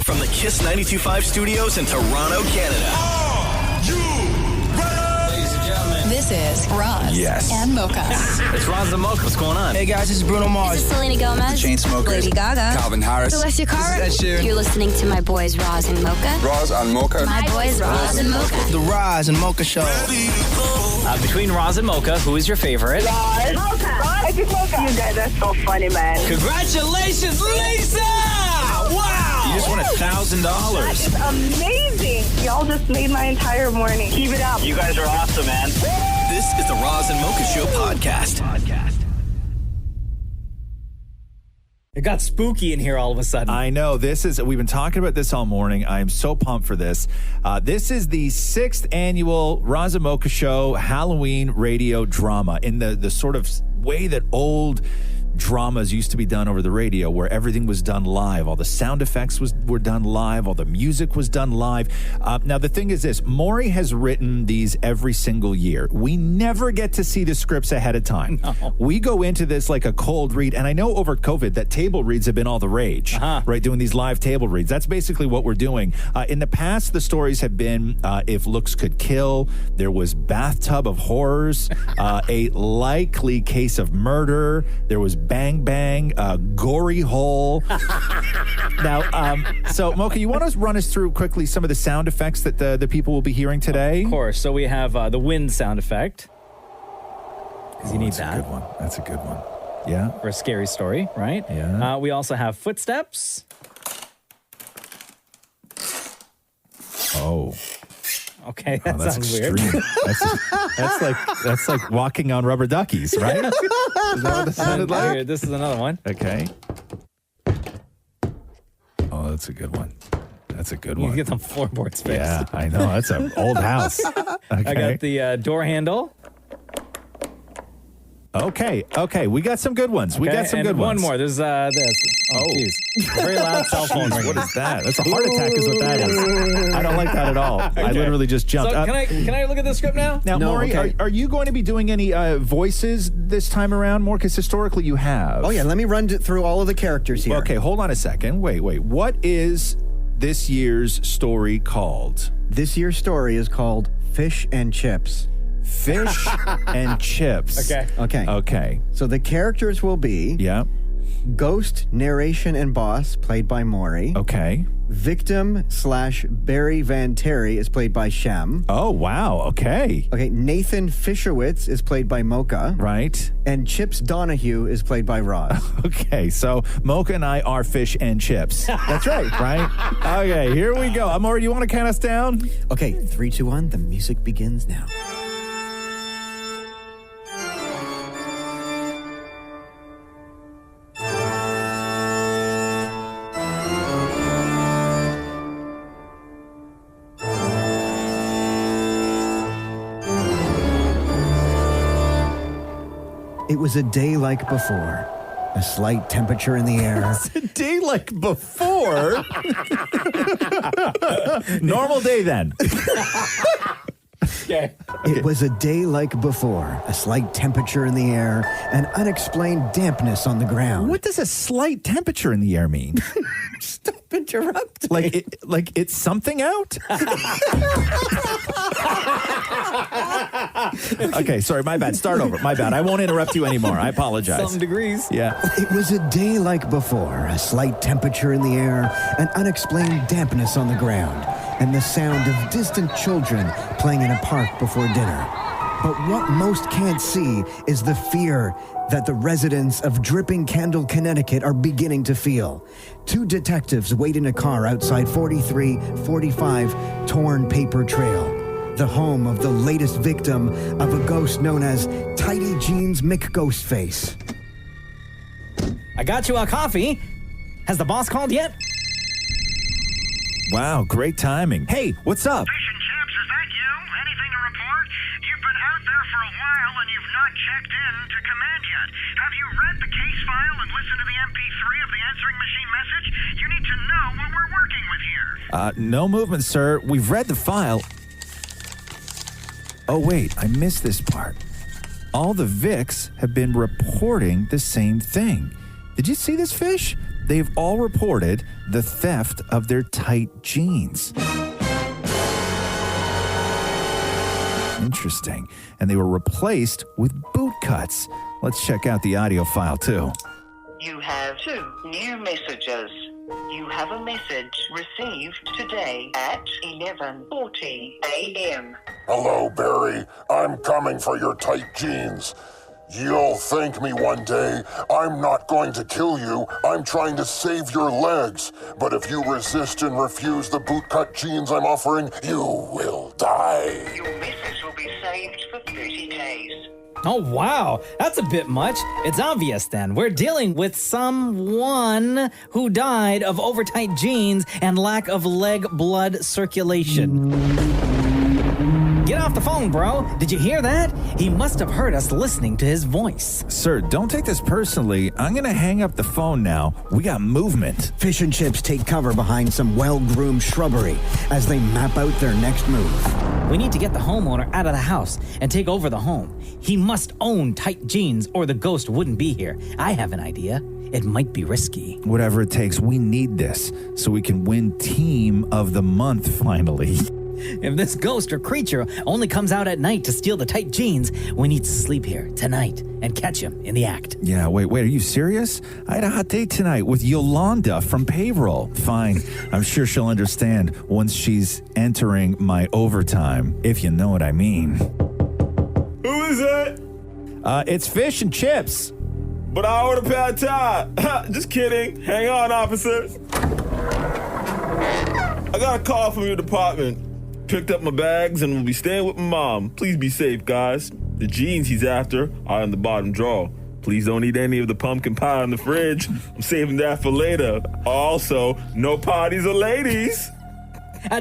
From the Kiss 92.5 studios in Toronto, Canada. Are you ready? Ladies and gentlemen. This is Roz and Mocha. It's Roz and Mocha. What's going on? Hey guys, this is Bruno Mars. This is Selena Gomez. The Chainsmokers. Lady Gaga. Calvin Harris. Alessia Cara. This is Ed Sheeran. You're listening to my boys Roz and Mocha. Roz and Mocha. My boys Roz and Mocha. The Roz and Mocha Show. Between Roz and Mocha, who is your favorite? Roz. Mocha. I just Mocha. You guys are so funny, man. Congratulations, Lisa! Wow! You just won $1,000. That is amazing. Y'all just made my entire morning. Keep it up. You guys are awesome, man. This is the Roz and Mocha Show podcast. It got spooky in here all of a sudden. I know. We've been talking about this all morning. I am so pumped for this. This is the 6th annual Roz and Mocha Show Halloween radio drama in the sort of way that old dramas used to be done over the radio, where everything was done live. All the sound effects were done live. All the music was done live. Now, the thing is this. Maury has written these every single year. We never get to see the scripts ahead of time. No. We go into this like a cold read. And I know over COVID that table reads have been all the rage, right? Doing these live table reads. That's basically what we're doing. In the past, the stories have been If Looks Could Kill. There was Bathtub of Horrors, a likely case of murder. There was Bang Bang, Gory Hole. Now, so Mocha, you want to run us through quickly some of the sound effects that the people will be hearing today? Of course. So we have the wind sound effect. Because you need that. That's a good one. That's a good one. Yeah. For a scary story, right? Yeah. We also have footsteps. Oh. Okay, that that's sounds extreme. weird. That's like walking on rubber duckies, right? Is that what it sounded like? Here, this is another one. Okay. Oh, that's a good one. That's a good You one. can get some floorboard space. Yeah, I know. That's an old house. Okay. I got the door handle. Okay. We got some good ones. We got some and good one ones. more. There's this. Oh, jeez. Very loud cell phone ringing. What is that? That's a heart attack is what that is. I don't like that at all. I literally just jumped. So can I look at the script now? Now, No, Maury, okay. are you going to be doing any voices this time around more? Because historically you have. Oh, yeah. Let me run through all of the characters here. Okay, hold on a second. Wait. What is this year's story called? This year's story is called Fish and Chips. Fish and Chips. Okay. So the characters will be Yeah. Ghost, Narration, and Boss, played by Maury. Okay. Victim / Barry Van Terry is played by Shem. Oh, wow. Okay. Okay, Nathan Fisherwitz is played by Mocha. Right. And Chips Donahue is played by Roz. Okay, so Mocha and I are Fish and Chips. That's right, right? Okay, here we go. Amor, do you want to count us down? Okay, 3, 2, 1, the music begins now. It was a day like before. A slight temperature in the air. It's a day like before. Normal day then. Okay. It was a day like before. A slight temperature in the air. An unexplained dampness on the ground. What does a slight temperature in the air mean? Stop interrupting. Like it's something out? Okay, sorry, my bad. Start over. My bad. I won't interrupt you anymore. I apologize. Some degrees. Yeah. It was a day like before. A slight temperature in the air. An unexplained dampness on the ground. And the sound of distant children playing in a park before dinner. But what most can't see is the fear that the residents of Dripping Candle, Connecticut are beginning to feel. 2 detectives wait in a car outside 4345 Torn Paper Trail, the home of the latest victim of a ghost known as Tidy Jeans McGhostface. I got you a coffee. Has the boss called yet? Wow, great timing. Hey, what's up? Fish and Chips, is that you? Anything to report? You've been out there for a while and you've not checked in to command yet. Have you read the case file and listened to the MP3 of the answering machine message? You need to know what we're working with here. No movement, sir. We've read the file. Oh, wait, I missed this part. All the Vics have been reporting the same thing. Did you see this, Fish? they've all reported the theft of their tight jeans. Interesting. And they were replaced with boot cuts. Let's check out the audio file, too. You have 2 new messages. You have a message received today at 11:40 a.m. Hello, Barry. I'm coming for your tight jeans. You'll thank me one day. I'm not going to kill you. I'm trying to save your legs. But if you resist and refuse the bootcut jeans I'm offering, you will die. Your message will be saved for 30 days. Oh, wow. That's a bit much. It's obvious then. We're dealing with someone who died of overtight jeans and lack of leg blood circulation. Get off the phone, bro. Did you hear that? He must have heard us listening to his voice. Sir, don't take this personally. I'm going to hang up the phone now. We got movement. Fish and Chips take cover behind some well-groomed shrubbery as they map out their next move. We need to get the homeowner out of the house and take over the home. He must own tight jeans or the ghost wouldn't be here. I have an idea. It might be risky. Whatever it takes, we need this so we can win Team of the Month finally. If this ghost or creature only comes out at night to steal the tight jeans, we need to sleep here tonight and catch him in the act. Yeah, wait, are you serious? I had a hot date tonight with Yolanda from payroll. Fine, I'm sure she'll understand once she's entering my overtime, if you know what I mean. Who is it? It's Fish and Chips. But I ordered pad thai. Just kidding. Hang on, officers. I got a call from your department. Picked up my bags and will be staying with my mom. Please be safe, guys. The jeans he's after are in the bottom drawer. Please don't eat any of the pumpkin pie in the fridge. I'm saving that for later. Also, no parties or ladies.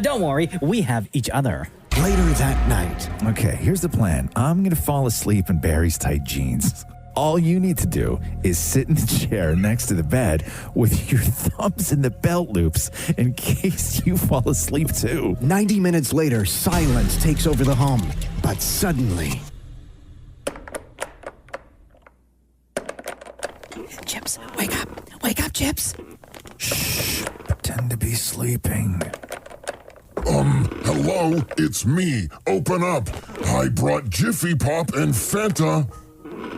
Don't worry, we have each other. Later that night. Okay, here's the plan. I'm going to fall asleep in Barry's tight jeans. All you need to do is sit in the chair next to the bed with your thumbs in the belt loops in case you fall asleep too. 90 minutes later, silence takes over the home. But suddenly... Chips, wake up. Wake up, Chips. Shh, pretend to be sleeping. Hello, it's me. Open up. I brought Jiffy Pop and Fanta.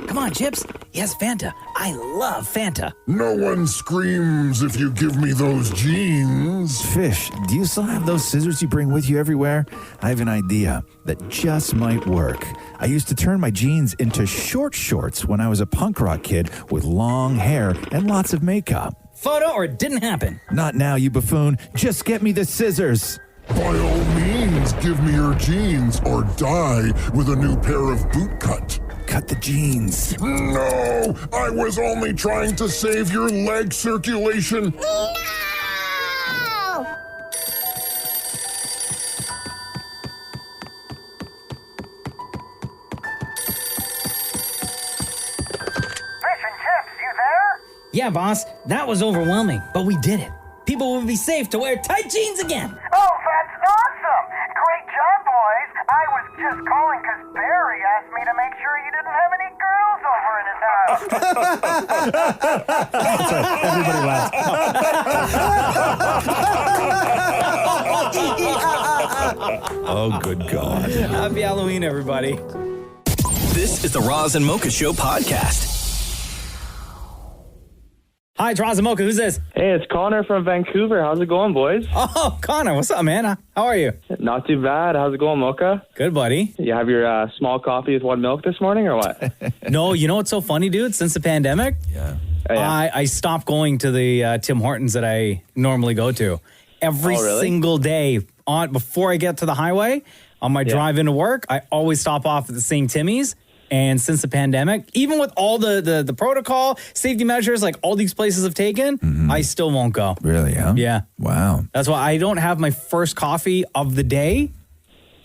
Come on, Chips. Yes, Fanta. I love Fanta. No one screams if you give me those jeans. Fish, do you still have those scissors you bring with you everywhere? I have an idea that just might work. I used to turn my jeans into short shorts when I was a punk rock kid with long hair and lots of makeup. Photo or it didn't happen? Not now, you buffoon. Just get me the scissors. By all means, give me your jeans or die with a new pair of boot cut. Cut the jeans. No, I was only trying to save your leg circulation. No! Fish and Chips, you there? Yeah, boss. That was overwhelming, but we did it. People will be safe to wear tight jeans again. Oh, that's awesome! Great job, boys. I was just calling because Barry asked me to make sure you didn't have any girls over in his house. Everybody laughed. Oh, good God. Happy Halloween, everybody. This is the Roz and Mocha Show podcast. Hi, it's Roz and Mocha. Who's this? Hey, it's Connor from Vancouver. How's it going, boys? Oh, Connor. What's up, man? How are you? Not too bad. How's it going, Mocha? Good, buddy. You have your small coffee with one milk this morning, or what? No, you know what's so funny, dude? Since the pandemic, I stopped going to the Tim Hortons that I normally go to. Every single day before I get to the highway, on my drive into work, I always stop off at the same Timmy's. And since the pandemic, even with all the protocol, safety measures, like all these places have taken, I still won't go. Really, huh? Yeah. Wow. That's why I don't have my first coffee of the day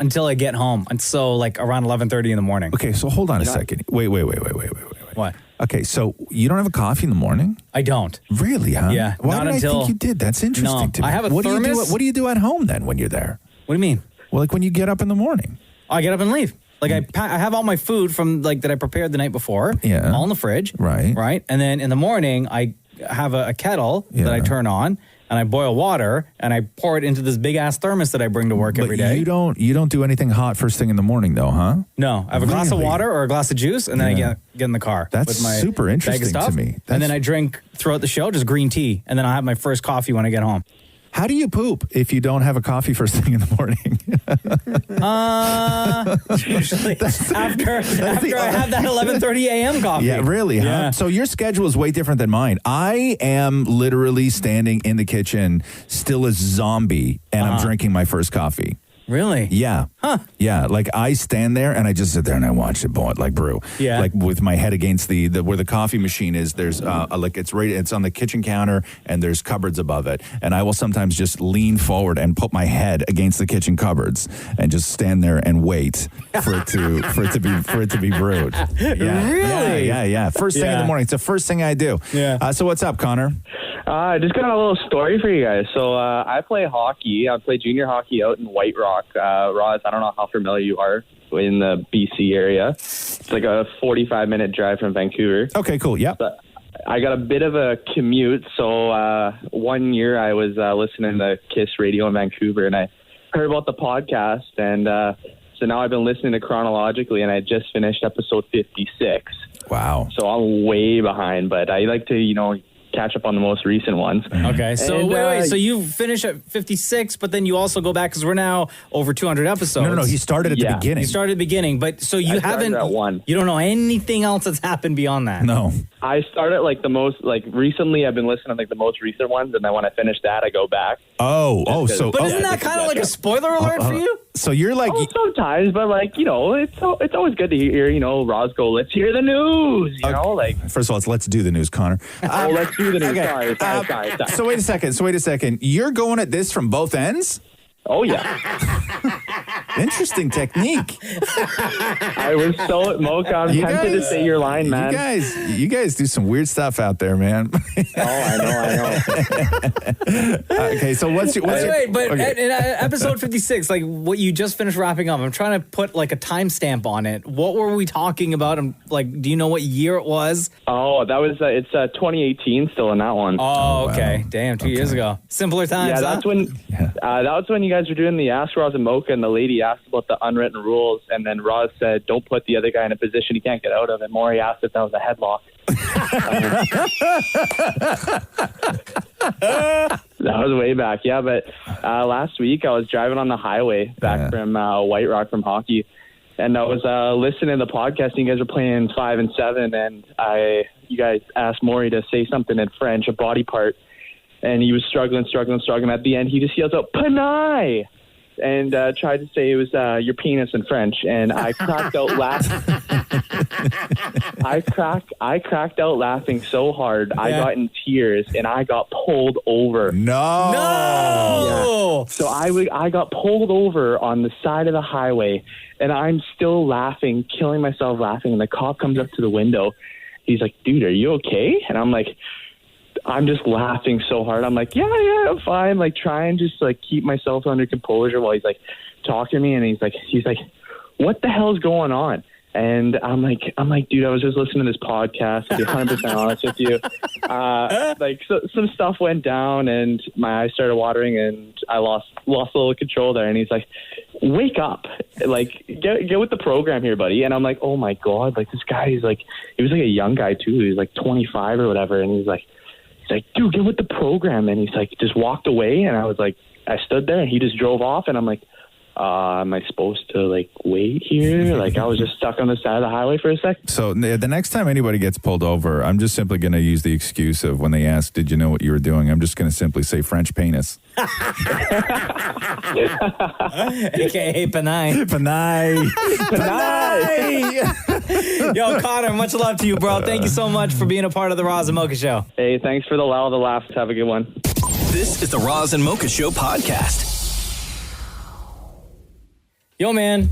until I get home. And so like around 11:30 in the morning. Okay, so hold on a second. Wait. What? Okay, so you don't have a coffee in the morning? I don't. Really, huh? Yeah. Why not did until, I think you did? That's interesting to me. I have a thermos. What do you do at home then when you're there? What do you mean? Well, like when you get up in the morning. I get up and leave. Like I have all my food from like that I prepared the night before. Yeah. All in the fridge. Right. Right. And then in the morning, I have a kettle that I turn on, and I boil water, and I pour it into this big ass thermos that I bring to work every day. You don't do anything hot first thing in the morning, though, huh? No, I have a glass of water or a glass of juice, and then I get in the car. That's with my super bag of interesting stuff, to me. And then I drink throughout the show just green tea, and then I'll have my first coffee when I get home. How do you poop if you don't have a coffee first thing in the morning? Usually after I have that 11:30 a.m. coffee. Yeah, really, huh? Yeah. So your schedule is way different than mine. I am literally standing in the kitchen, still a zombie, and I'm drinking my first coffee. Really? Yeah. Huh. Yeah. Like I stand there and I just sit there and I watch it boil, like brew. Yeah. Like with my head against the where the coffee machine is. There's like it's on the kitchen counter and there's cupboards above it. And I will sometimes just lean forward and put my head against the kitchen cupboards and just stand there and wait for it to be brewed. Yeah. Really? Yeah. First thing in the morning. It's the first thing I do. Yeah. So what's up, Connor? I just got a little story for you guys. So I play hockey. I play junior hockey out in White Rock. Roz, I don't know how familiar you are in the BC area. It's like a 45-minute drive from Vancouver. Okay, cool. Yep. But I got a bit of a commute. So one year I was listening to KISS Radio in Vancouver, and I heard about the podcast. And so now I've been listening to chronologically, and I just finished episode 56. Wow. So I'm way behind, but I like to, catch up on the most recent ones. Okay, so And, wait. So you finish at 56, but then you also go back because we're now over 200 episodes. No. He started at the beginning. You started at the beginning, but so you I started at 1. You don't know anything else that's happened beyond that. No. I started recently I've been listening to the most recent ones, and then when I finish that, I go back. But isn't that kind of like a spoiler alert for you? So you're like... sometimes, but it's always good to hear, Roz go, let's hear the news, First of all, let's do the news, Connor. Let's do the news. Okay. Sorry. So wait a second. You're going at this from both ends? Oh, yeah. Interesting technique. I was so Mocha. I'm tempted to say your line, man. You guys do some weird stuff out there, man. I know. Okay, so what's your... in episode 56, like what you just finished wrapping up, I'm trying to put like a timestamp on it. What were we talking about? And do you know what year it was? Oh, that was it's 2018 still in that one. Oh, okay. Wow. Damn, 2 years ago. Simpler times. Yeah, that's when. That was when you guys were doing the Ask Roz and Mocha, and the lady asked about the unwritten rules, and then Roz said, "Don't put the other guy in a position he can't get out of." And Maury asked if that was a headlock. That was way back, yeah. But last week I was driving on the highway back from White Rock from hockey, and I was listening to the podcast. And you guys were playing 5 and 7, and you guys asked Maury to say something in French, a body part, and he was struggling. At the end, he just yells out "Panay!" and tried to say it was your penis in French, and I cracked out laughing. I cracked out laughing so hard, I got in tears, and I got pulled over. No! Yeah. So I got pulled over on the side of the highway, and I'm still laughing, killing myself laughing, and the cop comes up to the window. He's like, "Dude, are you okay?" And I'm like, I'm just laughing so hard. I'm like, yeah, I'm fine. Like, trying just to keep myself under composure while he's talking to me, and he's like, what the hell's going on? And I'm like, dude, I was just listening to this podcast. To be 100% honest with you, so some stuff went down, and my eyes started watering, and I lost a little control there. And he's like, wake up, get with the program here, buddy. And I'm like, oh my god, this guy, he was a young guy too. He was 25 or whatever, and he's like, dude, get with the program. And he's just walked away. And I was I stood there, and he just drove off. And I'm like, am I supposed to wait here? I was just stuck on the side of the highway for a sec. So the next time anybody gets pulled over, I'm just simply going to use the excuse of when they ask, did you know what you were doing? I'm just going to simply say French penis. AKA Panay. Panay. Yo, Connor, much love to you, bro. Thank you so much for being a part of the Roz and Mocha Show. Hey, thanks for the laughs. Have a good one. This is the Roz and Mocha Show podcast. Yo, man.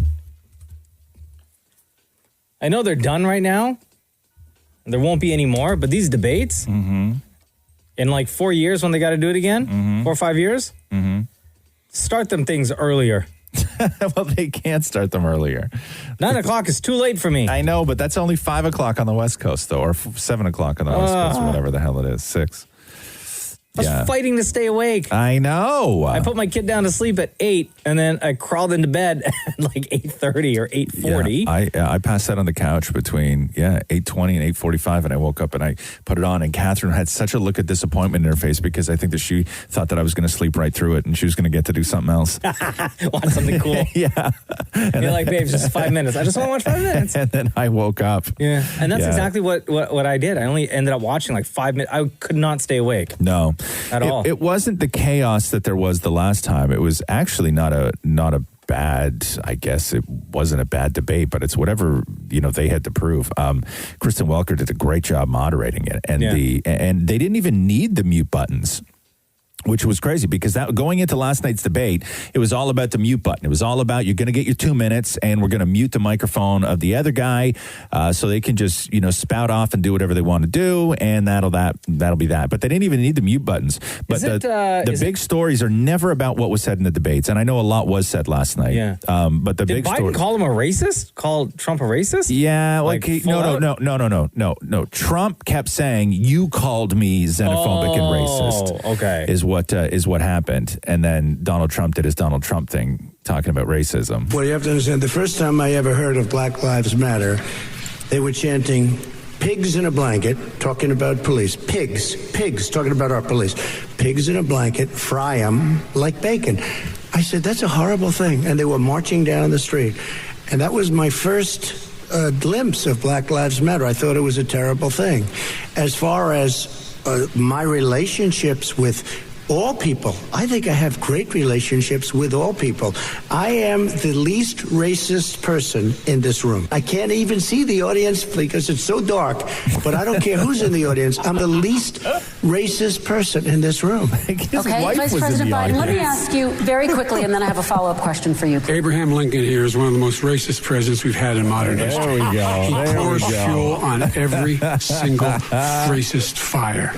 I know they're done right now. There won't be any more, but these debates, in 4 years when they got to do it again, 4 or 5 years, start them things earlier. Well, they can't start them earlier. 9 o'clock is too late for me. I know, but that's only 5 o'clock on the West Coast, though, or 7 o'clock on the West Coast, or whatever the hell it is. 6. I was fighting to stay awake. I know. I put my kid down to sleep at 8, and then I crawled into bed at like 8:30 or 8:40. Yeah, I passed out on the couch between 8:20 and 8:45, and I woke up and I put it on, and Catherine had such a look of disappointment in her face because I think that she thought that I was going to sleep right through it, and she was going to get to do something else. Watch something cool. Yeah. And you're like, babe, just 5 minutes. I just want to watch 5 minutes. And then I woke up. Yeah. And that's exactly what I did. I only ended up watching like 5 minutes. I could not stay awake. No. At all. It wasn't the chaos that there was the last time. It was actually not a bad, I guess it wasn't a bad debate, but it's whatever, they had to prove. Kristen Welker did a great job moderating it. And and they didn't even need the mute buttons, which was crazy because going into last night's debate, it was all about the mute button. It was all about you're going to get your 2 minutes and we're going to mute the microphone of the other guy so they can just, spout off and do whatever they want to do, and that'll be that. But they didn't even need the mute buttons. But the big stories are never about what was said in the debates, and I know a lot was said last night. Yeah. But the Did big Biden story. call him a racist? Call Trump a racist? Yeah, no. Trump kept saying, "You called me xenophobic and racist." Okay, is what happened, and then Donald Trump did his Donald Trump thing, talking about racism. Well, you have to understand, the first time I ever heard of Black Lives Matter, they were chanting "pigs in a blanket," talking about police. Pigs, talking about our police. Pigs in a blanket, fry them like bacon. I said, that's a horrible thing. And they were marching down the street. And that was my first glimpse of Black Lives Matter. I thought it was a terrible thing. As far as my relationships with all people, I think I have great relationships with all people. I am the least racist person in this room. I can't even see the audience because it's so dark, but I don't care who's in the audience. I'm the least racist person in this room. Okay, Vice President Biden, let me ask you very quickly, and then I have a follow-up question for you. Abraham Lincoln here is one of the most racist presidents we've had in modern history. There we go. He pours fuel on every single racist fire.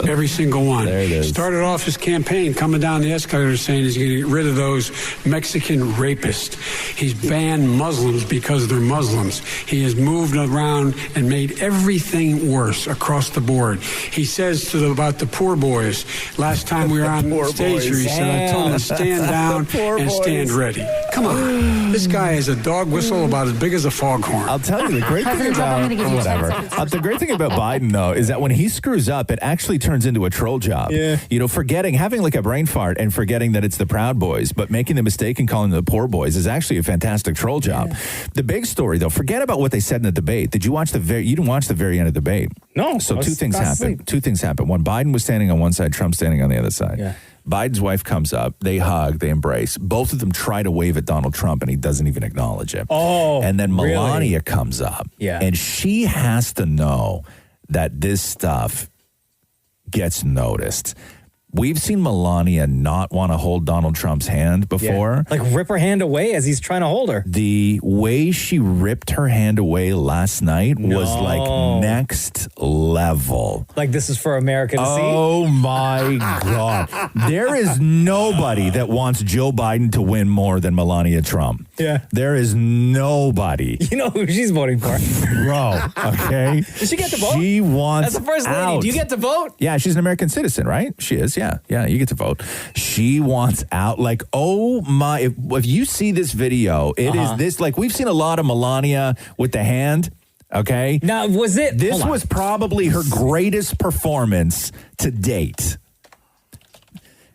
Every single one. There it is. Started off his campaign coming down the escalator saying he's going to get rid of those Mexican rapists. He's banned Muslims because they're Muslims. He has moved around and made everything worse across the board. He says about the poor boys. Last time we were on stage here, he said, I told him to stand down and stand ready. Come on. This guy is a dog whistle about as big as a foghorn. I'll tell you the great thing about the great thing about Biden, though, is that when he screws up, it actually turns into a troll job. Yeah. Having like a brain fart and forgetting that it's the Proud Boys, but making the mistake and calling them the Poor Boys is actually a fantastic troll job. Yeah. The big story, though, forget about what they said in the debate. Did you watch you didn't watch the very end of the debate? No. So two things happened. One, Biden was standing on one side, Trump standing on the other side. Yeah. Biden's wife comes up, they hug, they embrace. Both of them try to wave at Donald Trump, and he doesn't even acknowledge it. Oh, and then Melania really? comes up, yeah, and she has to know that this stuff gets noticed. We've seen Melania not want to hold Donald Trump's hand before. Yeah. Like rip her hand away as he's trying to hold her. The way she ripped her hand away last night was like next level. Like this is for America to see? Oh my God. There is nobody that wants Joe Biden to win more than Melania Trump. Yeah. There is nobody. You know who she's voting for. Bro, okay? Does she get to vote? She wants As the first lady, out. do you get to vote? Yeah, she's an American citizen, right? She is, yeah, you get to vote. She wants out. Like, oh my, if you see this video, it is this, like, we've seen a lot of Melania with the hand, okay? Now, was it? This was probably her greatest performance to date.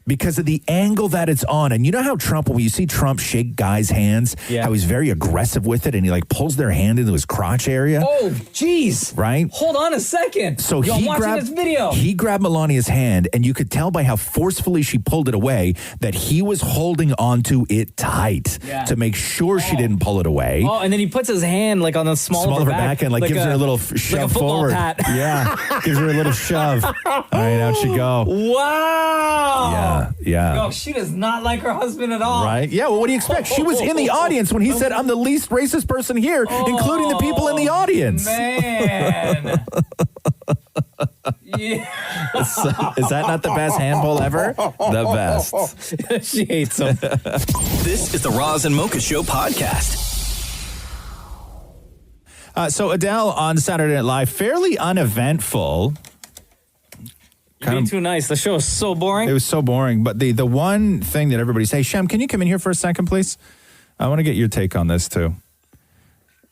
Because of the angle that it's on. And you know how Trump, when you see Trump shake guys' hands, how he's very aggressive with it and he like pulls their hand into his crotch area? Oh, geez. Right? Hold on a second. So I'm watching this video. He grabbed Melania's hand and you could tell by how forcefully she pulled it away that he was holding onto it tight to make sure she didn't pull it away. Oh, and then he puts his hand like on the small of her back and like gives her a little shove forward. Pat. Yeah, gives her a little shove. All right, out she go. Wow. Yeah. No, she does not like her husband at all. Right? Yeah, well, what do you expect? She was in the audience when he said, I'm the least racist person here, including the people in the audience. Man. Is that not the best hand pull ever? The best. She hates him. This is the Roz and Mocha Show podcast. So Adele on Saturday Night Live, fairly uneventful. You're being too nice. The show is so boring. It was so boring. But the one thing that everybody say, Shem, can you come in here for a second, please? I want to get your take on this too.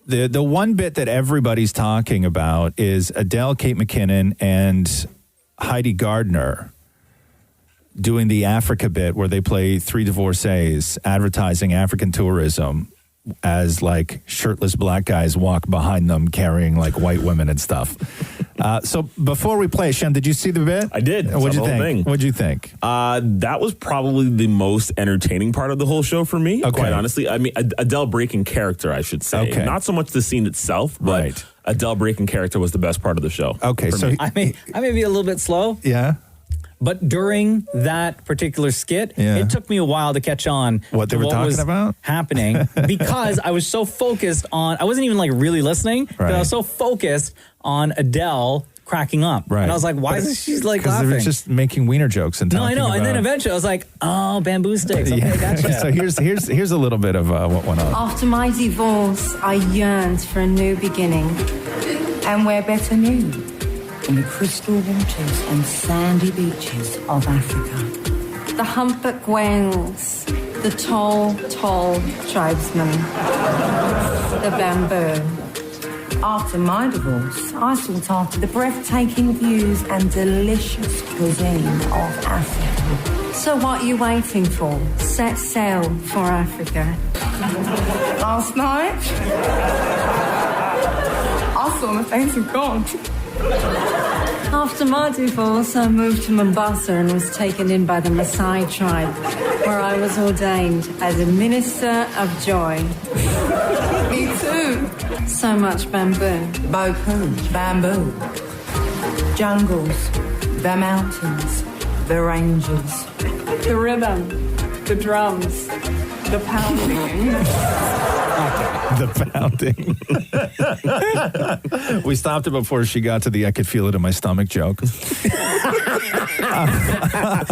The one bit that everybody's talking about is Adele, Kate McKinnon, and Heidi Gardner doing the Africa bit where they play three divorcees advertising African tourism as like shirtless black guys walk behind them carrying like white women and stuff. So before we play, Shem, did you see the bit? I did. What'd you think? What'd you think? That was probably the most entertaining part of the whole show for me, quite honestly. I mean, Adele breaking character, I should say. Okay. Not so much the scene itself, but Adele breaking character was the best part of the show. Okay, so I may be a little bit slow. Yeah. But during that particular skit, it took me a while to catch on what they were talking was about happening because I was so focused on, I wasn't even like really listening, but I was so focused on Adele cracking up. Right. And I was like, why is she like Because laughing? they were just making wiener jokes and No, talking I know. about... And then eventually I was like, oh, bamboo sticks. Okay, gotcha. So here's a little bit of what went on. After my divorce, I yearned for a new beginning. And where better new? In the crystal waters and sandy beaches of Africa. The humpback whales, the tall tribesmen, the bamboo. After my divorce, I sought after the breathtaking views and delicious cuisine of Africa. So what are you waiting for? Set sail for Africa. Last night, I saw the face of God. After my divorce, I moved to Mombasa and was taken in by the Maasai tribe, where I was ordained as a minister of joy. Me too. So much bamboo. Boku, bamboo. Jungles, the mountains, the ranges. The rhythm, the drums, the pounding. The pounding. We stopped it before she got to the I could feel it in my stomach joke.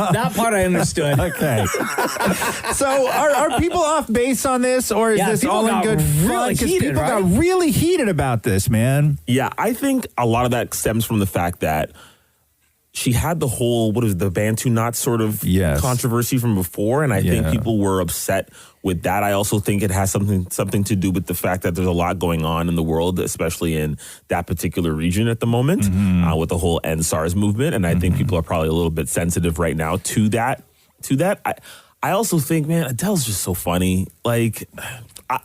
That part I understood. Okay. So are people off base on this, or is this all in good fun? Because people got really heated about this, man. Yeah, I think a lot of that stems from the fact that she had the whole, the Bantu knot sort of controversy from before, and I think people were upset with that. I also think it has something to do with the fact that there's a lot going on in the world, especially in that particular region at the moment, with the whole End SARS movement, and I think people are probably a little bit sensitive right now to that. I also think, man, Adele's just so funny. Like,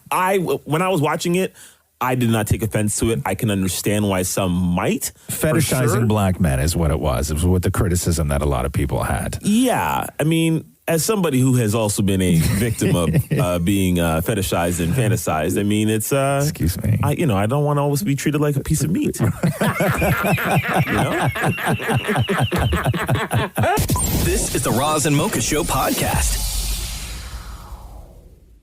I when I was watching it, I did not take offense to it. I can understand why some might. Fetishizing black men is what it was. It was with the criticism that a lot of people had. Yeah. I mean, as somebody who has also been a victim of being fetishized and fantasized, I mean, it's... Excuse me. I don't want to always be treated like a piece of meat. This is the Roz and Mocha Show podcast.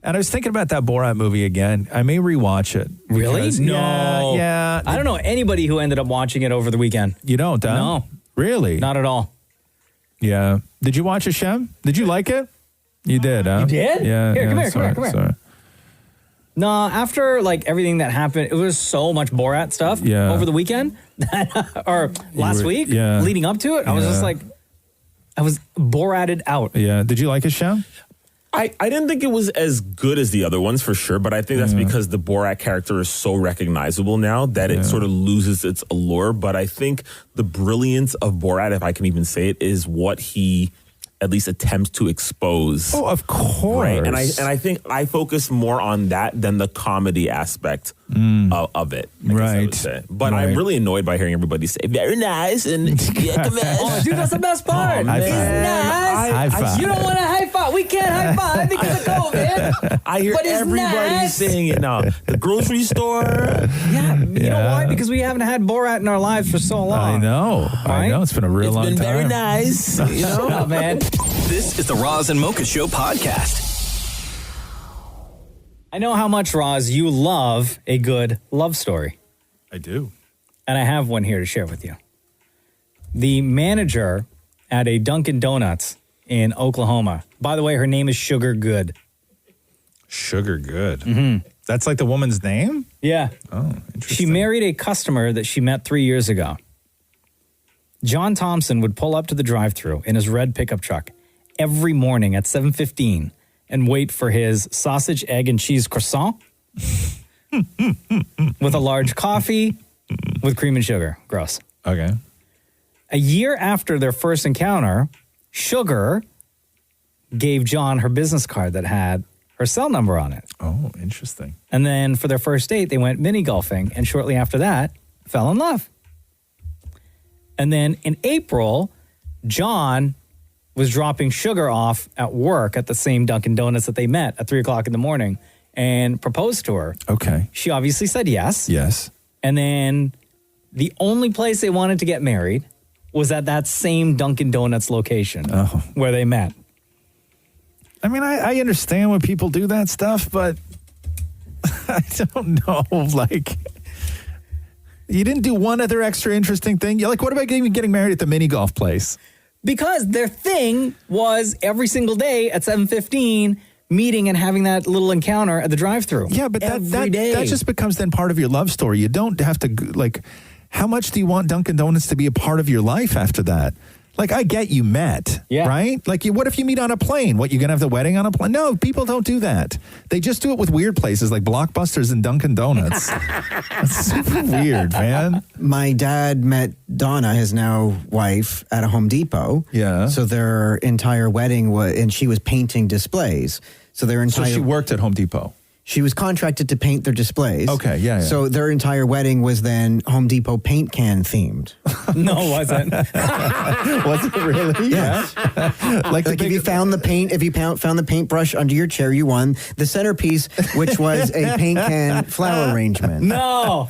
And I was thinking about that Borat movie again. I may rewatch it. Really? Because, No. Yeah. I don't know anybody who ended up watching it over the weekend. You don't, huh? No. Really? Not at all. Yeah. Did you watch it, Shem? Did you like it? You did, huh? You did? Yeah. Here, come here. Sorry. No, after like everything that happened, it was so much Borat stuff over the weekend or last week leading up to it. I was just like, I was Borated out. Yeah. Did you like it, Shem? I didn't think it was as good as the other ones for sure, but I think that's because the Borat character is so recognizable now that it sort of loses its allure. But I think the brilliance of Borat, if I can even say it, is what he at least attempts to expose. Oh, of course. Right. And I think I focus more on that than the comedy aspect of it. I guess I would say. But I'm really annoyed by hearing everybody say, very nice, and oh, dude, that's the best part. Oh, it's nice. High five. You don't want to high five. We can't high five because of COVID. I hear but it's everybody nice. saying it now. The grocery store. Yeah. You know why? Because we haven't had Borat in our lives for so long. I know. Right? I know. It's been a real long time. It's been very nice. You know? Shut up, man. This is the Roz and Mocha Show podcast. I know how much, Roz, you love a good love story. I do. And I have one here to share with you. the manager at a Dunkin' Donuts in Oklahoma. By the way, her name is Sugar Good. Sugar Good. Mm-hmm. That's like the woman's name? Yeah. Oh, interesting. She married a customer that she met 3 years ago. John Thompson would pull up to the drive-thru in his red pickup truck every morning at 7:15 and wait for his sausage, egg, and cheese croissant with a large coffee with cream and sugar. Gross. Okay. A year after their first encounter, Sugar gave John her business card that had her cell number on it. Oh, interesting. And then for their first date, they went mini golfing, and shortly after that, fell in love. And then in April, John was dropping Sugar off at work at the same Dunkin' Donuts that they met at 3 o'clock in the morning and proposed to her. Okay. She obviously said yes. Yes. And then the only place they wanted to get married was at that same Dunkin' Donuts location where they met. I mean, I understand when people do that stuff, but I don't know. Like, you didn't do one other extra interesting thing. You're like, what about even getting married at the mini golf place? Because their thing was every single day at 7:15 meeting and having that little encounter at the drive-thru. Yeah, but that just becomes then part of your love story. You don't have to, like, how much do you want Dunkin' Donuts to be a part of your life after that? Like, I get you met, right? Like, what if you meet on a plane? What, you going to have the wedding on a plane? No, people don't do that. They just do it with weird places like Blockbusters and Dunkin' Donuts. That's super weird, man. My dad met Donna, his now wife, at a Home Depot. Yeah. So their entire wedding was, and she was painting displays. So their entire. So she worked at Home Depot. She was contracted to paint their displays. Okay, yeah. So their entire wedding was then Home Depot paint can themed. No, it wasn't. Was it really? Yes. like if you found the paint, if you found the paintbrush under your chair, you won the centerpiece, which was a paint can flower arrangement. No.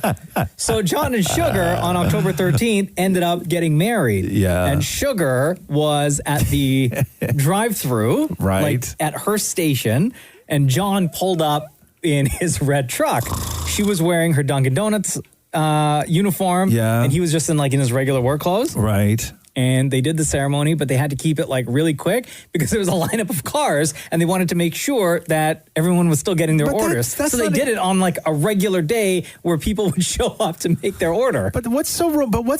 So John and Sugar on October 13th ended up getting married. Yeah. And Sugar was at the drive-thru, right, like at her station, and John pulled up in his red truck. She was wearing her Dunkin' Donuts uniform, and he was just in his regular work clothes. Right. And they did the ceremony, but they had to keep it really quick because there was a lineup of cars, and they wanted to make sure that everyone was still getting their orders. So they did it on a regular day where people would show up to make their order. But what's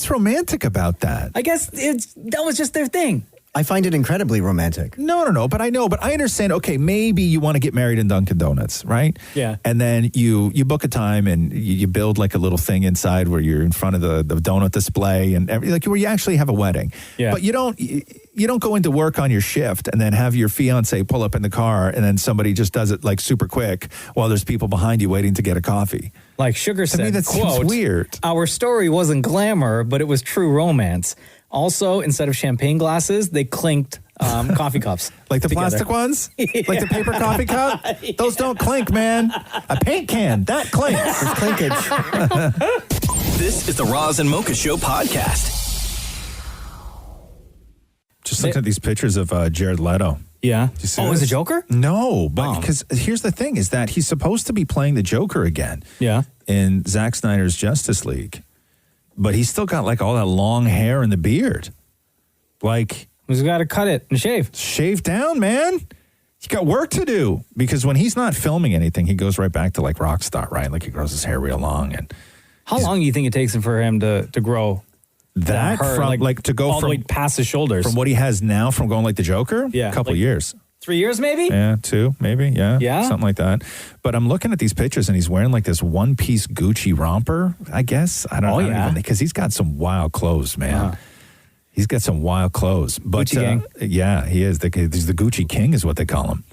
romantic about that? I guess that was just their thing. I find it incredibly romantic. No, but I understand. Okay, maybe you want to get married in Dunkin' Donuts, right? Yeah. And then you book a time and you build a little thing inside where you're in front of the donut display and where you actually have a wedding. Yeah. But you don't go into work on your shift and then have your fiance pull up in the car and then somebody just does it super quick while there's people behind you waiting to get a coffee. Like Sugar said, to me, that seems quote, weird. Our story wasn't glamour, but it was true romance. Also, instead of champagne glasses, they clinked coffee cups. Like the together. plastic ones? Like the paper coffee cup? Those don't clink, man. A paint can, that clinks. It's clinkage. This is the Roz and Mocha Show podcast. Just looking at these pictures of Jared Leto. Yeah. Do you see is this? the Joker? No, but because here's the thing is that he's supposed to be playing the Joker again. Yeah. In Zack Snyder's Justice League. But he's still got all that long hair and the beard. He's got to cut it and shave. Shave down, man. He's got work to do. Because when he's not filming anything, he goes right back to rock star, right? He grows his hair real long. And how long do you think it takes for him to grow that hair, from to go all from the way past his shoulders? From what he has now, from going like the Joker? Yeah. A couple years. 3 years maybe? Yeah, 2 maybe. Yeah. Yeah? Something like that. But I'm looking at these pictures and he's wearing this one-piece Gucci romper, I guess. I don't know. Because he's got some wild clothes, man. Uh-huh. He's got some wild clothes. But, Gucci gang. Yeah, he is. He's the Gucci King is what they call him.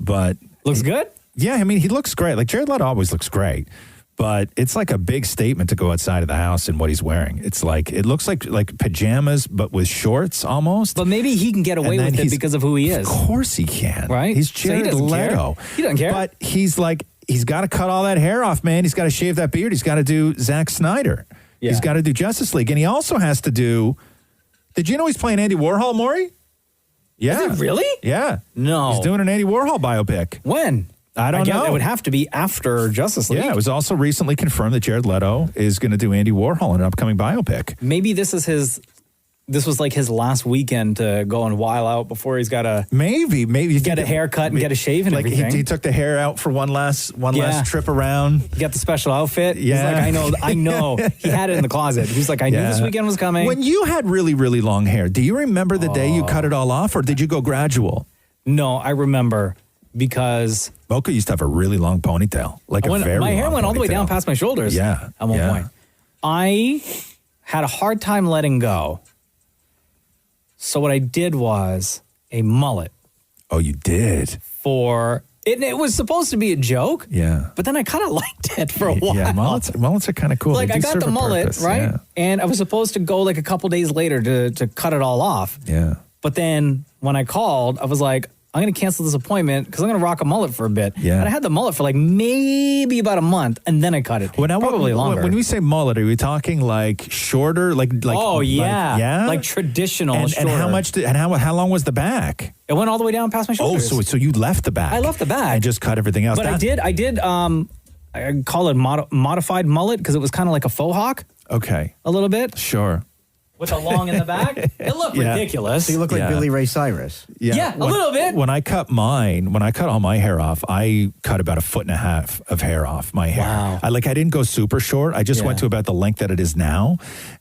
But looks good? Yeah, I mean, he looks great. Jared Leto always looks great. But it's a big statement to go outside of the house in what he's wearing. It's it looks like pajamas, but with shorts almost. But maybe he can get away with it because of who he is. Of course he can. Right? He's Jared Leto. He doesn't care. But he's got to cut all that hair off, man. He's got to shave that beard. He's got to do Zack Snyder. Yeah. He's got to do Justice League. And he also has to do... Did you know he's playing Andy Warhol, Maury? Yeah. Is he really? Yeah. No. He's doing an Andy Warhol biopic. When? I don't know. It would have to be after Justice League. Yeah, it was also recently confirmed that Jared Leto is going to do Andy Warhol in an upcoming biopic. Maybe this is his this was like his last weekend to go and while out before he's got to maybe get a haircut and get a shave and like everything. He took the hair out for one last trip around. He got the special outfit. Yeah. He's like, I know. He had it in the closet. He's like, I knew this weekend was coming. When you had really, really long hair, do you remember the day you cut it all off, or did you go gradual? No, I remember because Mocha used to have a really long ponytail, my hair went all the way down past my shoulders. Yeah, at one point. I had a hard time letting go. So what I did was a mullet. Oh, you did? It was supposed to be a joke. Yeah. But then I kind of liked it for a while. Yeah, mullets are kind of cool. Like I got the mullet, right? Yeah. And I was supposed to go like a couple days later to cut it all off. Yeah. But then when I called, I was like, I'm going to cancel this appointment because I'm going to rock a mullet for a bit. Yeah. And I had the mullet for like maybe about a month, and then I cut it. Probably longer. When we say mullet, are we talking like shorter? Like oh, yeah. Yeah? Like traditional, and shorter. And how long was the back? It went all the way down past my shoulders. Oh, so you left the back. I left the back. And just cut everything else. But I did, I call it modified mullet because it was kind of like a faux hawk. Okay. A little bit. Sure. With a long in the back. It looked ridiculous. So you look like Billy Ray Cyrus. Yeah, a little bit. When I cut all my hair off, I cut about 1.5 feet of hair off my hair. Wow. I didn't go super short. I just went to about the length that it is now.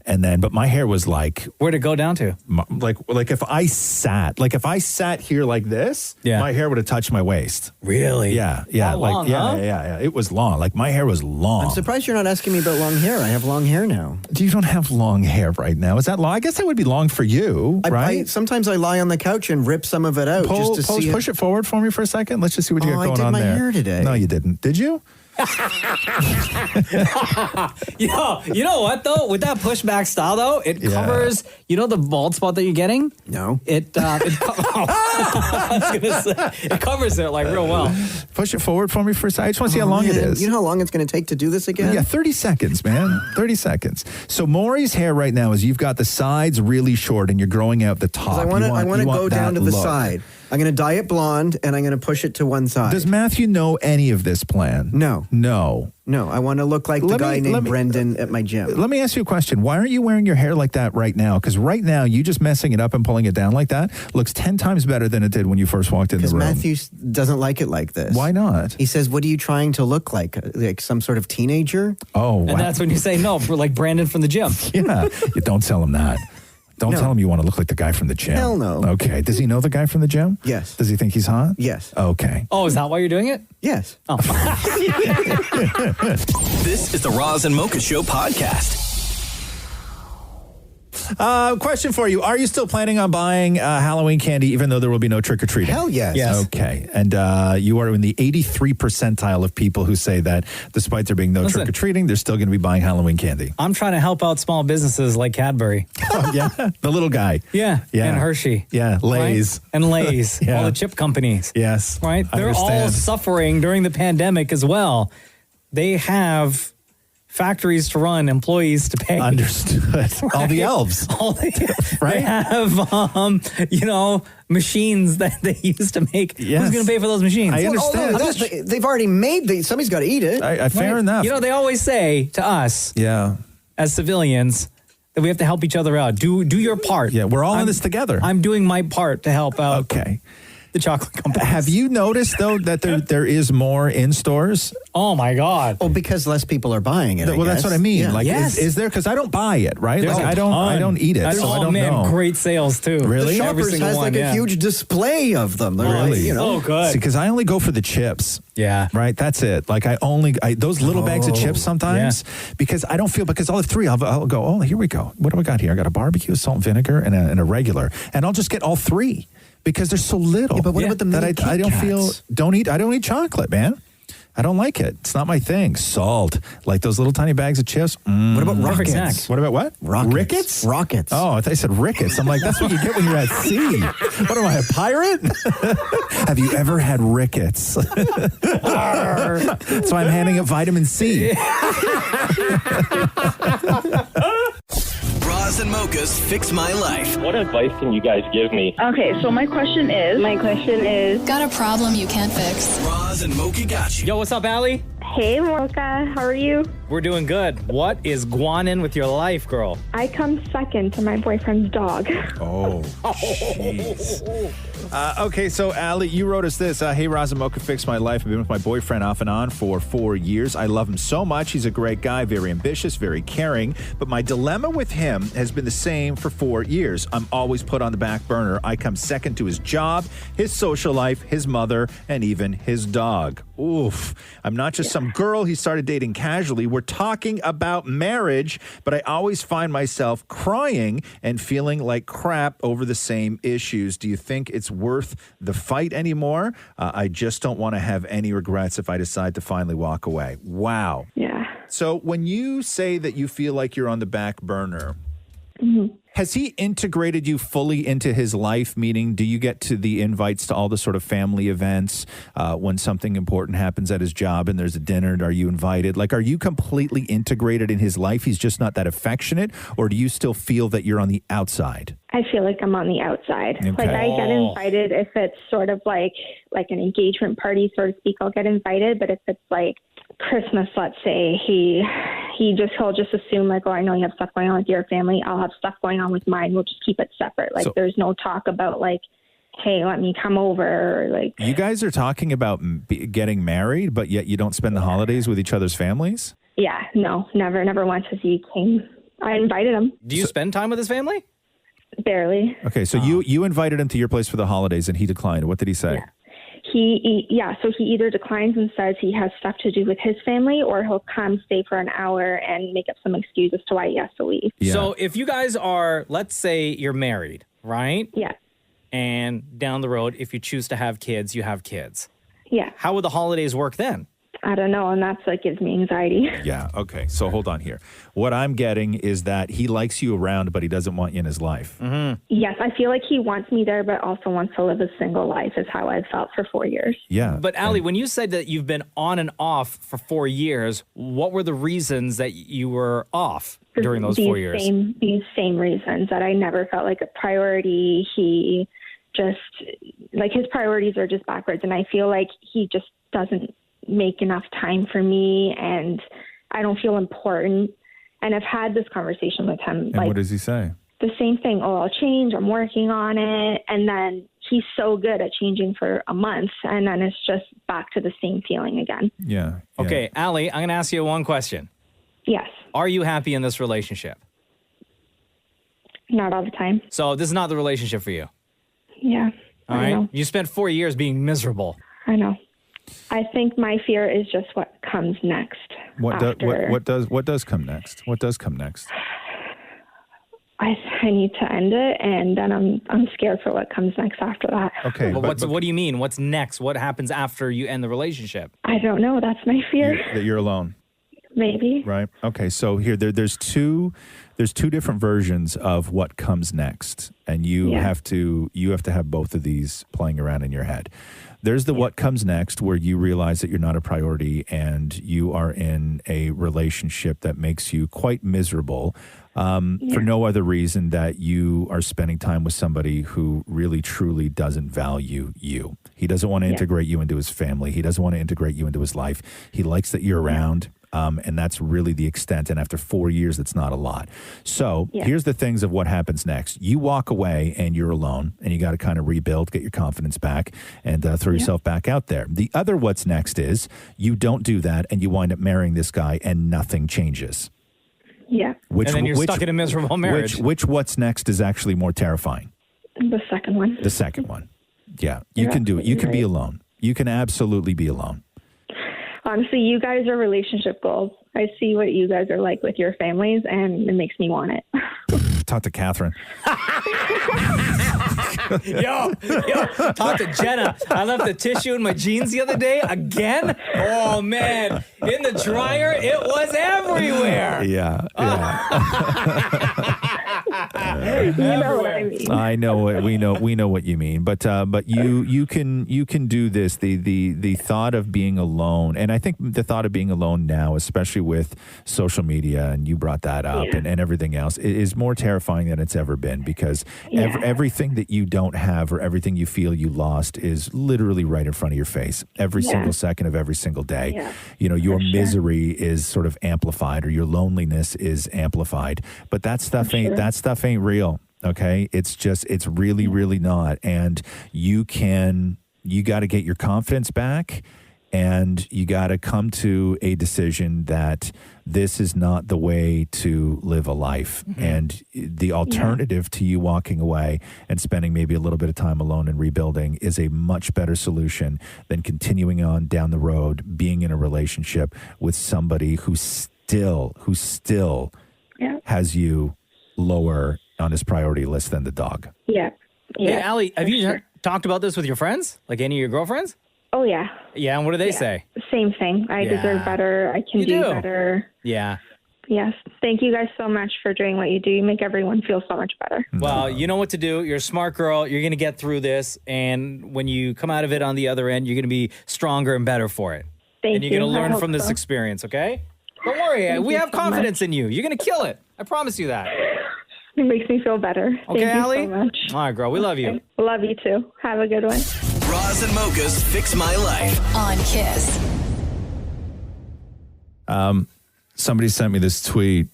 But my hair was like, where'd it go down to? Like if I sat here like this, my hair would have touched my waist. Really? Yeah. That long, huh? Yeah. It was long. Like my hair was long. I'm surprised you're not asking me about long hair. I have long hair now. You don't have long hair right now. Is that long? I guess that would be long for you, right? Sometimes I lie on the couch and rip some of it out just to see. Push it forward for me for a second. Let's just see what you got going on there. I did my hair today. No, you didn't. Did you? You know what though? With that pushback style though, it covers. You know the bald spot that you're getting? No. It it covers it like real well. Push it forward for me for a second. I just want to see how long it is. You know how long it's going to take to do this again? Yeah, 30 seconds, man. 30 seconds. So Maury's hair right now is you've got the sides really short and you're growing out the top. I want to go down to the side. I'm going to dye it blonde and I'm going to push it to one side. Does Matthew know any of this plan? No. No, I want to look like the guy named Brendan at my gym. Let me ask you a question. Why aren't you wearing your hair like that right now? Because right now, you just messing it up and pulling it down like that looks 10 times better than it did when you first walked in the room. Because Matthew doesn't like it like this. Why not? He says, what are you trying to look like? Like some sort of teenager? Oh, wow. And that's when you say, no, like Brandon from the gym. Yeah, you don't tell him that. Don't tell him you want to look like the guy from the gym. Hell no. Okay. Does he know the guy from the gym? Yes. Does he think he's hot? Yes. Okay. Oh, is that why you're doing it? Yes. Oh. This is the Roz and Mocha Show podcast. Question for you. Are you still planning on buying Halloween candy even though there will be no trick-or-treating? Hell yes. Okay. And you are in the 83 percentile of people who say that despite there being no trick-or-treating, they're still going to be buying Halloween candy. I'm trying to help out small businesses like Cadbury. Oh, yeah? The little guy. Yeah. And Hershey. Yeah. Lay's. Right? And Lay's. Yeah. All the chip companies. Yes. Right? They're all suffering during the pandemic as well. They have factories to run, employees to pay. Understood. Right? All the elves. Right? They have, machines that they use to make. Yes. Who's going to pay for those machines? I understand. They've already made somebody's got to eat it. Fair enough. They always say to us, as civilians, that we have to help each other out. Do your part. Yeah, we're all in this together. I'm doing my part to help out. Okay. The chocolate company. Have you noticed, though, that there is more in stores? Oh, my God. Well, because less people are buying it, Well, that's what I mean. Yeah. Like, is there? Because I don't buy it, right? There's I don't eat it, so I don't know. Great sales, too. Really? The Shoppers has a huge display of them. They're really? Oh, good. Because I only go for the chips. Yeah. Right? That's it. Like, those little bags of chips sometimes, because I don't feel, because I'll have three. I'll go, oh, here we go. What do I got here? I got a barbecue, salt and vinegar, and a regular. And I'll just get all three. Because there's so little. Yeah, but what about the mini I don't I don't eat chocolate, man. I don't like it. It's not my thing. Salt. Like those little tiny bags of chips. What about rockets? What about what? Rockets. Rickets? Oh, I thought you said rickets. I'm like, that's what you get when you're at sea. What am I, a pirate? Have you ever had rickets? So I'm handing up vitamin C. Roz and Mocha's Fix My Life. What advice can you guys give me? Okay, so my question is... Got a problem you can't fix. Roz and Mocha got you. Yo, what's up, Allie? Hey, Mocha. How are you? We're doing good. What is going on with your life, girl? I come second to my boyfriend's dog. Oh, jeez. Okay, so Allie, you wrote us this. Hey, Roz and Mocha fixed my life. I've been with my boyfriend off and on for 4 years. I love him so much. He's a great guy, very ambitious, very caring. But my dilemma with him has been the same for 4 years. I'm always put on the back burner. I come second to his job, his social life, his mother, and even his dog. Oof. I'm not just some girl he started dating casually. We're talking about marriage, but I always find myself crying and feeling like crap over the same issues. Do you think it's worth the fight anymore? I just don't want to have any regrets if I decide to finally walk away. Wow. Yeah. So when you say that you feel like you're on the back burner, has he integrated you fully into his life? Meaning, do you get to the invites to all the sort of family events when something important happens at his job and there's a dinner? Are you invited? Like, are you completely integrated in his life? He's just not that affectionate? Or do you still feel that you're on the outside? I feel like I'm on the outside. Okay. Like, I get invited if it's sort of like an engagement party, so to speak, I'll get invited. But if it's like Christmas, let's say, he'll just assume like, oh, I know you have stuff going on with your family. I'll have stuff going on with mine. We'll just keep it separate. Like, there's no talk about like, hey, let me come over. Or like, you guys are talking about getting married, but yet you don't spend the holidays with each other's families? Yeah, no, never once has he came. I invited him. Do you spend time with his family? Barely. Okay, so you invited him to your place for the holidays and he declined. What did he say? So he either declines and says he has stuff to do with his family, or he'll come stay for an hour and make up some excuse as to why he has to leave. Yeah. So if you guys are, let's say you're married, right? Yeah. And down the road, if you choose to have kids, you have kids. Yeah. How would the holidays work then? I don't know, and that's what gives me anxiety. Yeah, okay. So hold on here. What I'm getting is that he likes you around, but he doesn't want you in his life. Mm-hmm. Yes, I feel like he wants me there, but also wants to live a single life, is how I've felt for 4 years. Yeah. But Allie, when you said that you've been on and off for 4 years, what were the reasons that you were off during those 4 years? These same reasons, that I never felt like a priority. He just, like, his priorities are just backwards, and I feel like he just doesn't make enough time for me, and I don't feel important. And I've had this conversation with him. And like, what does he say? The same thing. Oh, I'll change. I'm working on it. And then he's so good at changing for a month, and then it's just back to the same feeling again. Yeah. Okay, Allie, I'm going to ask you one question. Yes. Are you happy in this relationship? Not all the time. So this is not the relationship for you? Yeah. All I right. know. You spent 4 years being miserable. I know. I think my fear is just what comes next. What does come next? What does come next? I need to end it, and then I'm scared for what comes next after that. Okay. But what do you mean? What's next? What happens after you end the relationship? I don't know. That's my fear. That you're alone. Maybe. Right. Okay. So here, there's two different versions of what comes next, and you have to have both of these playing around in your head. There's the what comes next, where you realize that you're not a priority and you are in a relationship that makes you quite miserable for no other reason that you are spending time with somebody who really, truly doesn't value you. He doesn't want to integrate you into his family. He doesn't want to integrate you into his life. He likes that you're around. And that's really the extent. And after 4 years, it's not a lot. So here's the things of what happens next. You walk away and you're alone, and you got to kind of rebuild, get your confidence back, and throw yourself back out there. The other what's next is you don't do that, and you wind up marrying this guy, and nothing changes. Yeah. And then you're stuck in a miserable marriage. Which what's next is actually more terrifying? The second one. The second one. Yeah. You can do it. You can be alone. You can absolutely be alone. Honestly, you guys are relationship goals. I see what you guys are like with your families, and it makes me want it. Talk to Catherine. Yo, talk to Jenna. I left the tissue in my jeans the other day again. Oh, man. In the dryer, it was everywhere. Yeah. You know what I mean. I know it. We know what you mean. But you can do this. The thought of being alone, and I think the thought of being alone now, especially with social media, and you brought that up, and everything else, is more terrifying than it's ever been, because everything that you don't have or everything you feel you lost is literally right in front of your face every single second of every single day. Yeah. Your misery is sort of amplified, or your loneliness is amplified, but that stuff ain't real. Okay. It's really, really not. And you got to get your confidence back, and you got to come to a decision that this is not the way to live a life. Mm-hmm. And the alternative to you walking away and spending maybe a little bit of time alone and rebuilding is a much better solution than continuing on down the road, being in a relationship with somebody who still has you lower on his priority list than the dog. Yeah. Hey, Allie, have you talked about this with your friends? Like any of your girlfriends? Oh, yeah. Yeah, and what do they say? Same thing. I deserve better. I can do better. Yeah. Yes. Thank you guys so much for doing what you do. You make everyone feel so much better. Well, you know what to do. You're a smart girl. You're going to get through this. And when you come out of it on the other end, you're going to be stronger and better for it. Thank and you're going to learn from this experience, okay? Don't worry. We have confidence in you. You're going to kill it. I promise you that. It makes me feel better. Okay, Thank Allie? you so much. All right, girl. We love you. Love you too. Have a good one. Roz and Mocha's Fix My Life on Kiss. Somebody sent me this tweet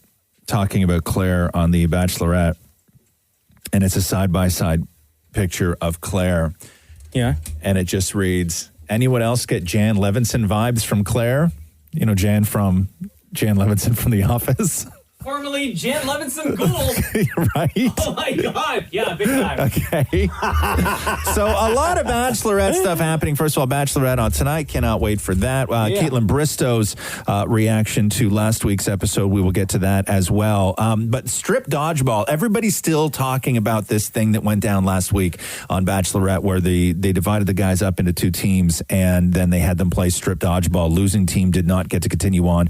talking about Claire on The Bachelorette, and it's a side-by-side picture of Claire. Yeah. And it just reads, anyone else get Jan Levinson vibes from Claire? You know, Jan Levinson from The Office. Formerly Jan Levinson Gould. Right? Oh, my God. Yeah, big time. Okay. So a lot of Bachelorette stuff happening. First of all, Bachelorette on tonight. Cannot wait for that. Kaitlyn Bristow's reaction to last week's episode. We will get to that as well. But strip dodgeball. Everybody's still talking about this thing that went down last week on Bachelorette, where they divided the guys up into two teams, and then they had them play strip dodgeball. Losing team did not get to continue on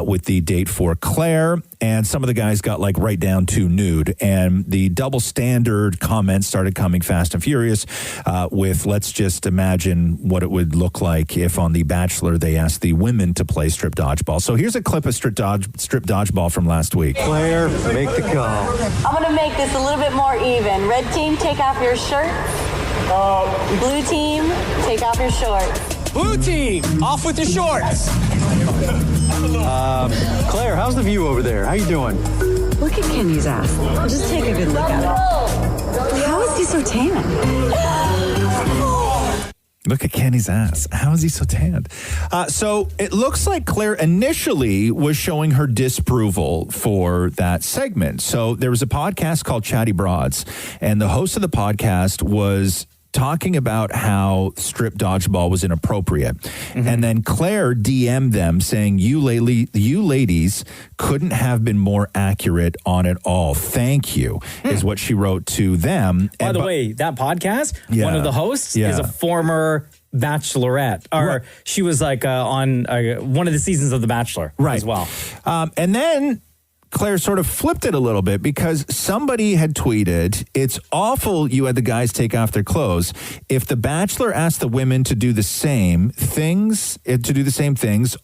with the date for Claire. And some of the guys got right down to nude. And the double standard comments started coming fast and furious with, let's just imagine what it would look like if on The Bachelor they asked the women to play strip dodgeball. So here's a clip of strip dodgeball from last week. Claire, make the call. I'm going to make this a little bit more even. Red team, take off your shirt. Blue team, take off your shorts. Blue team, off with your shorts. Claire, how's the view over there? How you doing? Look at Kenny's ass. Just take a good look at it. How is he so tan? Look at Kenny's ass. How is he so tanned? So it looks like Claire initially was showing her disapproval for that segment. So there was a podcast called Chatty Broads, and the host of the podcast was talking about how strip dodgeball was inappropriate. Mm-hmm. And then Claire DM'd them saying, you ladies couldn't have been more accurate on it all. Thank you, is what she wrote to them. By the way, that podcast, one of the hosts is a former Bachelorette, or she was on one of the seasons of The Bachelor as well. And then Claire sort of flipped it a little bit, because somebody had tweeted, it's awful you had the guys take off their clothes. If The Bachelor asked the women to do the same things,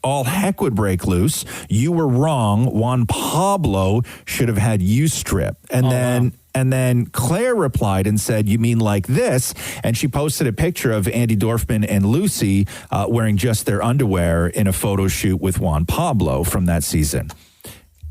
all heck would break loose. You were wrong. Juan Pablo should have had you strip. And then Claire replied and said, you mean like this? And she posted a picture of Andy Dorfman and Lucy wearing just their underwear in a photo shoot with Juan Pablo from that season.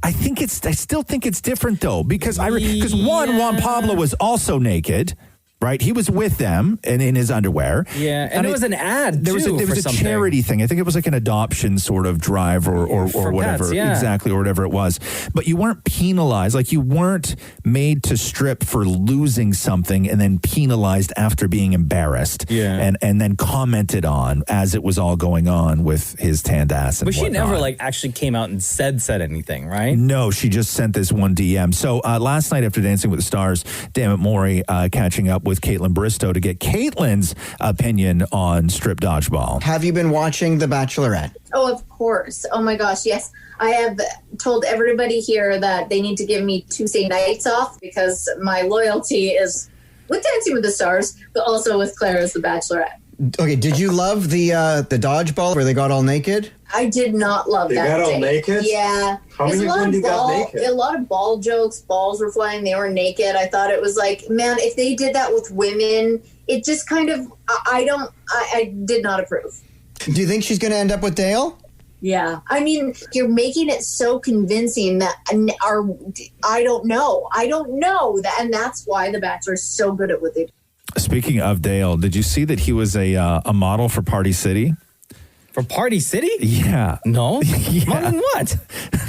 I still think it's different though, because Juan Pablo was also naked, right? He was with them and in his underwear. Yeah, and it was an ad. There was a charity thing. I think it was like an adoption sort of drive or whatever. Pets, yeah. Exactly, or whatever it was. But you weren't penalized. Like, you weren't made to strip for losing something and then penalized after being embarrassed. Yeah. And then commented on as it was all going on with his tanned ass and But she whatnot. never actually came out and said anything, right? No, she just sent this one DM. So last night after Dancing with the Stars, Dammit Maury catching up with Kaitlyn Bristowe to get Kaitlyn's opinion on strip dodgeball. Have you been watching The Bachelorette? Oh, of course. Oh my gosh, yes. I have told everybody here that they need to give me Tuesday nights off because my loyalty is with Dancing with the Stars, but also with Claire as The Bachelorette. Okay, did you love the dodgeball where they got all naked? I did not love They that. got all day. naked? Yeah. How many There's a lot women of got ball, naked? a lot of ball jokes. Balls were flying. They were naked. I thought it was like, man, if they did that with women, it just kind of, I did not approve. Do you think she's going to end up with Dale? Yeah. I mean, you're making it so convincing that I don't know. That, and that's why The Bachelor is so good at what they do. Speaking of Dale, did you see that he was a model for Party City? For Party City? Yeah. No? Yeah. Modeling what?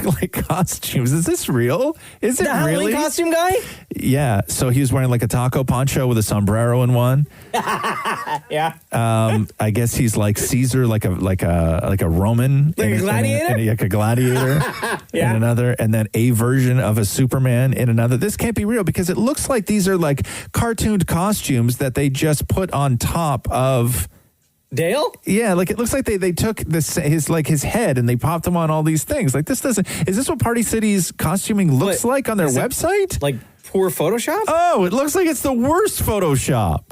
Like costumes. Is this real? Is it The Halloween really? costume guy? Yeah. So he was wearing like a taco poncho with a sombrero in one. Yeah. I guess he's like Caesar, like a Roman, Like a gladiator? like a gladiator in another, and then a version of a Superman in another. This can't be real because it looks like these are like cartooned costumes that they just put on top of Dale. Yeah, like it looks like they took his head and they popped him on all these things. Like this doesn't. Is this what Party City's costuming looks like on their website? Like poor Photoshop? Oh, it looks like it's the worst Photoshop.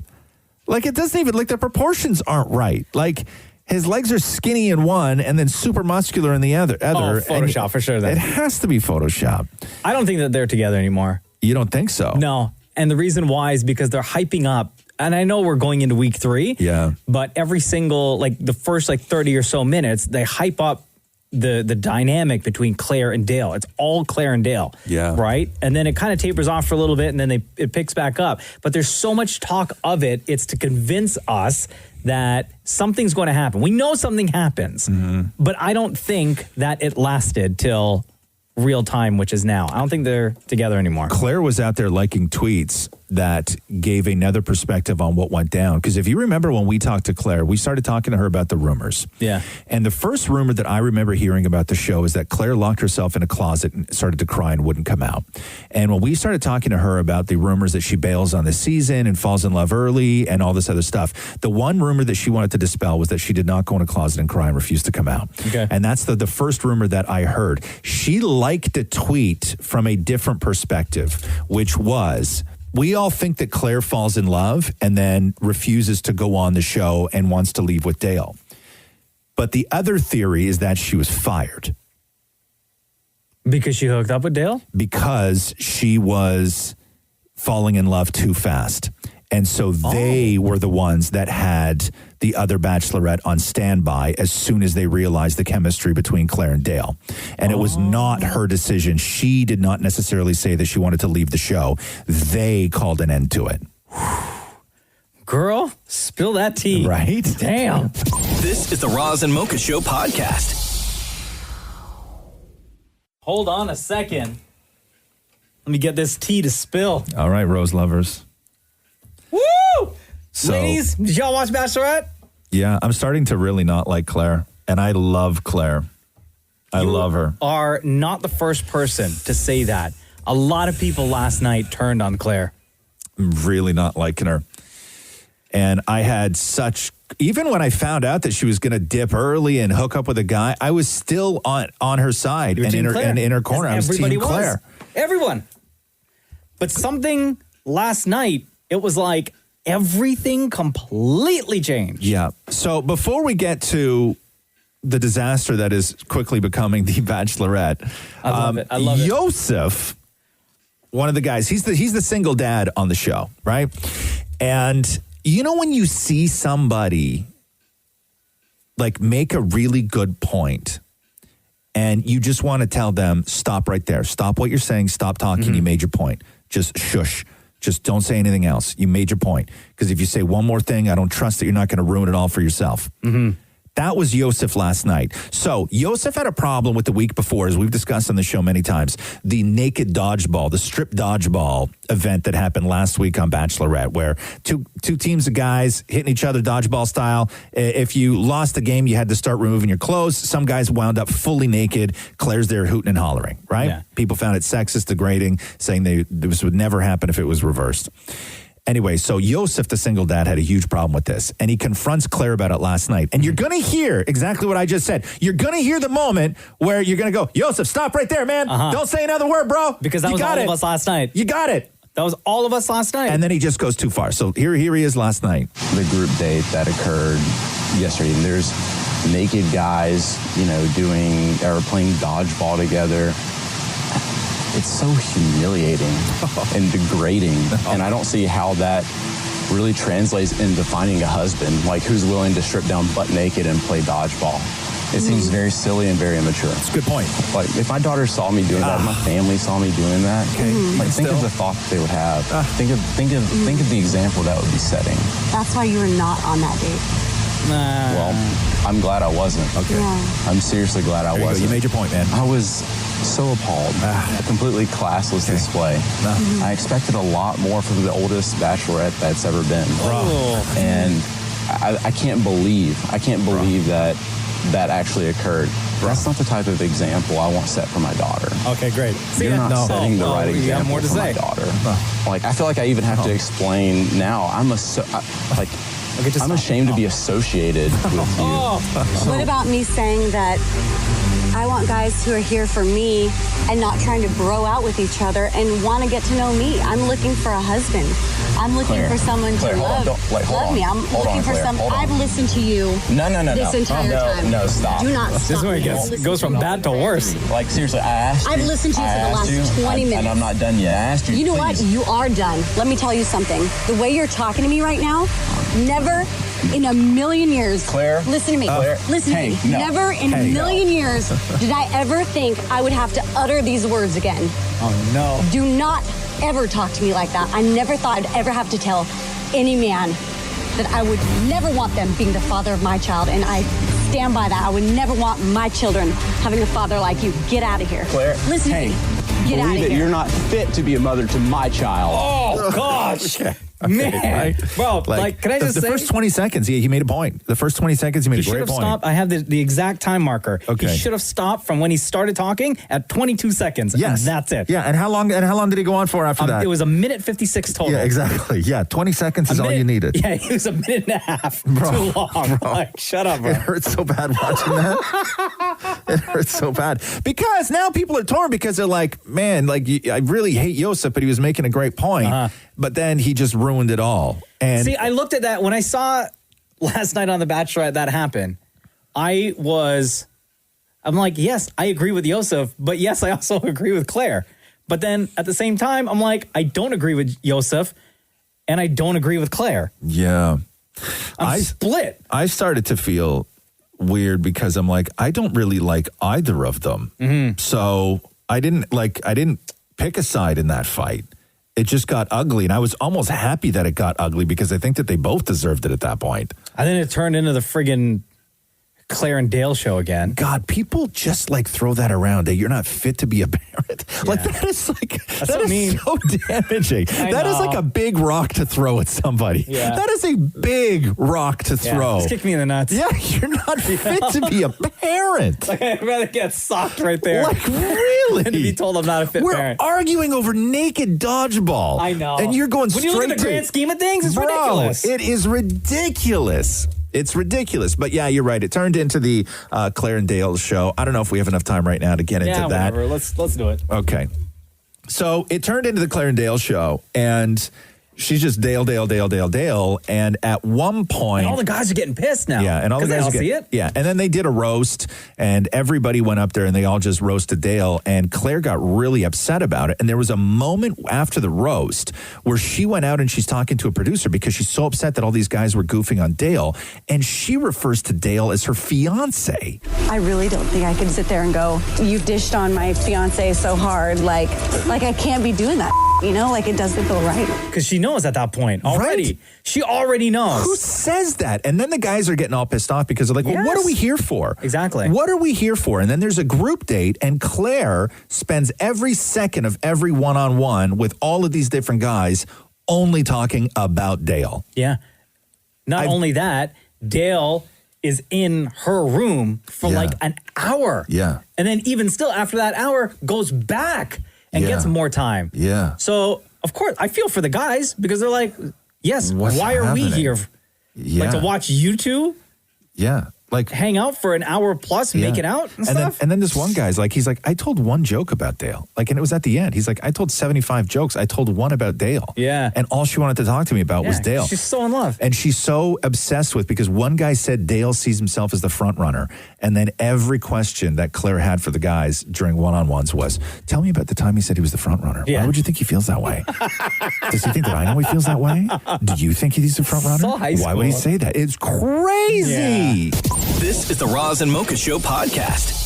Like it doesn't even, like the proportions aren't right. Like his legs are skinny in one and then super muscular in the other. Photoshop for sure. Then It has to be Photoshop. I don't think that they're together anymore. You don't think so? No. And the reason why is because they're hyping up. And I know we're going into week 3. Yeah. But every single, like the first 30 or so minutes, they hype up the dynamic between Claire and Dale. It's all Claire and Dale. Yeah. Right? And then it kind of tapers off for a little bit and then it picks back up. But there's so much talk of it. It's to convince us that something's going to happen. We know something happens. Mm-hmm. But I don't think that it lasted till real time, which is now. I don't think they're together anymore. Claire was out there liking tweets that gave another perspective on what went down. Because if you remember when we talked to Claire, we started talking to her about the rumors. Yeah. And the first rumor that I remember hearing about the show is that Claire locked herself in a closet and started to cry and wouldn't come out. And when we started talking to her about the rumors that she bails on the season and falls in love early and all this other stuff, the one rumor that she wanted to dispel was that she did not go in a closet and cry and refuse to come out. Okay. And that's the first rumor that I heard. She liked a tweet from a different perspective, which was, we all think that Claire falls in love and then refuses to go on the show and wants to leave with Dale. But the other theory is that she was fired. Because she hooked up with Dale? Because she was falling in love too fast. And so they were the ones that had the other Bachelorette on standby as soon as they realized the chemistry between Claire and Dale. And it was not her decision. She did not necessarily say that she wanted to leave the show. They called an end to it. Girl, spill that tea. Right? Damn. This is the Roz and Mocha Show podcast. Hold on a second. Let me get this tea to spill. All right, Rose lovers. Woo! So, ladies, did y'all watch Bachelorette? Yeah, I'm starting to really not like Claire. And I love Claire. I love her. Are not the first person to say that. A lot of people last night turned on Claire. I'm really not liking her. And I had such, even when I found out that she was going to dip early and hook up with a guy, I was still on her side and in her corner. I was Team Claire. Everyone. But something last night, it was like everything completely changed. Yeah. So before we get to the disaster that is quickly becoming the Bachelorette, I love it. I love it. Yosef, one of the guys, he's the single dad on the show, right? And you know when you see somebody like make a really good point and you just want to tell them, stop right there. Stop what you're saying. Stop talking. Mm-hmm. You made your point. Just shush. Just don't say anything else. You made your point. Because if you say one more thing, I don't trust that you're not going to ruin it all for yourself. Mm-hmm. That was Yosef last night. So Yosef had a problem with the week before, as we've discussed on the show many times, the naked dodgeball, the strip dodgeball event that happened last week on Bachelorette, where two teams of guys hitting each other dodgeball style. If you lost the game, you had to start removing your clothes. Some guys wound up fully naked. Claire's there hooting and hollering, right? Yeah. People found it sexist, degrading, saying this would never happen if it was reversed. Anyway, so Yosef, the single dad, had a huge problem with this, and he confronts Claire about it last night. And you're going to hear exactly what I just said. You're going to hear the moment where you're going to go, Yosef, stop right there, man. Don't say another word, bro. Because that was all of us last night. You got it. That was all of us last night. And then he just goes too far. So here he is last night. The group date that occurred yesterday, and there's naked guys, playing dodgeball together. It's so humiliating and degrading. And I don't see how that really translates into finding a husband, like who's willing to strip down butt naked and play dodgeball. It seems very silly and very immature. That's a good point. Like, if my daughter saw me doing that, if my family saw me doing that, think of the thought that they would have. Think of the example that would be setting. That's why you were not on that date. Well, I'm glad I wasn't. Okay. Yeah. I'm seriously glad I wasn't. You made your point, man. I was so appalled. A completely classless display. I expected a lot more from the oldest Bachelorette that's ever been. And I can't believe that actually occurred. That's not the type of example I want set for my daughter. Okay, great. You're not setting the right example more to for my say. daughter. Like, I feel like I even have to explain now. I'm ashamed to be associated with you. What about me saying that I want guys who are here for me and not trying to bro out with each other and want to get to know me? I'm looking for a husband. I'm looking for someone to love me. I'm looking for someone. I've listened to you this entire time. No, stop. Do not stop. This is where it goes from bad to worse. Like, seriously, I asked you. I've listened to you for the last 20 minutes. And I'm not done yet. I asked you. You know what? You are done. Let me tell you something. The way you're talking to me right now, never in a million years. Claire. Listen to me. Listen to me. No. Never in a million years did I ever think I would have to utter these words again. Oh, no. Do not ever talk to me like that. I never thought I'd ever have to tell any man that I would never want them being the father of my child, and I stand by that. I would never want my children having a father like you. Get out of here. Claire. Listen to me. Get out of believe that here. you're not fit to be a mother to my child. Oh, gosh. Man. Bro, can I just say? The first 20 seconds, he made a point. The first 20 seconds, he made a great point. Stopped. I have the exact time marker. Okay. He should have stopped from when he started talking at 22 seconds. Yes. And that's it. Yeah, and how long did he go on for after that? It was a minute 56 total. Yeah, exactly. Yeah, 20 seconds is all you needed. Yeah, it was a minute and a half too long. Bro. Like, shut up, bro. It hurts so bad watching that. It hurts so bad. Because now people are torn because they're like, man, I really hate Yosef, but he was making a great point. But then he just ruined it all. And see, I looked at that when I saw last night on The Bachelorette that happened. I'm like, yes, I agree with Yosef, but yes, I also agree with Claire. But then at the same time, I'm like, I don't agree with Yosef and I don't agree with Claire. Yeah. I'm split. I started to feel weird because I'm like, I don't really like either of them. So I didn't pick a side in that fight. It just got ugly, and I was almost happy that it got ugly because I think that they both deserved it at that point. And then it turned into the friggin' Claire and Dale show again. God, people just throw that around. Hey, you're not fit to be a parent. Yeah. That is so damaging. That is like a big rock to throw at somebody. Yeah. That is a big rock to throw. Just kick me in the nuts. Yeah, you're not fit to be a parent. I'd rather get socked right there. Really? Than to be told I'm not a fit parent. We're arguing over naked dodgeball. I know. And you're going when you look at the grand scheme of things, it's ridiculous. It is ridiculous. It's ridiculous. But yeah, you're right. It turned into the Claire and Dale show. I don't know if we have enough time right now to get into that. Whatever. Let's do it. Okay. So it turned into the Claire and Dale show, and she's just Dale. And at one point, and all the guys are getting pissed now. Yeah, and all the guys all see it. Yeah, and then they did a roast, and everybody went up there, and they all just roasted Dale. And Claire got really upset about it. And there was a moment after the roast where she went out and she's talking to a producer because she's so upset that all these guys were goofing on Dale, and she refers to Dale as her fiance. I really don't think I can sit there and go, you dished on my fiance so hard. Like I can't be doing that. It doesn't feel right. Because she knows at that point already. Right? She already knows. Who says that? And then the guys are getting all pissed off because they're like, well, what are we here for? Exactly. What are we here for? And then there's a group date, and Claire spends every second of every one-on-one with all of these different guys only talking about Dale. Yeah. Not only that, Dale is in her room for an hour. Yeah. And then even still after that hour goes back and gets more time. Yeah. So Of course. I feel for the guys because they're like, yes, What's why are we happening? here? Yeah. Like to watch you two like hang out for an hour plus, make it out and stuff? Then this one guy's like, he's like, I told one joke about Dale. Like, and it was at the end. He's like, I told 75 jokes. I told one about Dale. Yeah. And all she wanted to talk to me about was Dale. She's so in love. And she's so obsessed with, because one guy said Dale sees himself as the front runner. And then every question that Claire had for the guys during one-on-ones was, tell me about the time he said he was the front runner. Yeah. Why would you think he feels that way? Does he think that I know he feels that way? Do you think he's the front runner? So high Why would he school. say that? It's crazy. This is the Roz and Mocha Show podcast.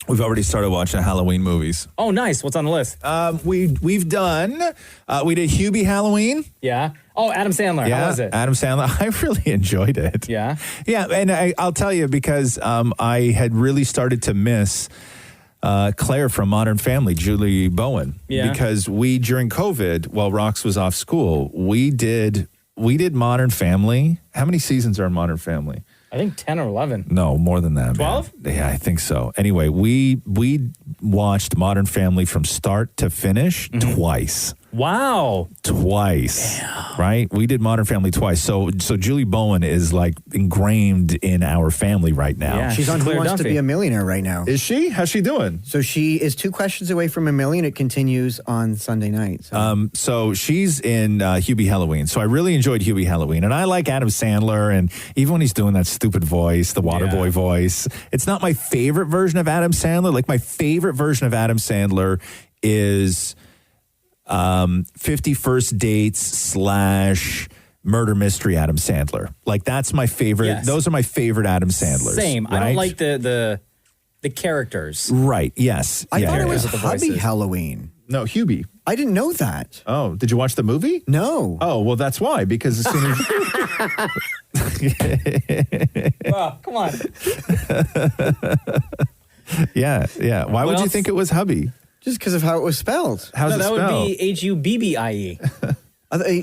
We've already started watching Halloween movies. Oh, nice. What's on the list? We did Hubie Halloween. Yeah. Oh, Adam Sandler. How was it? Adam Sandler. I really enjoyed it. Yeah. Yeah, and I'll tell you because I had really started to miss Claire from Modern Family, Julie Bowen. Yeah. Because during COVID, while Rox was off school, we did Modern Family. How many seasons are in Modern Family? I think 10 or 11. No, more than that. 12? Yeah, I think so. Anyway, we watched Modern Family from start to finish twice. Wow. Twice. Right? We did Modern Family twice. So Julie Bowen is like ingrained in our family right now. Yeah, she's on Who Wants to Be a Millionaire right now. Is she? How's she doing? So she is 2 questions away from $1 million. It continues on Sunday night. So she's in Hubie Halloween. So I really enjoyed Hubie Halloween. And I like Adam Sandler. And even when he's doing that stupid voice, the Waterboy voice, it's not my favorite version of Adam Sandler. Like my favorite version of Adam Sandler is 50 First Dates / Murder Mystery Adam Sandler. Like that's my favorite. Yes. Those are my favorite Adam Sandlers. Same. I right? don't like the characters. Right. Yes. I thought it was With the Hubby voices. Halloween. No, Hubie. I didn't know that. Oh, did you watch the movie? No. Oh, well, that's why. Because as soon as Well, come on. yeah. Why What would you else? think it was Hubby? Just because of how it was spelled. How's it That spelled? would be Hubbie.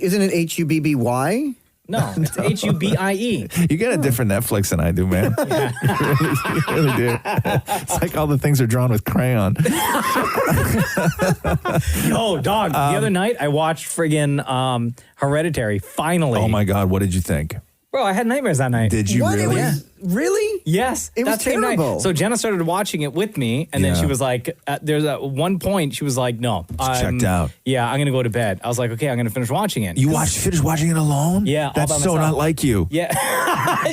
Isn't it Hubby? No, it's Hubbie. You get a different Netflix than I do, man. You really do. It's like all the things are drawn with crayon. Yo, dog. The other night I watched friggin' Hereditary. Finally. Oh my God, what did you think? Bro, I had nightmares that night. Did you What? really? It was, really? Yes. It was that same night. terrible. So Jenna started watching it with me, and then Yeah. she was like, there's at one point, she was like, no. checked out. Yeah, I'm going to go to bed. I was like, okay, I'm going to finish watching it. You finished watching it alone? Yeah, all That's by so myself. not like you. Yeah.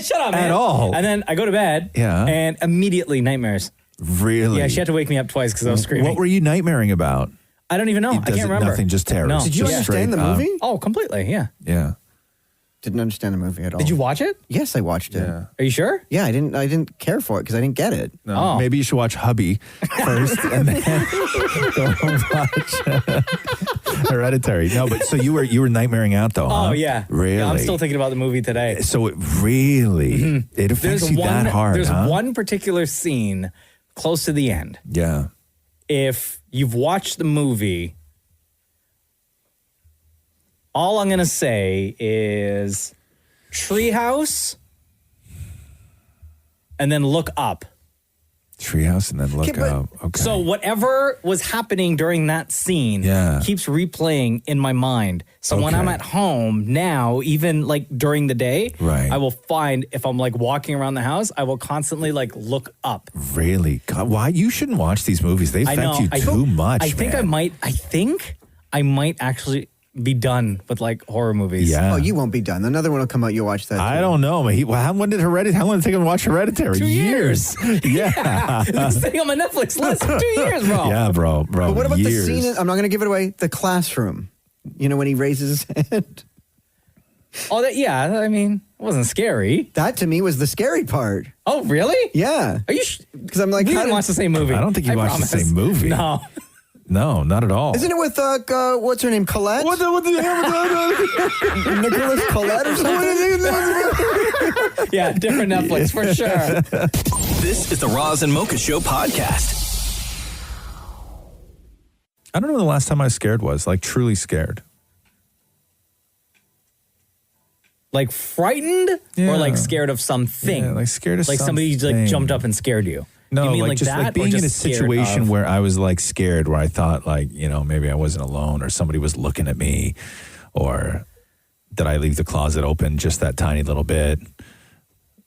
Shut up, man. At all. And then I go to bed. Yeah. And immediately nightmares. Really? Yeah, she had to wake me up twice because I was screaming. What were you nightmaring about? I don't even know. I Does can't it remember. nothing, just terrors. No. Did you Just understand the straight up. movie? Oh, completely. Yeah. Yeah. Didn't understand the movie at all. Did you watch it? Yes, I watched it. Yeah. Are you sure? Yeah, I didn't care for it because I didn't get it. No, Oh. maybe you should watch Hubby first and then go watch Hereditary. No, but so you were nightmaring out though, huh? Oh, yeah. Really? Yeah, I'm still thinking about the movie today. So it really it affects you that hard, There's huh? one particular scene close to the end. Yeah. If you've watched the movie, all I'm going to say is treehouse and then look up. Treehouse and then look Okay, but- up. Okay. So whatever was happening during that scene keeps replaying in my mind. So when I'm Okay. at home now, even like during the day, Right. I will find if I'm like walking around the house, I will constantly like look up. Really? God, why you shouldn't watch these movies? They I affect know. you I too much. I think man. I think I might actually be done with like horror movies. Yeah. Oh, you won't be done. Another one will come out. You'll watch that. I too. don't know. Man. How long did it take him to watch Hereditary? 2 years. Yeah. It's sitting on my Netflix list for 2 years, bro. Yeah, bro. But what about years. the scene? I'm not going to give it away. The classroom. You know when he raises his hand. Oh, yeah. I mean, it wasn't scary. That to me was the scary part. Oh, really? Yeah. Are you? Because I'm like, We how didn't did- watch the same movie. I don't think you watched the same movie. No. No, not at all. Isn't it with what's her name, Colette? What the Nicholas Colette or something? Yeah, different Netflix for sure. This is the Roz and Mocha Show podcast. I don't know when the last time I was scared was, like truly scared. Like frightened or like scared of something? Yeah, like scared of like somebody like something. jumped up and scared you. No, You mean like just that, or like being in a just scared situation of? where I was like scared, where I thought like, maybe I wasn't alone or somebody was looking at me, or did I leave the closet open just that tiny little bit?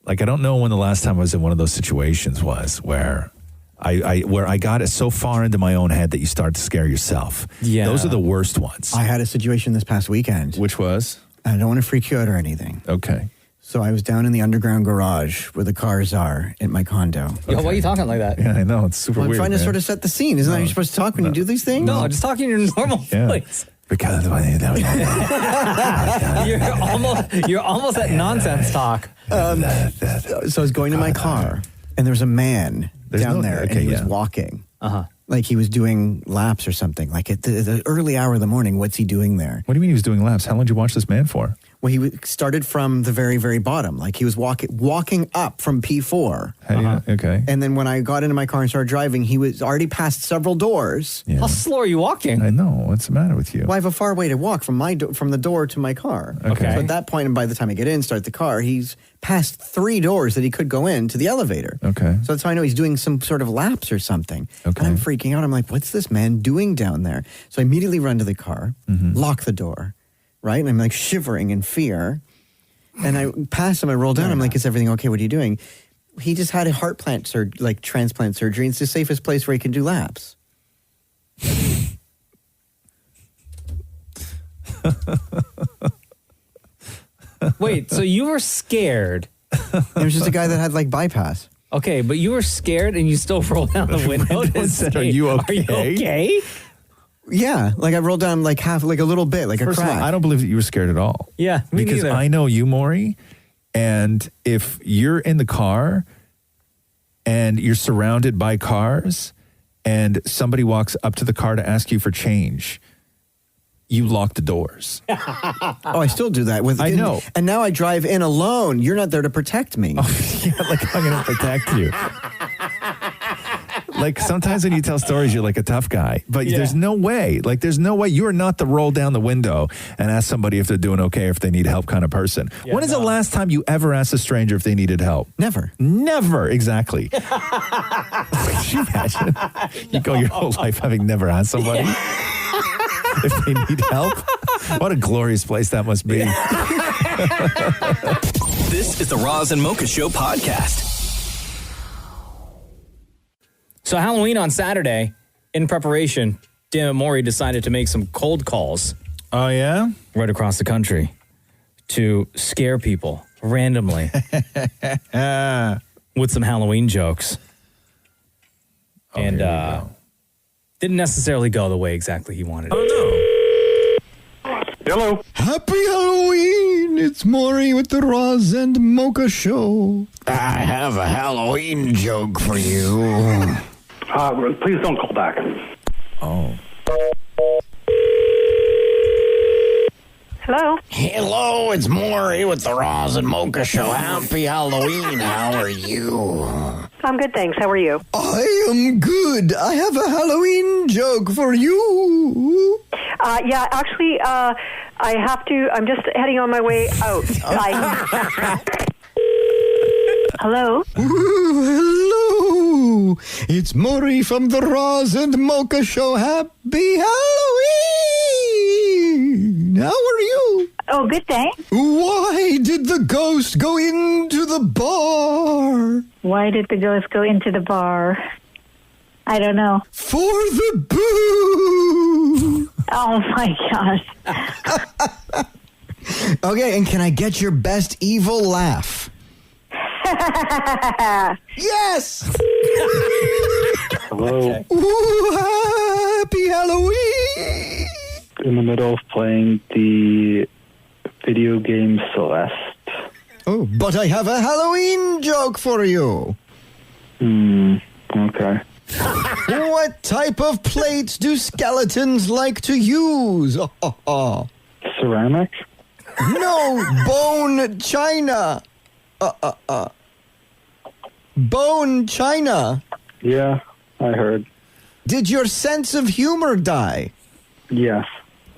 Like, I don't know when the last time I was in one of those situations was where I got it so far into my own head that you start to scare yourself. Yeah. Those are the worst ones. I had a situation this past weekend. Which was? I don't want to freak you out or anything. Okay. So I was down in the underground garage where the cars are at my condo. Yo, why are you talking like that? Yeah, I know. It's super I'm weird. trying to man. sort of set the scene. Isn't that how you're supposed to talk when you do these things? No, just talking in your normal voice. Because You're almost at nonsense talk. So I was going to my car, and there was a man down there, and he was walking. Like he was doing laps or something. Like at the early hour of the morning, what's he doing there? What do you mean he was doing laps? How long did you watch this man for? Well, he started from the very, very bottom. Like he was walking up from P4. Okay. And then when I got into my car and started driving, he was already past several doors. Yeah. How slow are you walking? I know. What's the matter with you? Well, I have a far way to walk from from the door to my car. Okay. So at that point, and by the time I get in, start the car, he's past 3 doors that he could go in to the elevator. Okay. So that's how I know he's doing some sort of laps or something. Okay. And I'm freaking out. I'm like, what's this man doing down there? So I immediately run to the car, lock the door, right? And I'm like shivering in fear. And I pass him, I roll down. I'm like, is everything okay? What are you doing? He just had a heart transplant surgery. It's the safest place where he can do laps. Wait, so you were scared? It was just a guy that had like bypass. Okay, but you were scared and you still rolled down the window and said, "Are you okay?" Are you okay? Yeah, like I rolled down like half, like a little bit, like First a of crack. all, I don't believe that you were scared at all. Yeah, me because neither. I know you, Maury, and if you're in the car and you're surrounded by cars and somebody walks up to the car to ask you for change, you lock the doors. Oh, I still do that. I know. And now I drive in alone. You're not there to protect me. Oh, yeah, like I'm going to protect you. Like sometimes when you tell stories, you're like a tough guy, but there's no way. Like there's no way. You are not the roll down the window and ask somebody if they're doing okay, or if they need help kind of person. Yeah, when is the last time you ever asked a stranger if they needed help? Never. Never. Exactly. Could you imagine? You go your whole life having never asked somebody if they need help. What a glorious place that must be. This is the Roz and Mocha Show podcast. So Halloween on Saturday, in preparation, Dan and Maury decided to make some cold calls. Oh, yeah? Right across the country to scare people randomly with some Halloween jokes. And didn't necessarily go the way exactly he wanted it to. Hello. Happy Halloween! It's Maury with the Roz and Mocha Show. I have a Halloween joke for you. Please don't call back. Oh. Hello? Hello, it's Maury with the Roz and Mocha Show. Happy Halloween. How are you? I'm good, thanks. How are you? I am good. I have a Halloween joke for you. Yeah, actually, I have to. I'm just heading on my way out. Hello? Ooh, hello. It's Maury from the Roz and Mocha Show. Happy Halloween. How are you? Oh, good, thanks. Why did the ghost go into the bar? Why did the ghost go into the bar? I don't know. For the boo. Oh, my gosh. Okay, and can I get your best evil laugh? Yes! Hello. Okay. Ooh, happy Halloween! In the middle of playing the video game Celeste. Oh, but I have a Halloween joke for you. Okay. What type of plates do skeletons like to use? Ceramic? No, bone china. Bone china. Yeah, I heard. Did your sense of humor die? Yes.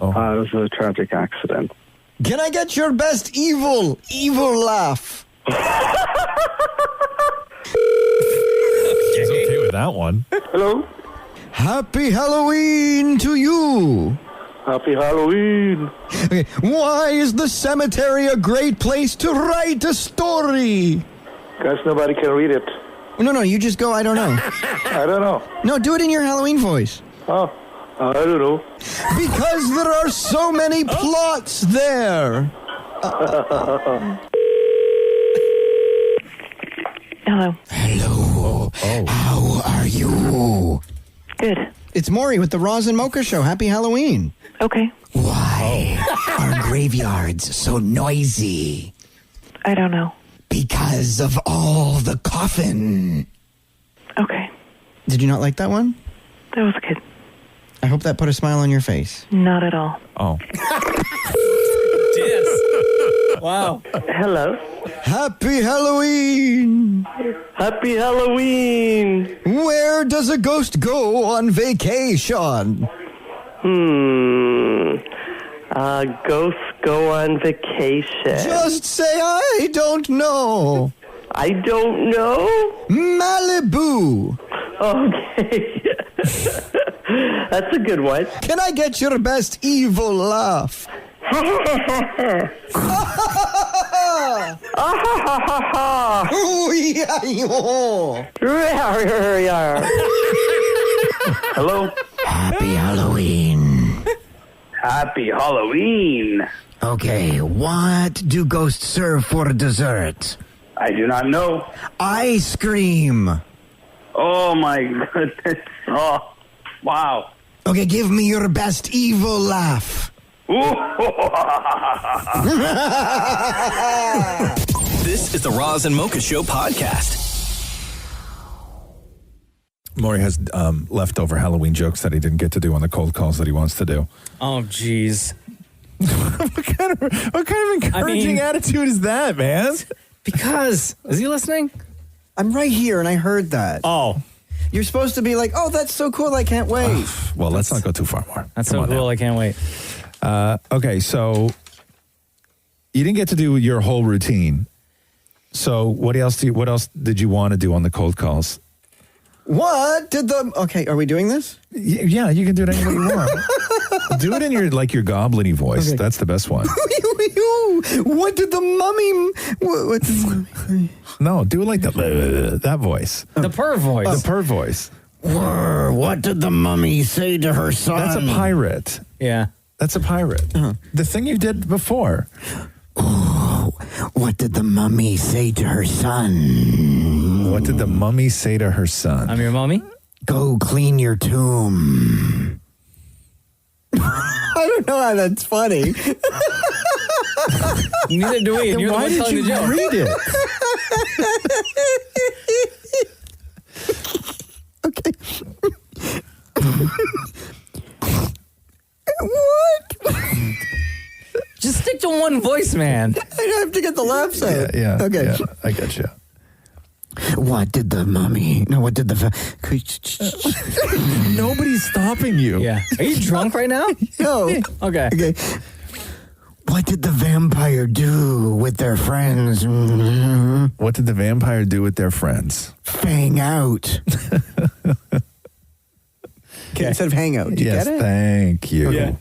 It was a tragic accident. Can I get your best evil laugh? Okay. that one. Hello. Happy Halloween to you. Happy Halloween. Okay, why is the cemetery a great place to write a story? Because nobody can read it. No, you just go, I don't know. I don't know. No, do it in your Halloween voice. Oh, I don't know. Because there are so many plots there. Hello. Hello. Oh. How are you? Good. It's Maury with the Roz and Mocha Show. Happy Halloween. Okay. Why are graveyards so noisy? I don't know. Because of all the coffin. Okay. Did you not like that one? That was good. I hope that put a smile on your face. Not at all. Oh. Wow. Hello. Happy Halloween. Happy Halloween. Where does a ghost go on vacation? Ghosts go on vacation. Just say I don't know. I don't know. Malibu. Okay. That's a good one. Can I get your best evil laugh? Ooh, yeah, Hello. Happy Halloween. Happy Halloween. Okay, what do ghosts serve for dessert? I do not know. Ice cream. Oh my goodness. Oh, wow. Okay, give me your best evil laugh. This is the Roz and Mocha Show podcast. Maury has leftover Halloween jokes that he didn't get to do on the cold calls that he wants to do. Oh, jeez. What kind of encouraging attitude is that, man? Because, is he listening? I'm right here and I heard that. Oh. You're supposed to be like, oh, that's so cool, I can't wait. Well, let's not go too far more. That's so cool, I can't wait. Okay, so you didn't get to do your whole routine. So what else did you want to do on the cold calls? What did the... Okay, are we doing this? Yeah, you can do it any way you want. Do it in your goblin-y voice. Okay. That's the best one. What did the mummy... What did the mummy... No, do it like that voice. The purr voice. The purr voice. What did the mummy say to her son? That's a pirate. Yeah. That's a pirate. Uh-huh. The thing you did before. Oh, what did the mummy say to her son? What did the mummy say to her son? I'm your mummy? Go clean your tomb. I don't know how that's funny. Neither do we. And you're why the one did you read it? Okay. What? Just stick to one voice, man. I have to get the laughs out. Yeah. Okay. Yeah, I get you. What did the mummy... No, what did the... Nobody's stopping you. Yeah. Are you drunk right now? No. Okay. What did the vampire do with their friends? What did the vampire do with their friends? Fang out. Instead of hang out. Do you get it? Thank you. Yeah.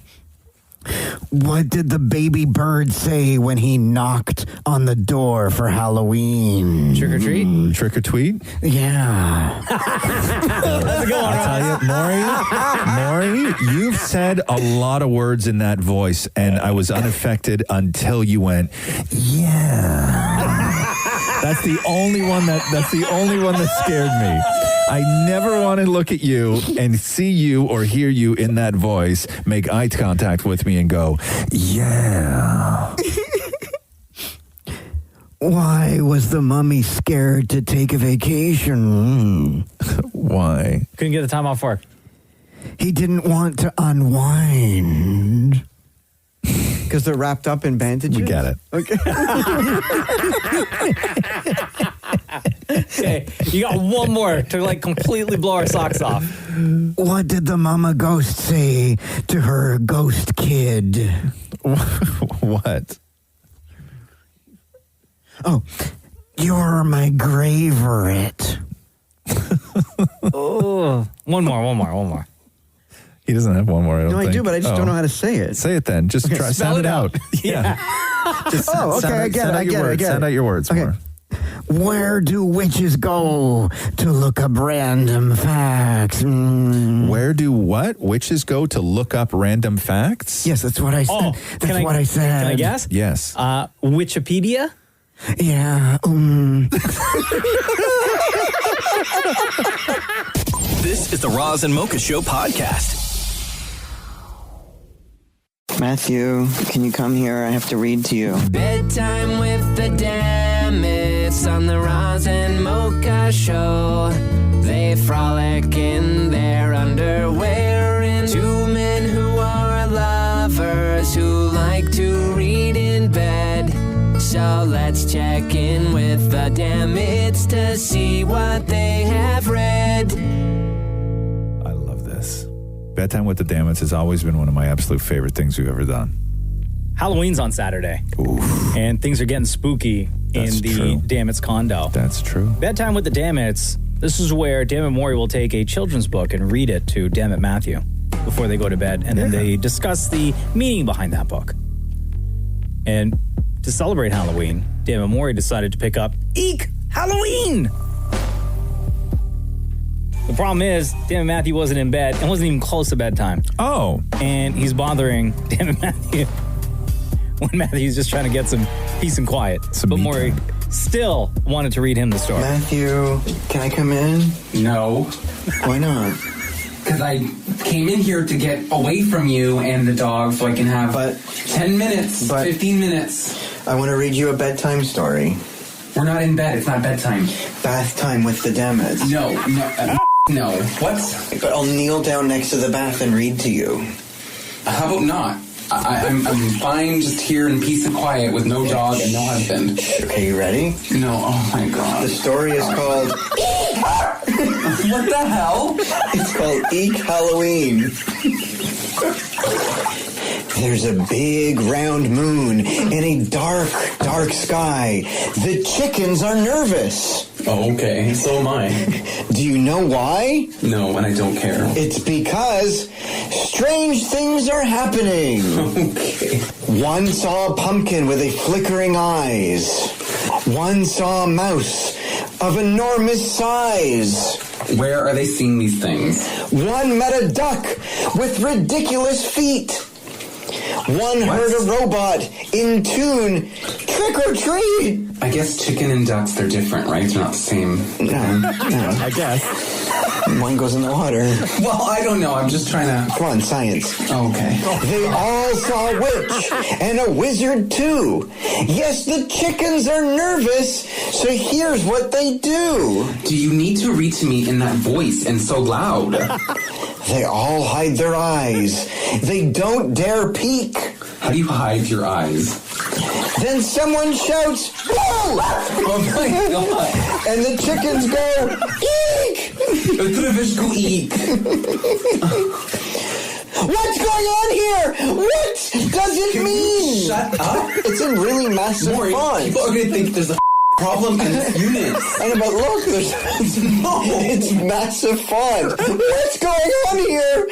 What did the baby bird say when he knocked on the door for Halloween? Trick or treat? Trick or tweet? Yeah. I'll tell you, Maury, you've said a lot of words in that voice, and I was unaffected until you went, yeah. That's the only one that scared me. I never want to look at you and see you or hear you in that voice, make eye contact with me and go, yeah. Why was the mummy scared to take a vacation? Why? Couldn't get the time off work. He didn't want to unwind. Because they're wrapped up in bandages? We get it. Okay. Okay, you got one more to completely blow our socks off. What did the mama ghost say to her ghost kid? What? Oh, you're my graverette. One more. He doesn't have one more, I don't No, think. I do, but I just don't know how to say it. Say it then. Just Okay, try. spell Sound it it out. out. Yeah. Just Oh, okay, I get it. Sound out your words more. Where do witches go to look up random facts? Where do what? Witches go to look up random facts? Yes, that's what I said. Oh, That's what I said. Can I guess? Yes. Wikipedia? Yeah. This is the Roz and Mocha Show podcast. Matthew, can you come here? I have to read to you. Bedtime with the Damnits on the Roz and Mocha Show. They frolic in their underwear and two men who are lovers who like to read in bed. So let's check in with the Damnits to see what they have read. I love this. Bedtime with the Damnits has always been one of my absolute favorite things we've ever done. Halloween's on Saturday. And things are getting spooky in the Damnits condo. That's true. Bedtime with the Damnits. This is where Dammit Maury will take a children's book and read it to Dammit Matthew before they go to bed. And then they discuss the meaning behind that book. And to celebrate Halloween, Dammit Maury decided to pick up Eek Halloween! The problem is, Dammit Matthew wasn't in bed and wasn't even close to bedtime. Oh. And he's bothering Dammit Matthew when Matthew's just trying to get some peace and quiet. But Maury still wanted to read him the story. Matthew, can I come in? No. Why not? Because I came in here to get away from you and the dog so I can have 10 minutes, 15 minutes. I want to read you a bedtime story. We're not in bed. It's not bedtime. Bath time with the Damnits. No. What? But I'll kneel down next to the bath and read to you. How about not? I'm fine just here in peace and quiet with no dog and no husband. Okay, you ready? No. Oh my God. The story is called What the hell? It's called Eek Halloween. There's a big round moon and a dark, dark sky. The chickens are nervous. Oh, okay. So am I. Do you know why? No, and I don't care. It's because strange things are happening. Okay. One saw a pumpkin with a flickering eyes. One saw a mouse of enormous size. Where are they seeing these things? One met a duck with ridiculous feet. One heard a robot in tune, trick or treat. I guess chicken and ducks, they're different, right? They're not the same. No, I guess. One goes in the water. Well, I don't know. I'm just trying to... Come on, science. Okay. They all saw a witch and a wizard, too. Yes, the chickens are nervous, so here's what they do. Do you need to read to me in that voice and so loud? They all hide their eyes. They don't dare peek. How do you hide your eyes? Then someone shouts, "Whoa!" Oh my God. And the chickens go, "Eek!" Eek. What's going on here? What does it mean? Shut up. It's a really massive font. People are going to think there's a problem in this unit. I know, but look, it's massive font. What's going on here?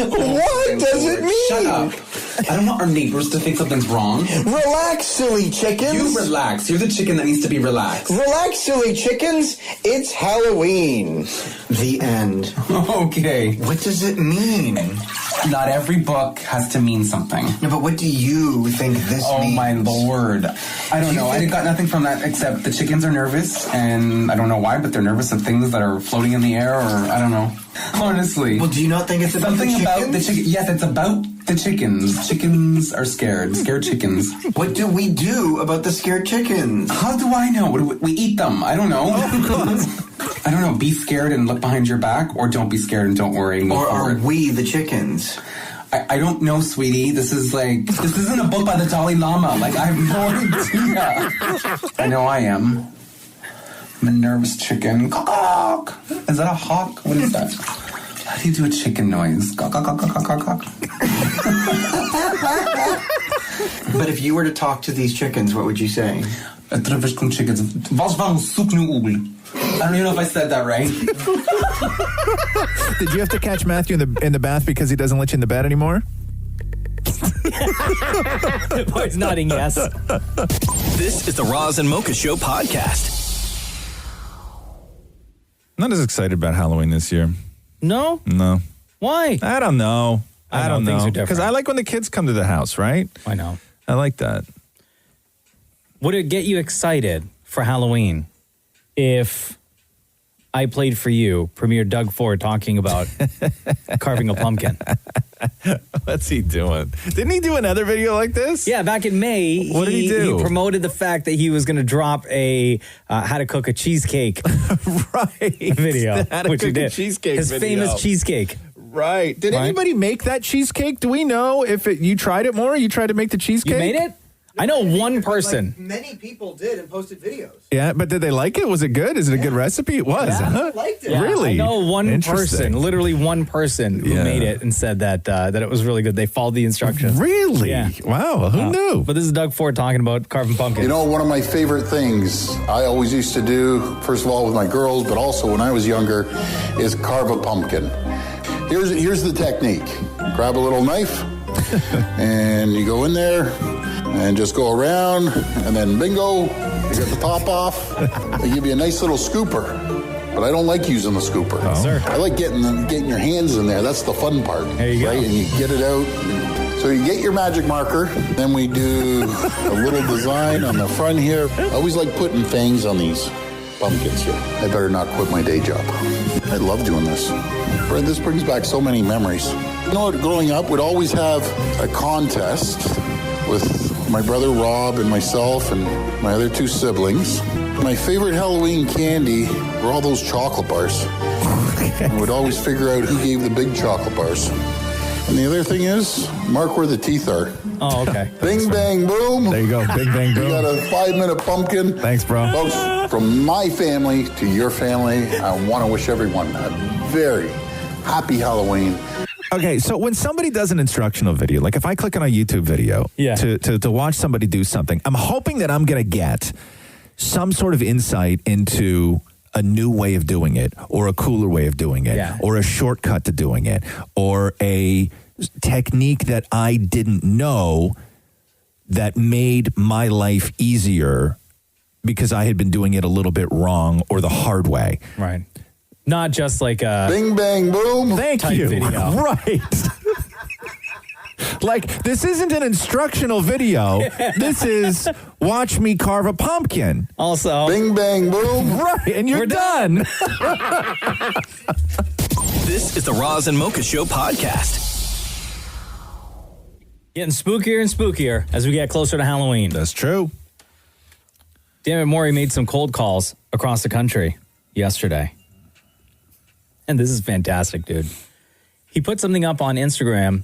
What does it mean? Shut up. I don't want our neighbors to think something's wrong. Relax, silly chickens. You relax. You're the chicken that needs to be relaxed. Relax, silly chickens. It's Halloween. The end. Okay. What does it mean? Not every book has to mean something. No, but what do you think this means? Oh, my Lord. I don't know. I got nothing from that except the chickens are nervous, and I don't know why, but they're nervous of things that are floating in the air, or I don't know. Honestly. Well, do you not think it's about something the chickens? about the chicken? Yes, it's about the chickens. Chickens are scared. Scared chickens. What do we do about the scared chickens? How do I know? We eat them. I don't know. I don't know. Be scared and look behind your back, or don't be scared and don't worry. Or are we the chickens? I don't know, sweetie. This isn't a book by the Dalai Lama. Like, I have no idea. I know I am. I'm a nervous chicken. Cock. Is that a hawk? What is that? How do you do a chicken noise? Cock, cock, cock, cock, cock, cock. But if you were to talk to these chickens, what would you say? Através quando chegas, vais levar um suco no ugly. I don't even know if I said that right. Did you have to catch Matthew in the bath because he doesn't let you in the bed anymore? The boy's nodding yes. This is the Roz and Mocha Show podcast. Not as excited about Halloween this year. No? No. Why? I don't know. I know, don't things know. are different. Because I like when the kids come to the house, right? I know. I like that. Would it get you excited for Halloween if I Played For You, Premier Doug Ford talking about carving a pumpkin? What's he doing? Didn't he do another video like this? Yeah, back in May. What did he do? He promoted the fact that he was going to drop a how to cook a cheesecake video, How to which he cook a did. cheesecake His video. famous cheesecake. Right. Did anybody make that cheesecake? Do we know if you tried it more? You tried to make the cheesecake? You made it? I know one person. Many people did and posted videos. Yeah, but did they like it? Was it good? Is it a good recipe? It was, huh? I liked it. Yeah, Really? I know one Interesting. person, literally one person who made it and said that it was really good. They followed the instructions. Really? Yeah. Wow. Who knew? But this is Doug Ford talking about carving pumpkins. You know, one of my favorite things I always used to do, first of all with my girls, but also when I was younger, is carve a pumpkin. Here's the technique. Grab a little knife, and you go in there, and just go around, and then bingo, you get the top off. They give you a nice little scooper, but I don't like using the scooper. Oh. Sir. I like getting your hands in there. That's the fun part. There you go. And you get it out. So you get your magic marker, then we do a little design on the front here. I always like putting fangs on these pumpkins here. I better not quit my day job. I love doing this. This brings back so many memories. You know what, growing up, we'd always have a contest with my brother Rob and myself and my other two siblings. My favorite Halloween candy were all those chocolate bars. And we'd always figure out who gave the big chocolate bars. And the other thing is, mark where the teeth are. Oh, okay. Bing, bang, boom. There you go. Bing, bang, boom. You got a 5-minute pumpkin. Thanks, bro. Folks, from my family to your family, I want to wish everyone a very happy Halloween. Okay, so when somebody does an instructional video, like if I click on a YouTube video to watch somebody do something, I'm hoping that I'm going to get some sort of insight into a new way of doing it, or a cooler way of doing it, or a shortcut to doing it, or a technique that I didn't know that made my life easier because I had been doing it a little bit wrong or the hard way. Right. Not just like a bing, bang, boom. Thank type you. video. Right. Like, this isn't an instructional video. This is watch me carve a pumpkin. Also, bing, bang, boom. Right, and you're done. This is the Roz and Mocha Show podcast. Getting spookier and spookier as we get closer to Halloween. That's true. Dammit Maury made some cold calls across the country yesterday. And this is fantastic, dude. He put something up on Instagram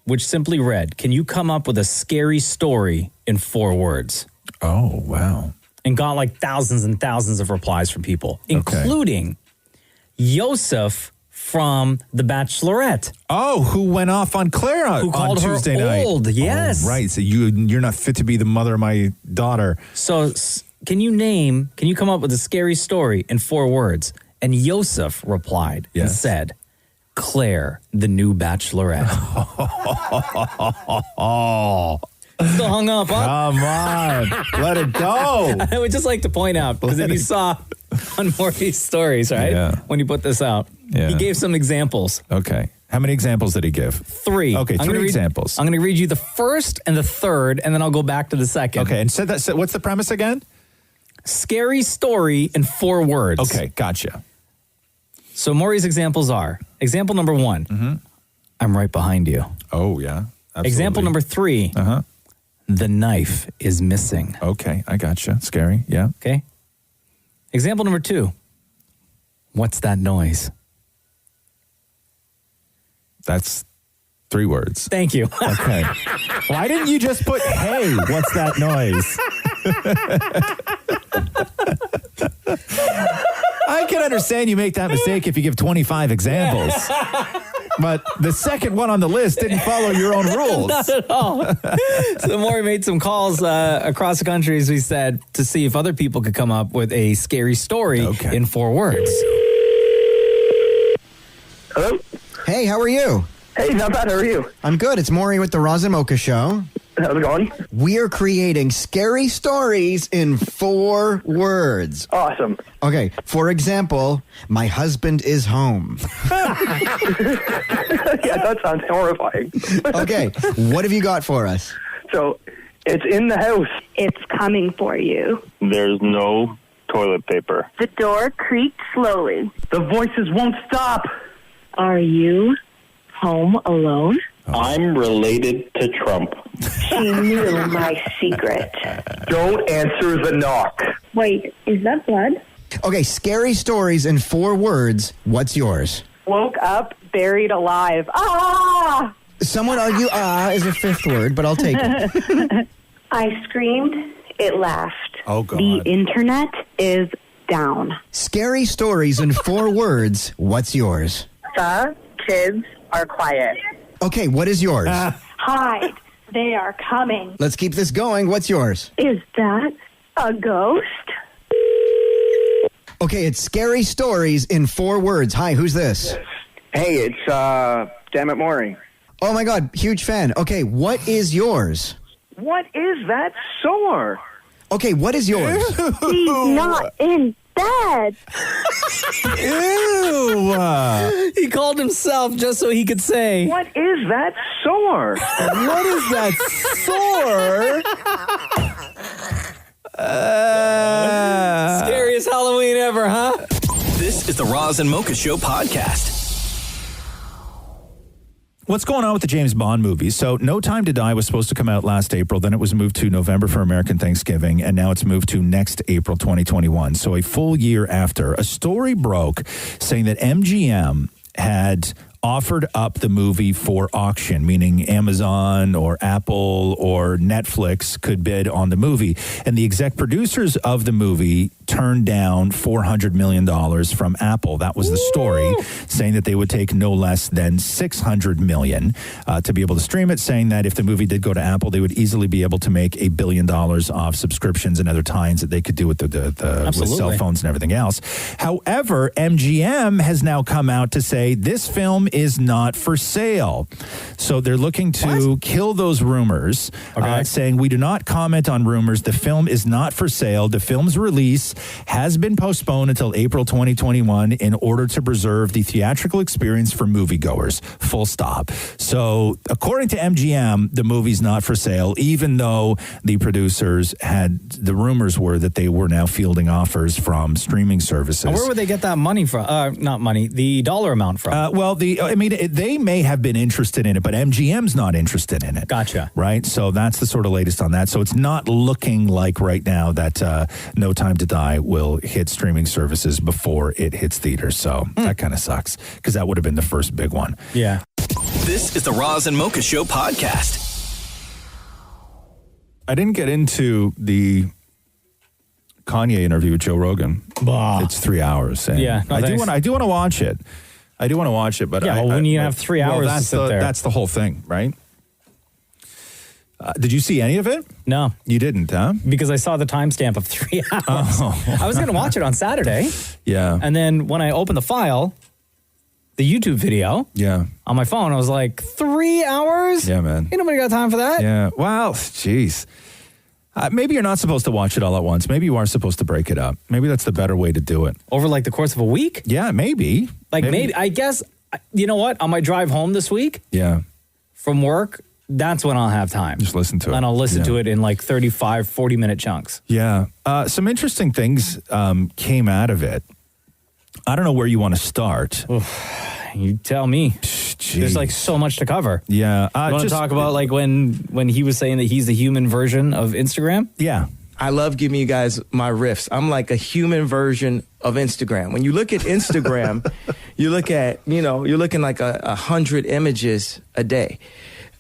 which simply read, "Can you come up with a scary story in 4 words?" Oh, wow. And got like thousands and thousands of replies from people, including Yosef from The Bachelorette. Oh, who went off on Claire who called on Tuesday her night. old, yes. Oh, right, so you're not fit to be the mother of my daughter. So can you come up with a scary story in 4 words? And Yosef replied and said, "Claire, the new Bachelorette." Still hung up, huh? Come on. Let it go. I would just like to point out, because if you saw on Maury's stories, right? When he put this out, he gave some examples. Okay. How many examples did he give? 3. Okay, 3 examples. I'm going to read you the first and the third, and then I'll go back to the second. Okay, and what's the premise again? Scary story in 4 words. Okay, gotcha. So Maury's examples are, example number 1, I'm right behind you. Oh, yeah. Absolutely. Example number 3, the knife is missing. Okay, I gotcha. Scary, yeah. Okay. Example number 2, what's that noise? That's 3 words. Thank you. Okay. Why didn't you just put, "Hey, what's that noise?" I can understand you make that mistake if you give 25 examples. But the second one on the list didn't follow your own rules. Not at all. So Maury made some calls across the country, as we said, to see if other people could come up with a scary story in 4 words. Hello? Hey, how are you? Hey, not bad. How are you? I'm good. It's Maury with the Roz and Mocha Show. How's it going? We are creating scary stories in 4 words. Awesome. Okay, for example, my husband is home. Yeah, that sounds horrifying. Okay, what have you got for us? So, it's in the house. It's coming for you. There's no toilet paper. The door creaked slowly. The voices won't stop. Are you home alone? I'm related to Trump. She knew my secret. Don't answer the knock. Wait, is that blood? Okay, scary stories in 4 words. What's yours? Woke up buried alive. Ah! Someone argue is a 5th word, but I'll take it. I screamed. It laughed. Oh, God. The internet is down. Scary stories in 4 words. What's yours? The kids are quiet. Okay, what is yours? Hide. They are coming. Let's keep this going. What's yours? Is that a ghost? Okay, it's scary stories in 4 words. Hi, who's this? Hey, it's Damn It Maury. Oh my God, huge fan. Okay, what is yours? What is that sore? Okay, what is yours? He's not in bed. Ew. He called himself just so he could say, What is that sore? What is that sore? scariest Halloween ever, huh? This is the Roz and Mocha Show podcast. What's going on with the James Bond movies? So No Time to Die was supposed to come out last April. Then it was moved to November for American Thanksgiving. And now it's moved to next April 2021. So a full year after. A story broke saying that MGM had offered up the movie for auction, meaning Amazon or Apple or Netflix could bid on the movie. And the exec producers of the movie turned down $400 million from Apple. That was the story, saying that they would take no less than $600 million to be able to stream it, saying that if the movie did go to Apple, they would easily be able to make $1 billion off subscriptions and other tie-ins that they could do with with cell phones and everything else. However, MGM has now come out to say this film is not for sale. So they're looking to kill those rumors, saying we do not comment on rumors. The film is not for sale. The film's release has been postponed until April 2021 in order to preserve the theatrical experience for moviegoers. Full stop. So according to MGM, the movie's not for sale, even though the producers the rumors were that they were now fielding offers from streaming services. And where would they get that money from? Not money, the dollar amount from? They may have been interested in it, but MGM's not interested in it. Gotcha. Right? So that's the sort of latest on that. So it's not looking like right now that No Time to Die will hit streaming services before it hits theaters. So that kind of sucks because that would have been the first big one. Yeah. This is the Roz and Mocha Show podcast. I didn't get into the Kanye interview with Joe Rogan. It's 3 hours. And Yeah, no, I do thanks. want to watch it. But when you have 3 hours to sit there. That's the whole thing, right? Did you see any of it? No. You didn't, huh? Because I saw the timestamp of 3 hours. I was going to watch it on Saturday. Yeah. And then when I opened the file, the YouTube video on my phone, I was like, 3 hours? Yeah, man. Ain't nobody got time for that? Yeah. Well, jeez. Maybe you're not supposed to watch it all at once. Maybe you are supposed to break it up. Maybe that's the better way to do it. Over like the course of a week? Yeah, maybe. Maybe I guess, you know what? On my drive home this week from work, that's when I'll have time. Just listen to it. And I'll listen to it in like 35, 40-minute chunks. Yeah. Some interesting things came out of it. I don't know where you want to start. You tell me. Jeez. There's like so much to cover. Yeah. You want to talk about like when he was saying that he's the human version of Instagram? Yeah. I love giving you guys my riffs. I'm like a human version of Instagram. When you look at Instagram, you look at, you're looking like 100 images a day.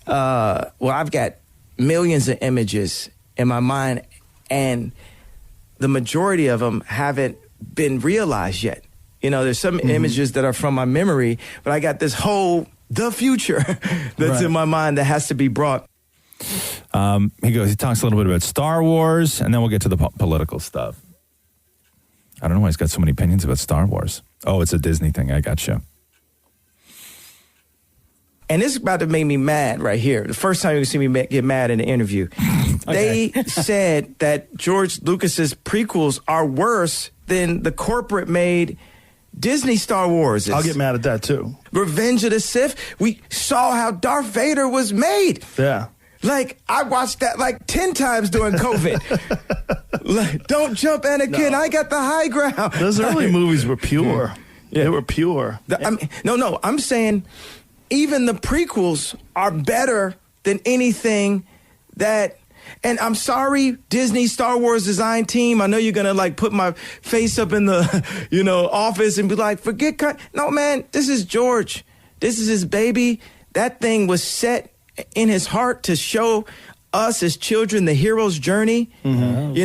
Well, I've got millions of images in my mind, and the majority of them haven't been realized yet. There's some images that are from my memory, but I got this whole the future that's in my mind that has to be brought. He talks a little bit about Star Wars, and then we'll get to the political stuff. I don't know why he's got so many opinions about Star Wars. Oh, it's a Disney thing. I got you. And this is about to make me mad right here. The first time you see me get mad in an interview. They said that George Lucas's prequels are worse than the corporate-made Disney Star Wars. I'll get mad at that, too. Revenge of the Sith. We saw how Darth Vader was made. Yeah. Like, I watched that like 10 times during COVID. Like, don't jump, Anakin. I got the high ground. Those early movies were pure. Yeah. They were pure. I'm saying even the prequels are better than anything that... And I'm sorry, Disney Star Wars design team. I know you're going to like put my face up in the, office and be like, forget... No, man, this is George. This is his baby. That thing was set in his heart to show us as children the hero's journey, and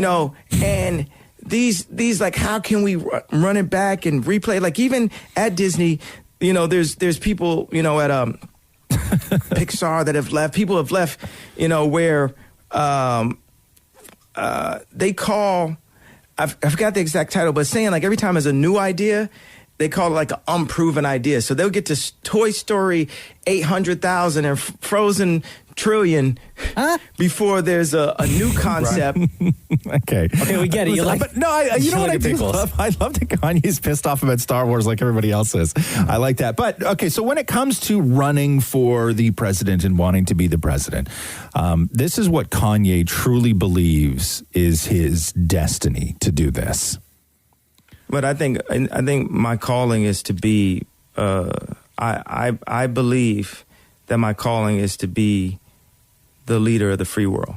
these like, how can we run it back and replay? Like even at Disney, there's people, at Pixar that have left. People have left, where they call, I forgot the exact title, but saying like every time there's a new idea, they call it like an unproven idea. So they'll get to Toy Story 800,000 and Frozen trillion before there's a new concept. Okay, we get it. You like, but no, you know what I do love? I love that Kanye's pissed off about Star Wars like everybody else is. I like that. But okay, so when it comes to running for the president and wanting to be the president, this is what Kanye truly believes is his destiny to do this. But I think my calling is to be. I believe that my calling is to be the leader of the free world.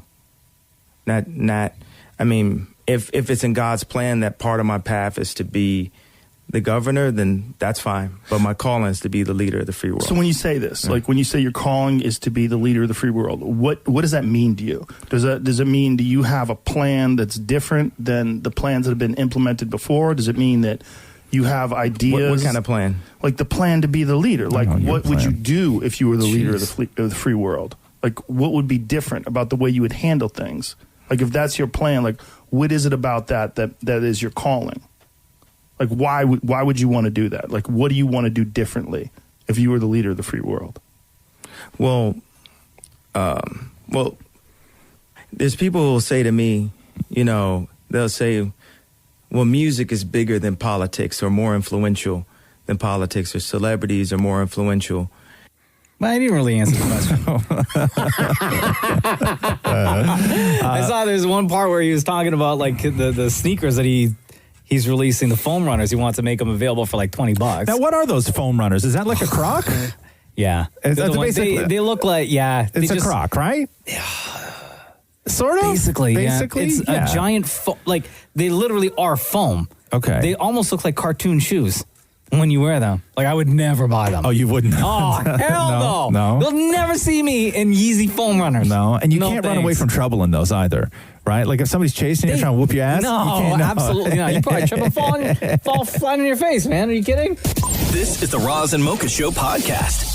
Not. I mean, if it's in God's plan that part of my path is to be the governor, then that's fine. But my calling is to be the leader of the free world. So when you say this, like when you say your calling is to be the leader of the free world, what does that mean to you? Does it mean, do you have a plan that's different than the plans that have been implemented before? Does it mean that you have ideas? What kind of plan? Like the plan to be the leader. Like what would you do if you were the leader of the free world? Like what would be different about the way you would handle things? Like if that's your plan, like what is it about that is your calling? Like, why would you want to do that? Like, what do you want to do differently if you were the leader of the free world? Well, there's people who will say to me, they'll say, well, music is bigger than politics or more influential than politics, or celebrities are more influential. But I didn't really answer the question. I saw there's one part where he was talking about like the sneakers that he's releasing, the foam runners. He wants to make them available for like $20. Now, what are those foam runners? Is that like a Croc? Yeah. They look like, it's a Croc, right? Yeah. Sort of? Basically, yeah. It's a giant foam. Like, they literally are foam. Okay. They almost look like cartoon shoes when you wear them. Like, I would never buy them. Oh, you wouldn't? Oh, hell no. No. You'll never see me in Yeezy foam runners. No, and you can't run away from trouble in those either. Right? Like if somebody's chasing you, trying to whoop your ass. No, absolutely not. You probably trip and fall flat on your face, man. Are you kidding? This is the Roz and Mocha Show podcast.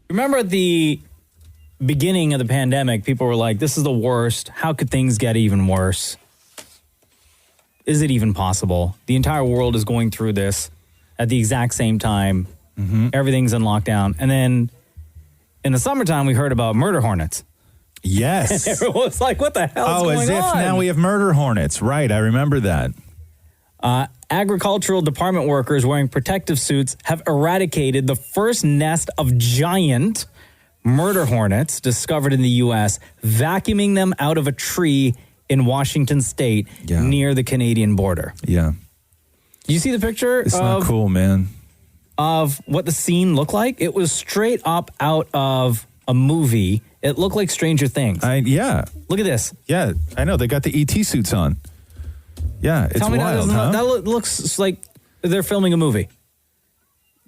Remember at the beginning of the pandemic, people were like, this is the worst. How could things get even worse? Is it even possible? The entire world is going through this at the exact same time. Mm-hmm. Everything's in lockdown. And then in the summertime, we heard about murder hornets. Yes. And everyone was like, what the hell is going on? As if now we have murder hornets. Right, I remember that. Agricultural department workers wearing protective suits have eradicated the first nest of giant murder hornets discovered in the U.S., vacuuming them out of a tree in Washington State near the Canadian border. Yeah. You see the picture? It's not cool, man. Of what the scene looked like? It was straight up out of a movie. It looked like Stranger Things. Yeah. Look at this. Yeah, I know. They got the ET suits on. Yeah, it's wild, huh? That looks like they're filming a movie.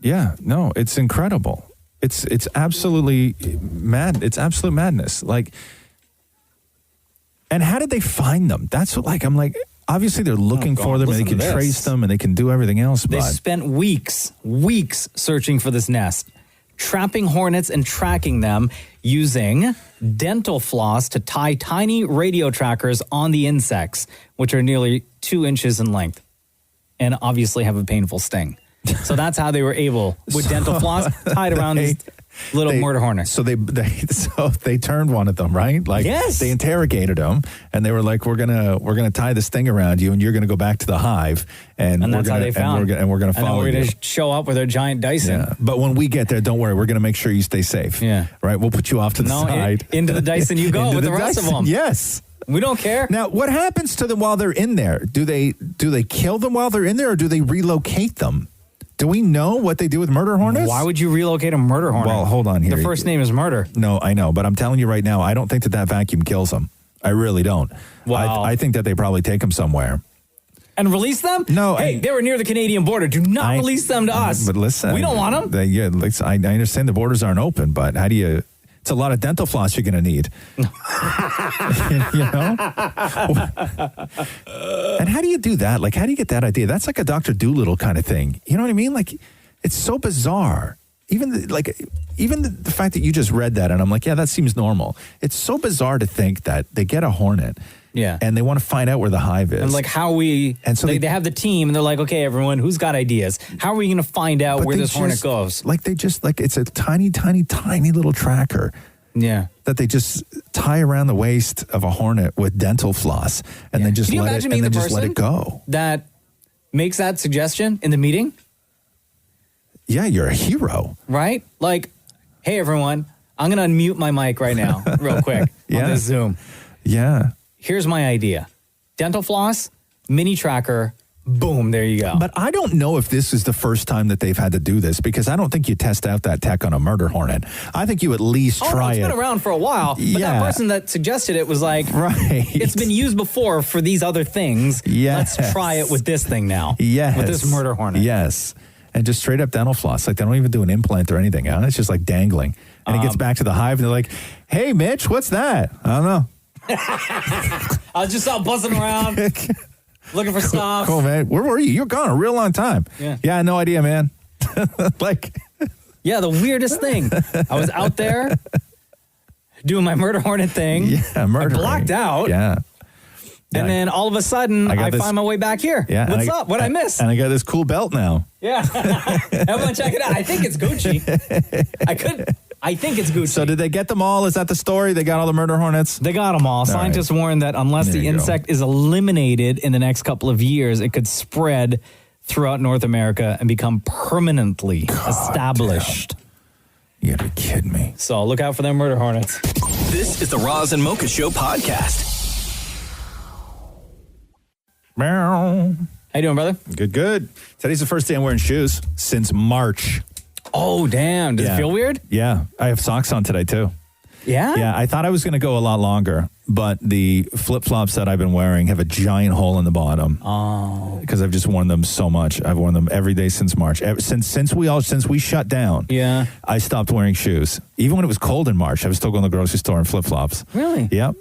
Yeah, no, it's incredible. It's absolutely mad. It's absolute madness. Like, and how did they find them? That's what, like, I'm like, obviously they're looking for them and they can trace them and they can do everything else. They But spent weeks searching for this nest, trapping hornets and tracking them using dental floss to tie tiny radio trackers on the insects, which are nearly 2 inches in length and obviously have a painful sting. So that's how they were able, with dental floss tied around these little murder hornets. So they turned one of them, right? Like, yes. They interrogated him, and they were like, "We're gonna tie this thing around you, and you're gonna go back to the hive, and that's how they found. and we're gonna follow we're you." gonna show up with our giant Dyson. Yeah. But when we get there, don't worry, we're gonna make sure you stay safe. Yeah. Right. We'll put you off to the side. Into the Dyson you go Into with the rest Dyson, of them. Yes. We don't care. Now, what happens to them while they're in there? Do they kill them while they're in there, or do they relocate them? Do we know what they do with murder hornets? Why would you relocate a murder hornet? Well, hold on here. The first name is Murder. No, I know, but I'm telling you right now, I don't think that vacuum kills them. I really don't. Wow. I think that they probably take them somewhere. And release them? No. Hey, they were near the Canadian border. Do not release them to us. But listen. We don't want them. I understand the borders aren't open, but how do you... It's a lot of dental floss you're going to need. You know? And how do you do that? Like, how do you get that idea? That's like a Dr. Dolittle kind of thing. You know what I mean? Like, it's so bizarre. Even the fact that you just read that, and I'm like, yeah, that seems normal. It's so bizarre to think that they get a hornet, and they want to find out where the hive is. And like and so they have the team, and they're like, okay, everyone, who's got ideas? How are we going to find out where this hornet goes? Like it's a tiny, tiny, tiny little tracker. Yeah. That they just tie around the waist of a hornet with dental floss, and then just Can you let imagine it, being and the then just let person it go. that makes that suggestion in the meeting? Yeah, you're a hero. Right? Like, hey, everyone, I'm going to unmute my mic right now, real quick, on this Zoom. Yeah. Here's my idea. Dental floss, mini tracker, boom, there you go. But I don't know if this is the first time that they've had to do this, because I don't think you test out that tech on a murder hornet. I think you at least try it's it. been around for a while, but that person that suggested it was like, it's been used before for these other things. Yes. Let's try it with this thing now. Yes. With this murder hornet. Yes. And just straight up dental floss. Like, they don't even do an implant or anything. It's just like dangling. And it gets back to the hive, and they're like, hey, Mitch, what's that? I don't know. I was just out buzzing around, looking for stuff. Cool, man. Where were you? You're gone a real long time. Yeah, no idea, man. Yeah, the weirdest thing. I was out there doing my murder hornet thing. Yeah, murder. I blacked out. Yeah. And then all of a sudden, I find my way back here. Yeah. What's up? What'd I miss? And I got this cool belt now. Yeah. Everyone check it out. I think it's Gucci. I think it's Gucci. So did they get them all? Is that the story? They got all the murder hornets? They got them all. Scientists warn that unless There the you go. insect is eliminated in the next couple of years, it could spread throughout North America and become permanently established. You gotta be kidding me. So look out for them murder hornets. This is the Roz and Mocha Show podcast. How you doing, brother? Good. Today's the first day I'm wearing shoes since March. Oh, damn. Does it feel weird? Yeah. I have socks on today, too. Yeah? Yeah, I thought I was going to go a lot longer, but the flip-flops that I've been wearing have a giant hole in the bottom. Oh. Because I've just worn them so much. I've worn them every day since March. Since we shut down. Yeah. I stopped wearing shoes. Even when it was cold in March, I was still going to the grocery store in flip-flops. Really? Yep.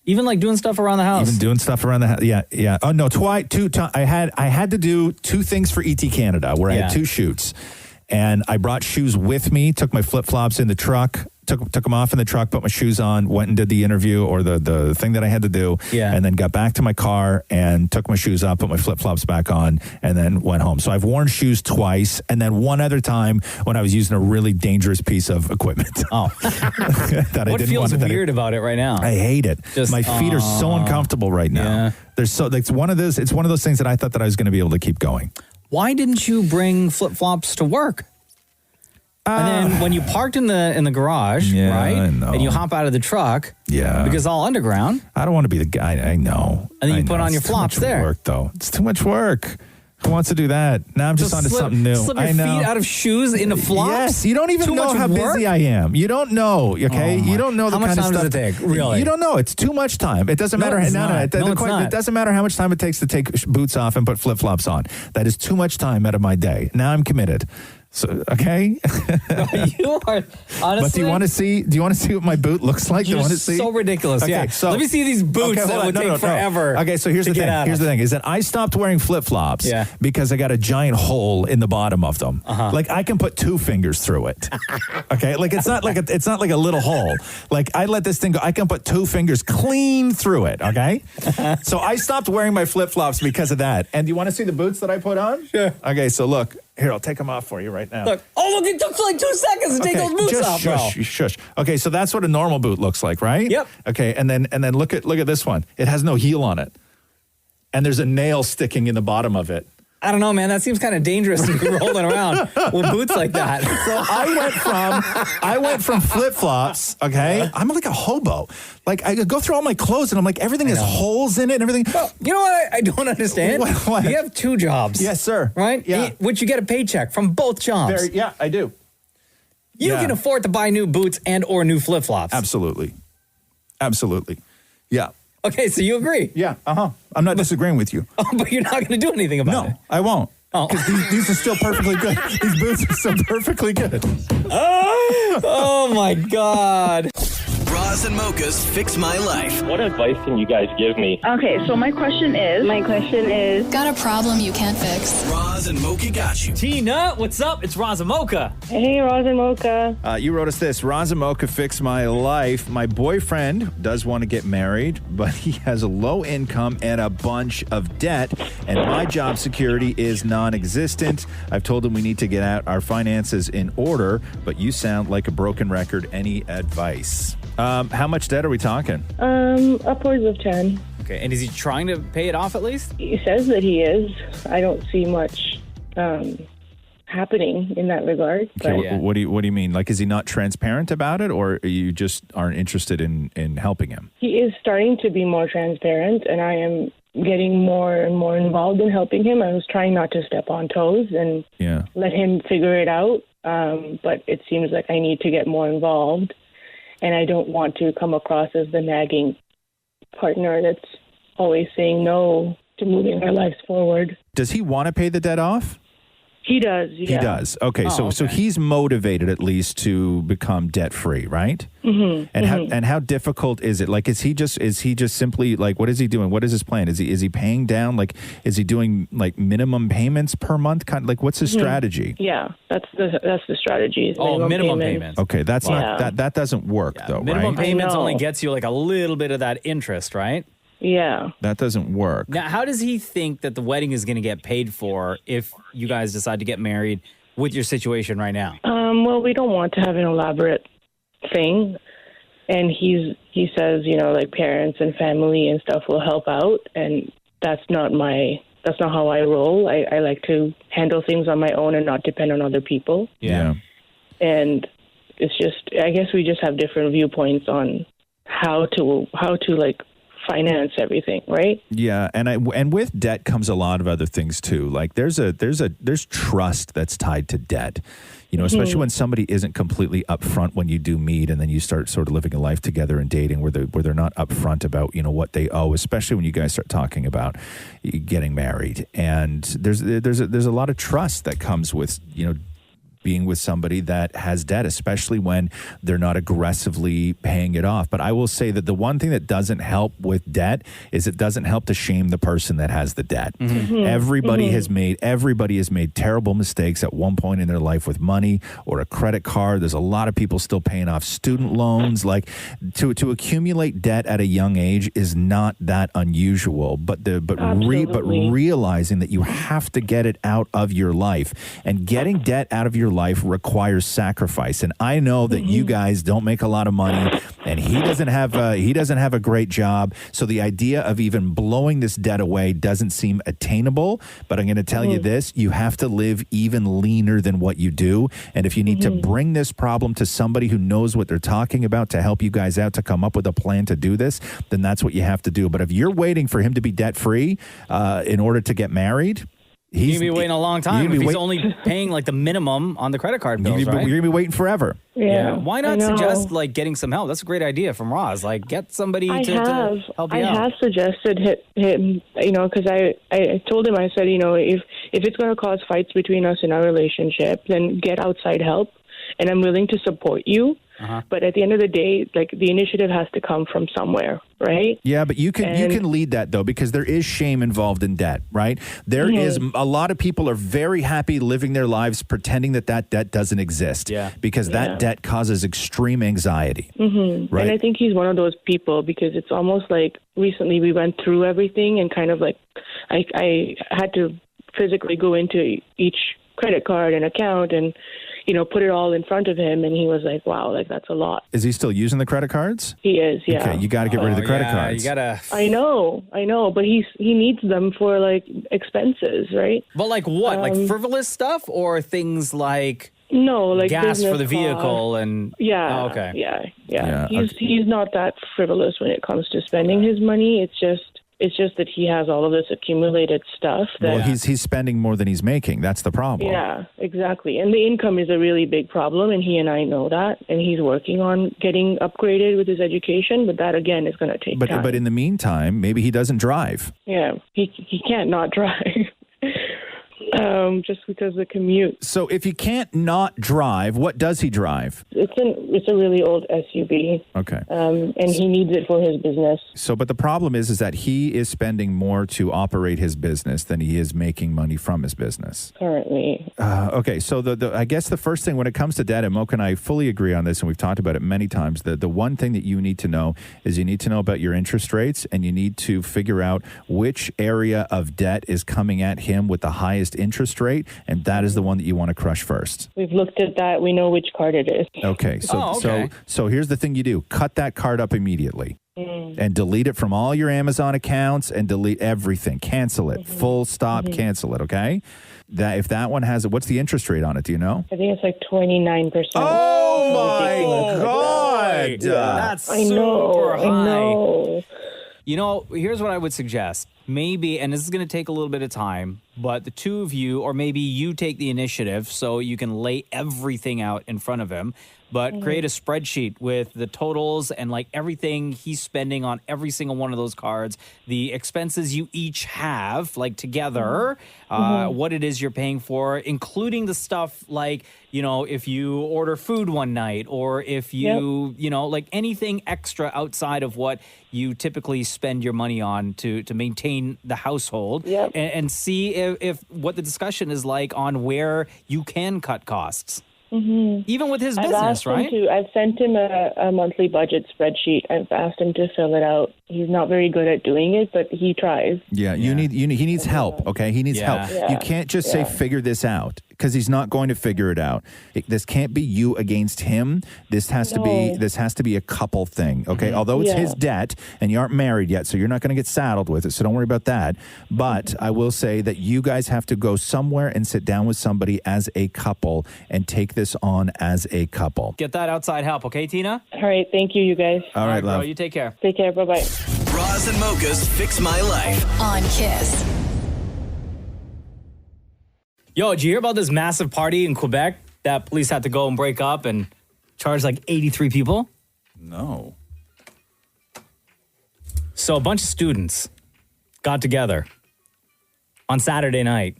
Even like doing stuff around the house? Even doing stuff around the house. Yeah. Oh, no, I had to do 2 things for ET Canada where I had 2 shoots. And I brought shoes with me, took my flip-flops in the truck, took them off in the truck, put my shoes on, went and did the interview or the thing that I had to do, and then got back to my car and took my shoes off, put my flip-flops back on, and then went home. So I've worn shoes twice, and then one other time when I was using a really dangerous piece of equipment. Oh. That I What didn't feels want to, weird about it right now? I hate it. My feet are so uncomfortable right now. Yeah. It's one of those things that I thought that I was going to be able to keep going. Why didn't you bring flip-flops to work? And then when you parked in the garage, right? I know. And you hop out of the truck, because it's all underground. I don't want to be the guy. I know. And then you I put know. on your It's too flops much there. Work though. It's too much work. Who wants to do that? Now I'm just onto something new. Slip your I know. feet out of shoes into flops? Yes, you don't even Too know much how work? busy I am. You don't know, okay? You don't know the How much kind of time stuff. does it take? Really? You don't know. It's too much time. It doesn't No, matter. it's not. It No, it's not. It doesn't matter how much time it takes to take boots off and put flip-flops on. That is too much time out of my day. Now I'm committed. So, okay. You are honestly. But do you want to see? Do you want to see what my boot looks like? Do you You're want to see? so ridiculous. Okay, Yeah. so Let me see these boots okay, that hold would on. take forever. Okay, so here's to the get thing. out Here's of. the thing: is that I stopped wearing flip flops because I got a giant hole in the bottom of them. Like I can put 2 fingers through it. Okay, like it's not like a little hole. Like I let this thing go. I can put 2 fingers clean through it. Okay, so I stopped wearing my flip flops because of that. And do you want to see the boots that I put on? Sure. Okay, so look. Here, I'll take them off for you right now. Look, it took like 2 seconds to take those boots just off, shush. Okay, so that's what a normal boot looks like, right? Yep. Okay, and then look at this one. It has no heel on it, and there's a nail sticking in the bottom of it. I don't know, man. That seems kind of dangerous to be rolling around with boots like that. So I went from flip flops. Okay, I'm like a hobo. Like I go through all my clothes and I'm like everything has holes in it and everything. Well, you know what I don't understand? What? You have 2 jobs. Yes, sir. Right? Yeah. Which you get a paycheck from both jobs. Yeah, I do. You can afford to buy new boots and or new flip flops. Absolutely. Yeah. Okay, so you agree? Yeah. I'm not disagreeing with you. Oh, but you're not going to do anything about it. No, I won't. Because these are still perfectly good. These boots are still perfectly good. Oh my God. Roz and Mocha's Fix My Life. What advice can you guys give me? Okay, so my question is. Got a problem you can't fix. Roz and Mocha got you. Tina, what's up? It's Roz and Mocha. Hey, Roz and Mocha. You wrote us this. Roz and Mocha Fix My Life. My boyfriend does want to get married, but he has a low income and a bunch of debt, and my job security is non-existent. I've told him we need to get out our finances in order, but you sound like a broken record. Any advice? How much debt are we talking? Upwards of 10. Okay, and is he trying to pay it off at least? He says that he is. I don't see much happening in that regard. Okay, what do you mean? Like, is he not transparent about it, or you just aren't interested in helping him? He is starting to be more transparent, and I am getting more and more involved in helping him. I was trying not to step on toes and let him figure it out, but it seems like I need to get more involved. And I don't want to come across as the nagging partner that's always saying no to moving our lives forward. Does he want to pay the debt off? He does, yeah. He does. Okay, so he's motivated at least to become debt free, right? Mm-hmm. And how difficult is it? Like, is he just simply like, what is he doing? What is his plan? Is he paying down? Like, is he doing like minimum payments per month? Kind of, like, what's his strategy? Yeah, that's the strategy. Minimum payments. Okay, that's not that doesn't work though. Minimum right? payments only gets you like a little bit of that interest, right? Yeah. That doesn't work. Now, how does he think that the wedding is going to get paid for if you guys decide to get married with your situation right now? Well, we don't want to have an elaborate thing. And he says, like parents and family and stuff will help out. And that's not how I roll. I like to handle things on my own and not depend on other people. Yeah. And it's just, I guess we just have different viewpoints on how to like finance everything, right? Yeah, and with debt comes a lot of other things too. Like there's trust that's tied to debt. Especially when somebody isn't completely upfront when you do meet, and then you start sort of living a life together and dating where they're not upfront about what they owe. Especially when you guys start talking about getting married, and there's a lot of trust that comes with being with somebody that has debt, especially when they're not aggressively paying it off. But I will say that the one thing that doesn't help with debt is it doesn't help to shame the person that has the debt. Mm-hmm. Everybody has made terrible mistakes at one point in their life with money or a credit card. There's a lot of people still paying off student loans. Like to accumulate debt at a young age is not that unusual. But realizing that you have to get it out of your life, and getting debt out of your life requires sacrifice. And I know that you guys don't make a lot of money, and he doesn't have a great job. So the idea of even blowing this debt away doesn't seem attainable. But I'm going to tell you this: you have to live even leaner than what you do. And if you need to bring this problem to somebody who knows what they're talking about to help you guys out to come up with a plan to do this, then that's what you have to do. But if you're waiting for him to be debt free in order to get married, He's going to be waiting a long time if he's only paying like the minimum on the credit card bills, right? You're going to be waiting forever. Yeah. Why not suggest like getting some help? That's a great idea from Roz. Like get somebody to help you out. I have suggested him, because I told him, I said, if if it's going to cause fights between us in our relationship, then get outside help. And I'm willing to support you. But at the end of the day, like, the initiative has to come from somewhere, right? Yeah, but you can lead that, though, because there is shame involved in debt, right? There is a lot of people are very happy living their lives pretending that debt doesn't exist. Yeah. Because that debt causes extreme anxiety. Right? And I think he's one of those people, because it's almost like recently we went through everything and kind of like I had to physically go into each credit card and account and, you know, put it all in front of him, and he was like, wow, like, that's a lot. Is he still using the credit cards? He is, yeah. Okay, you got to get rid of the credit cards. You gotta. I know, but he needs them for, like, expenses, right? But like what? Like frivolous stuff or things like no, like gas for the business vehicle costs. and yeah, okay, yeah. He's not that frivolous when it comes to spending his money. It's just that he has all of this accumulated stuff. That, Well, he's spending more than he's making. That's the problem. yeah, exactly. And the income is a really big problem, and he and I know that. And he's working on getting upgraded with his education, but that, again, is going to take time. But in the meantime, maybe he doesn't drive. Yeah, he can't not drive. Just because of the commute. So if he can't not drive, what does he drive? It's a really old SUV. Okay. And he needs it for his business. So, but the problem is that he is spending more to operate his business than he is making money from his business. Currently. Okay, so I guess the first thing when it comes to debt, and Mocha and I fully agree on this, and we've talked about it many times, the one thing that you need to know is you need to know about your interest rates, and you need to figure out which area of debt is coming at him with the highest interest rate, and that is the one that you want to crush first. We've looked at that. We know which card it is. Okay, so here's the thing you do. Cut that card up immediately. And delete it from all your Amazon accounts and delete everything. Cancel it. Full stop, cancel it, okay? If that one has what's the interest rate on it? Do you know? I think it's like 29%. Oh my God! That's I know, super high. I know. You know, here's what I would suggest. Maybe, and this is going to take a little bit of time, but the two of you, or maybe you take the initiative so you can lay everything out in front of him, but create a spreadsheet with the totals and like everything he's spending on every single one of those cards, the expenses you each have, like together, what it is you're paying for, including the stuff like, you know, if you order food one night or if you, you know, like anything extra outside of what you typically spend your money on to maintain the household and see if what the discussion is like on where you can cut costs. Even with his business, right? I've sent him a monthly budget spreadsheet. I've asked him to fill it out. He's not very good at doing it, but he tries. Yeah, he needs help, okay? He needs help. You can't just say, figure this out, because he's not going to figure it out. This can't be you against him. This has to be a couple thing, okay? Although it's his debt, and you aren't married yet, so you're not going to get saddled with it, so don't worry about that. But I will say that you guys have to go somewhere and sit down with somebody as a couple and take this on as a couple. Get that outside help, okay, Tina? All right, thank you, you guys. All right, love. Bro, you take care. Take care, bye-bye. Roz and Mocha's Fix My Life on Kiss. Yo, did you hear about this massive party in Quebec that police had to go and break up and charge like 83 people? No. So a bunch of students got together on Saturday night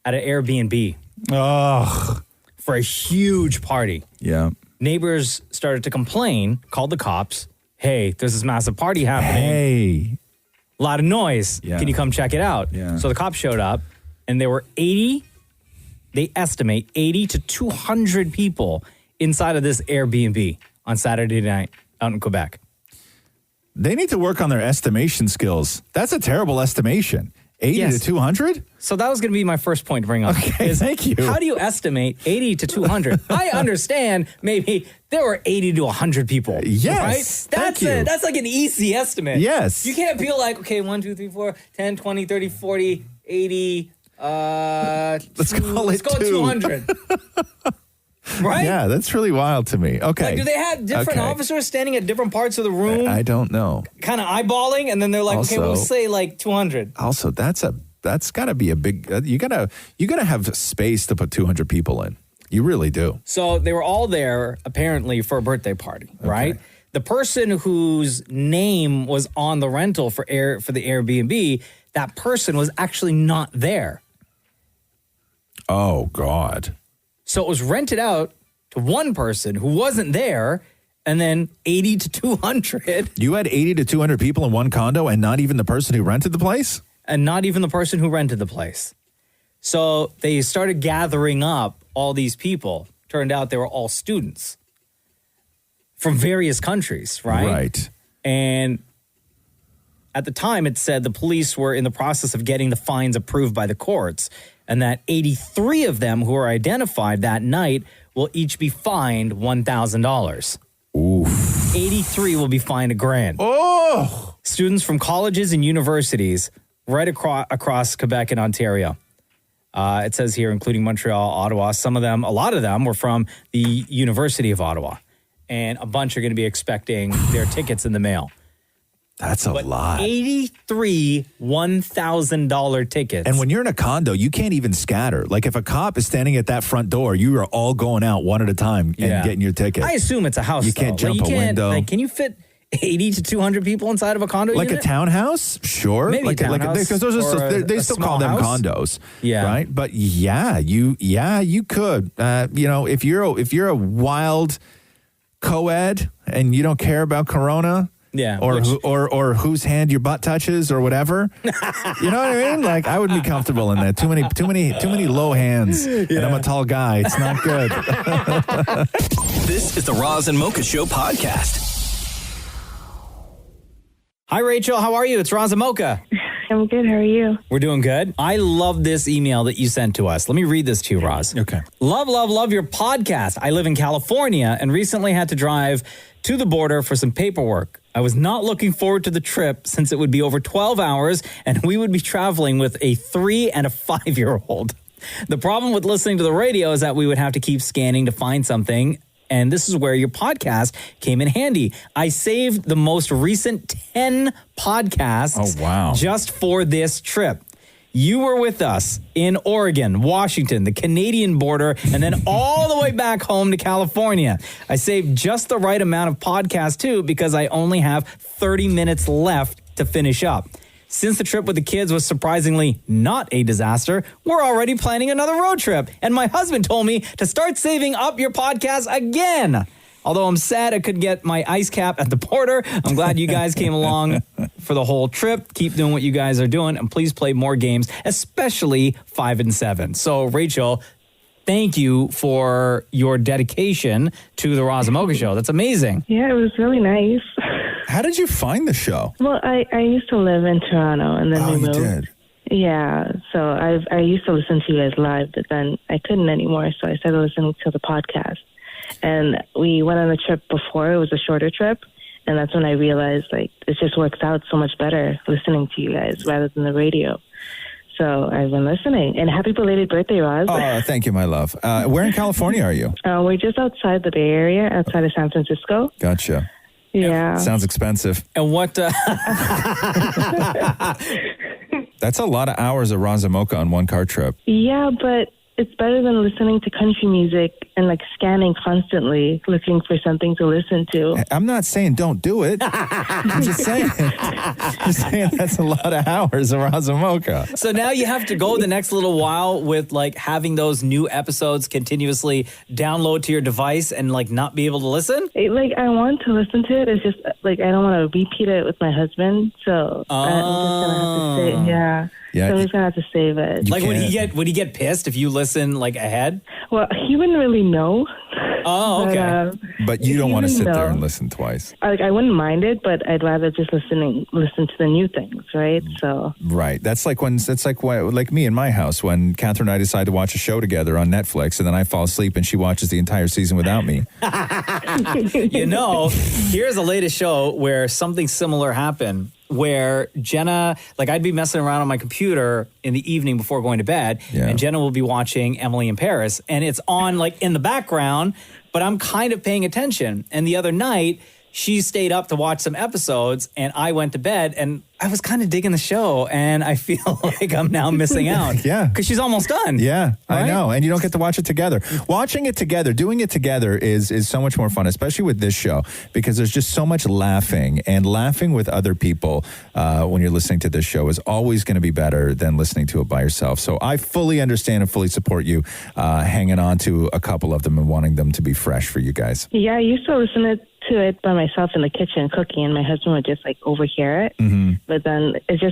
at an Airbnb. Ugh. For a huge party. Yeah. Neighbors started to complain, called the cops. Hey, there's this massive party happening. Hey. A lot of noise. Yeah. Can you come check it out? Yeah. So the cops showed up, and there were they estimate 80 to 200 people inside of this Airbnb on Saturday night out in Quebec. They need to work on their estimation skills. That's a terrible estimation. 80 to 200? So that was going to be my first point to bring up. Okay, thank you. How do you estimate 80 to 200? I understand maybe there were 80 to 100 people. Yes, right? That's like an easy estimate. Yes. You can't feel like, okay, 1, 2, 3, 4, 10, 20, 30, 40, 80. Let's call it 200. Right? Yeah, that's really wild to me. Okay. Like, do they have different officers standing at different parts of the room? I don't know. Kind of eyeballing, and then they're like, okay, we'll say like 200. Also, that's got to be a big. You gotta have space to put 200 people in. You really do. So they were all there apparently for a birthday party, right? The person whose name was on the rental for the Airbnb, that person was actually not there. Oh, God. So it was rented out to one person who wasn't there, and then 80 to 200. You had 80 to 200 people in one condo and not even the person who rented the place? And not even the person who rented the place. So they started gathering up all these people. Turned out they were all students from various countries, right? Right. And at the time, it said the police were in the process of getting the fines approved by the courts, and that 83 of them who were identified that night will each be fined $1,000. Oof. 83 will be fined $1,000. Oh! Students from colleges and universities right across Quebec and Ontario. It says here, including Montreal, Ottawa. A lot of them were from the University of Ottawa. And a bunch are going to be expecting their tickets in the mail. That's a lot. 83 $1,000 tickets. And when you're in a condo, you can't even scatter. Like if a cop is standing at that front door, you are all going out one at a time and getting your ticket. I assume it's a house. You can't jump a window. Like, can you fit 80 to 200 people inside of a condo like unit? a townhouse? Sure. Maybe a townhouse. Because they still call them condos. Yeah. Right? But you could. If you're a wild co-ed and you don't care about Corona. Yeah. Or whose hand your butt touches or whatever. You know what I mean? Like I wouldn't be comfortable in that. Too many low hands. Yeah. And I'm a tall guy. It's not good. This is the Roz and Mocha Show podcast. Hi, Rachel. How are you? It's Roz and Mocha. I'm good. How are you? We're doing good. I love this email that you sent to us. Let me read this to you, Roz. Okay. Love your podcast. I live in California and recently had to drive to the border for some paperwork. I was not looking forward to the trip since it would be over 12 hours and we would be traveling with a 3 and a 5-year-old. The problem with listening to the radio is that we would have to keep scanning to find something. And this is where your podcast came in handy. I saved the most recent 10 podcasts just for this trip. You were with us in Oregon, Washington, the Canadian border, and then all the way back home to California. I saved just the right amount of podcasts, too, because I only have 30 minutes left to finish up. Since the trip with the kids was surprisingly not a disaster, we're already planning another road trip. And my husband told me to start saving up your podcast again. Although I'm sad I couldn't get my ice cap at the border, I'm glad you guys came along for the whole trip. Keep doing what you guys are doing, and please play more games, especially 5 and 7. So, Rachel, thank you for your dedication to the Roz and Mocha Show. That's amazing. Yeah, it was really nice. How did you find the show? Well, I used to live in Toronto, and then we moved. You did? Yeah, so I used to listen to you guys live, but then I couldn't anymore, so I started listening to the podcast. And we went on a trip before. It was a shorter trip. And that's when I realized, like, it just works out so much better listening to you guys rather than the radio. So I've been listening. And happy belated birthday, Roz. Oh, thank you, my love. Where in California are you? We're just outside the Bay Area, outside of San Francisco. Gotcha. Yeah. Sounds expensive. And what... That's a lot of hours of Roz and Mocha on one car trip. Yeah, but it's better than listening to country music and like scanning constantly, looking for something to listen to. I'm not saying don't do it. I'm just saying that's a lot of hours of Roz and Mocha. So now you have to go the next little while with like having those new episodes continuously download to your device and like not be able to listen? Like I want to listen to it. It's just like I don't want to repeat it with my husband. So I'm just going to have to say, yeah. Yeah, so I'm just gonna have to save it. Like, would he get pissed if you listen like ahead? Well, he wouldn't really know. Oh, okay. But you don't want to sit there and listen twice. Like, I wouldn't mind it, but I'd rather just listen to the new things, right? So right. That's like like me in my house when Catherine and I decide to watch a show together on Netflix, and then I fall asleep and she watches the entire season without me. You know, here's the latest show where something similar happened. Where Jenna, like I'd be messing around on my computer in the evening before going to bed, and Jenna will be watching Emily in Paris, and it's on like in the background, but I'm kind of paying attention. And the other night, she stayed up to watch some episodes, and I went to bed, and I was kind of digging the show, and I feel like I'm now missing out. Yeah. Because she's almost done. Yeah, I Right? know. And you don't get to watch it together. Watching it together, doing it together is so much more fun, especially with this show, because there's just so much laughing. And laughing with other people when you're listening to this show is always going to be better than listening to it by yourself. So I fully understand and fully support you hanging on to a couple of them and wanting them to be fresh for you guys. Yeah, I used to listen to it by myself in the kitchen cooking, and my husband would just like overhear it. Mm-hmm. But then it's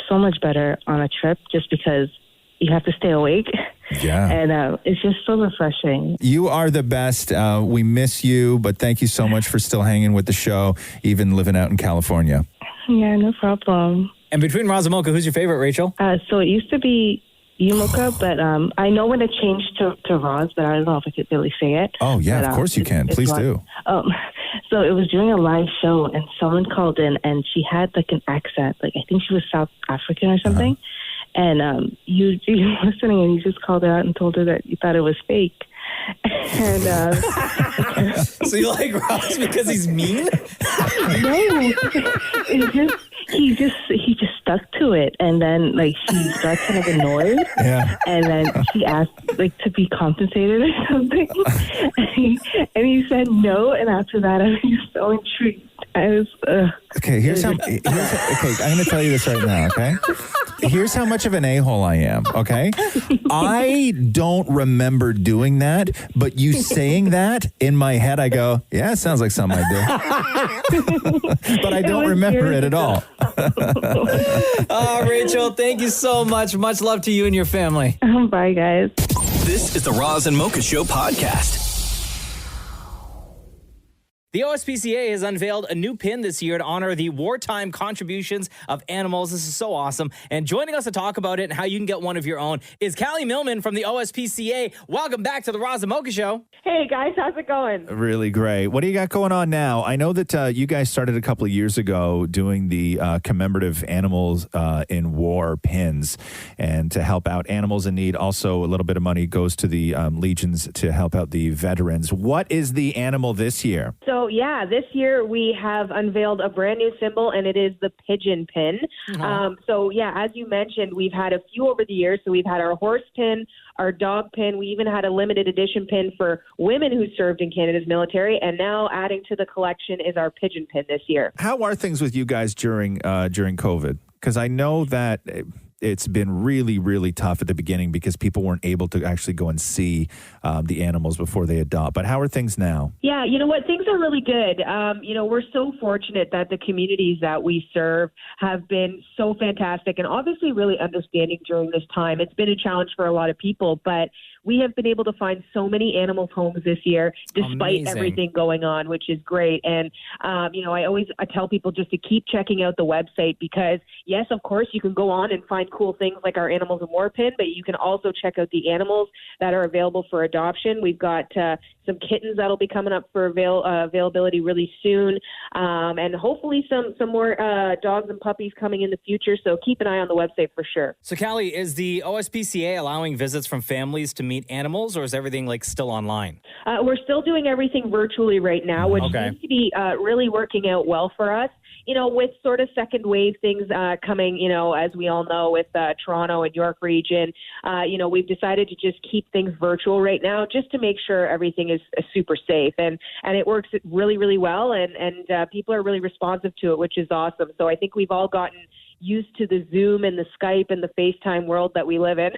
so much better on a trip just because you have to stay awake. Yeah. And it's just so refreshing. You are the best. We miss you, but thank you so much for still hanging with the show, even living out in California. Yeah, no problem. And between Roz and Mocha, who's your favorite, Rachel? So it used to be you, Mocha, but I know when it changed to Roz, but I don't know if I could really say it. Oh, yeah, but, of course you can. Please do. So it was during a live show, and someone called in, and she had like an accent. Like I think she was South African or something. And you were listening, and you just called her out and told her that you thought it was fake. And So you like Ross because he's mean? No, it's just he just stuck to it, and then like she got kind of annoyed, and then she asked like to be compensated or something, and he said no, and after that I was so intrigued. I was okay. I'm going to tell you this right now. Okay, here's how much of an a-hole I am. Okay, I don't remember doing that, but you saying that in my head, I go, yeah, it sounds like something I do, but I don't remember it at all. Oh, Rachel, thank you so much. Much love to you and your family. Bye, guys. This is the Roz and Mocha Show podcast. The OSPCA has unveiled a new pin this year to honor the wartime contributions of animals. This is so awesome. And joining us to talk about it and how you can get one of your own is Callie Millman from the OSPCA. Welcome back to the Roz and Mocha Show. Hey, guys. How's it going? Really great. What do you got going on now? I know that you guys started a couple of years ago doing the commemorative animals in war pins, and to help out animals in need. Also, a little bit of money goes to the Legions to help out the veterans. What is the animal this year? So, yeah, this year we have unveiled a brand new symbol, and it is the pigeon pin. So, yeah, as you mentioned, we've had a few over the years. So we've had our horse pin, our dog pin. We even had a limited edition pin for women who served in Canada's military. And now adding to the collection is our pigeon pin this year. How are things with you guys during COVID? Because I know that it's been really, really tough at the beginning because people weren't able to actually go and see the animals before they adopt. But how are things now? Yeah, you know what? Things are really good. We're so fortunate that the communities that we serve have been so fantastic and obviously really understanding during this time. It's been a challenge for a lot of people, but we have been able to find so many animals homes this year, despite everything going on, which is great. And, I tell people just to keep checking out the website because, yes, of course, you can go on and find cool things like our Animals in War pin, but you can also check out the animals that are available for adoption. We've got some kittens that'll be coming up for availability really soon, and hopefully some more dogs and puppies coming in the future. So keep an eye on the website for sure. So, Callie, is the OSPCA allowing visits from families to meet animals, or is everything still online? We're still doing everything virtually right now, which seems to be really working out well for us. With sort of second wave things coming, as we all know, with Toronto and York region, we've decided to just keep things virtual right now just to make sure everything is super safe. And it works really, really well. And people are really responsive to it, which is awesome. So I think we've all gotten used to the Zoom and the Skype and the FaceTime world that we live in.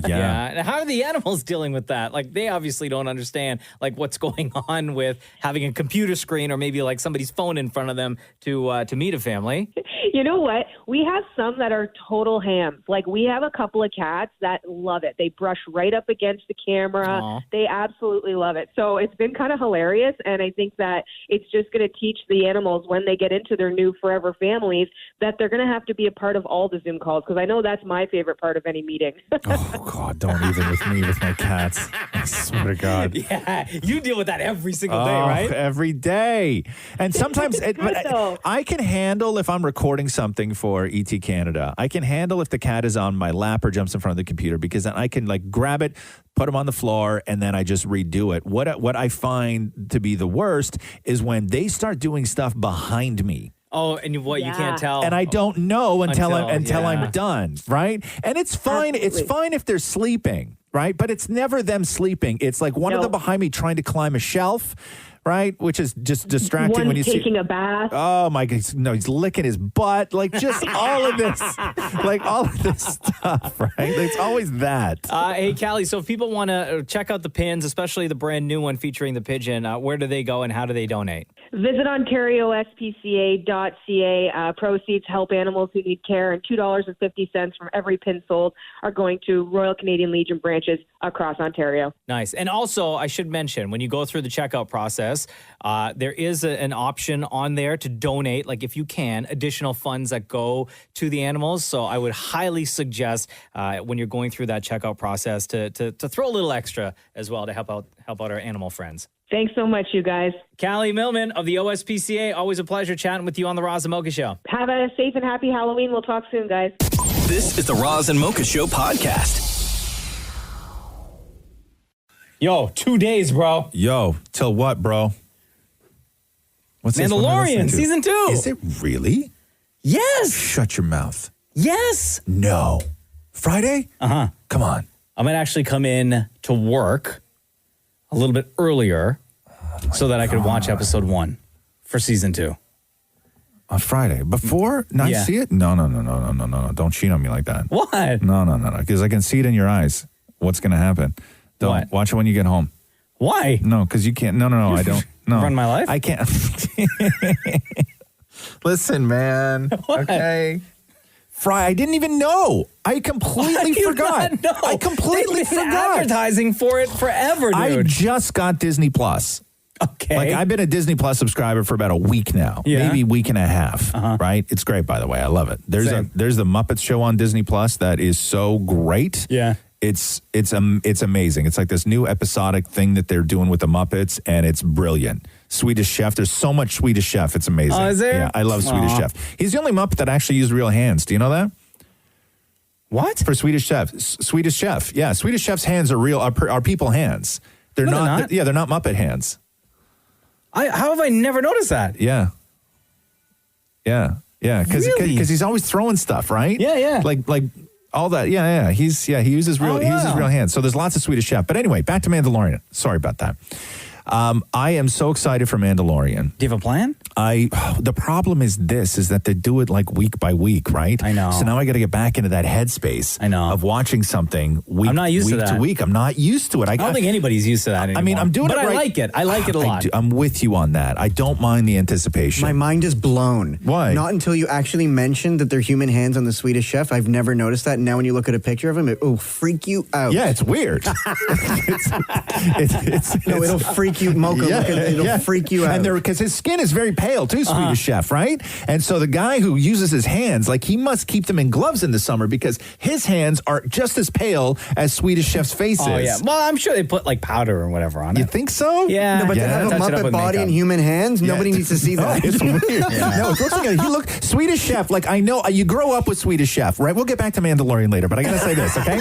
Yeah. And how are the animals dealing with that? They obviously don't understand what's going on with having a computer screen or maybe somebody's phone in front of them to meet a family. You know what? We have some that are total hams. We have a couple of cats that love it. They brush right up against the camera. Aww. They absolutely love it. So it's been kind of hilarious. And I think that it's just going to teach the animals when they get into their new forever families that they're going to have to be be a part of all the Zoom calls because I know that's my favorite part of any meeting. Oh, God, don't even with me, with my cats. I swear to God. Yeah, you deal with that every single day, right? Every day. And sometimes I can handle if I'm recording something for ET Canada. I can handle if the cat is on my lap or jumps in front of the computer because then I can like grab it, put him on the floor, and then I just redo it. What I find to be the worst is when they start doing stuff behind me. Oh, and you can't tell. And I don't know until I'm done, right? And it's fine. Absolutely. It's fine if they're sleeping, right? But it's never them sleeping. It's like one of them behind me trying to climb a shelf, right? Which is just distracting One when you see taking a bath. Oh my God! No, he's licking his butt. Like just all of this, stuff, right? It's always that. Hey, Callie. So if people want to check out the pins, especially the brand new one featuring the pigeon, where do they go and how do they donate? Visit OntarioSPCA.ca. Proceeds help animals who need care, and $2.50 from every pin sold are going to Royal Canadian Legion branches across Ontario. Nice. And also, I should mention, when you go through the checkout process, there is an option on there to donate, like if you can, additional funds that go to the animals. So I would highly suggest when you're going through that checkout process to throw a little extra as well to help out our animal friends. Thanks so much, you guys. Callie Millman of the OSPCA, always a pleasure chatting with you on the Roz and Mocha Show. Have a safe and happy Halloween. We'll talk soon, guys. This is the Roz and Mocha Show podcast. Yo, 2 days, bro. Yo, till what, bro? What's this one we're listening Mandalorian, to? season 2. Is it really? Yes. Shut your mouth. Yes. No. Friday? Uh-huh. Come on. I might actually come in to work a little bit earlier so that I could watch episode 1 for season 2. On Friday? Before? Not see it? No. Don't cheat on me like that. What? No. Because I can see it in your eyes. What's going to happen? Don't. Watch it when you get home. Why? No, because you can't. No. I don't. No. Run my life? I can't. Listen, man. What? Okay. I didn't even know. I completely forgot. I completely forgot. Advertising for it forever, dude. I just got Disney Plus. Okay. Like I've been a Disney Plus subscriber for about a week now, maybe a week and a half. Right? It's great, by the way. I love it. There's the Muppets show on Disney Plus that is so great. Yeah. It's amazing. It's like this new episodic thing that they're doing with the Muppets, and it's brilliant. Swedish Chef. There's so much Swedish Chef. It's amazing. Oh, is there? Yeah, I love Swedish Chef. He's the only Muppet that actually used real hands. Do you know that? What? For Swedish Chef. Swedish Chef. Yeah, Swedish Chef's hands are real. Are people hands? They're not. They're not Muppet hands. How have I never noticed that? Yeah. Because he's always throwing stuff, right? Yeah. Like all that. Yeah. He uses real. He uses real hands. So there's lots of Swedish Chef. But anyway, back to Mandalorian. Sorry about that. I am so excited for Mandalorian. Do you have a plan? The problem is that they do it like week by week, right? I know. So now I got to get back into that headspace. I know. Of watching something week, I'm not used week to that. to week. I'm not used to it. I don't think anybody's used to that anymore. I mean, I'm doing but it right. I like it. I like it a lot. I'm with you on that. I don't mind the anticipation. My mind is blown. Why? Not until you actually mentioned that they're human hands on the Swedish Chef. I've never noticed that. And now when you look at a picture of him, it will freak you out. Yeah, it's weird. It'll freak you, Mocha. Yeah. Look at it. It'll freak you out. And because his skin is very pale too, Swedish Chef, right? And so the guy who uses his hands, like he must keep them in gloves in the summer because his hands are just as pale as Swedish Chef's face is. Oh, yeah. Well, I'm sure they put like powder or whatever on it. You think so? Yeah. No, but to have a touch it up Muppet with body makeup. and human hands, nobody needs to see that. It's weird. No, it looks like Swedish Chef. Like I know you grow up with Swedish Chef, right? We'll get back to Mandalorian later, but I gotta say this, okay?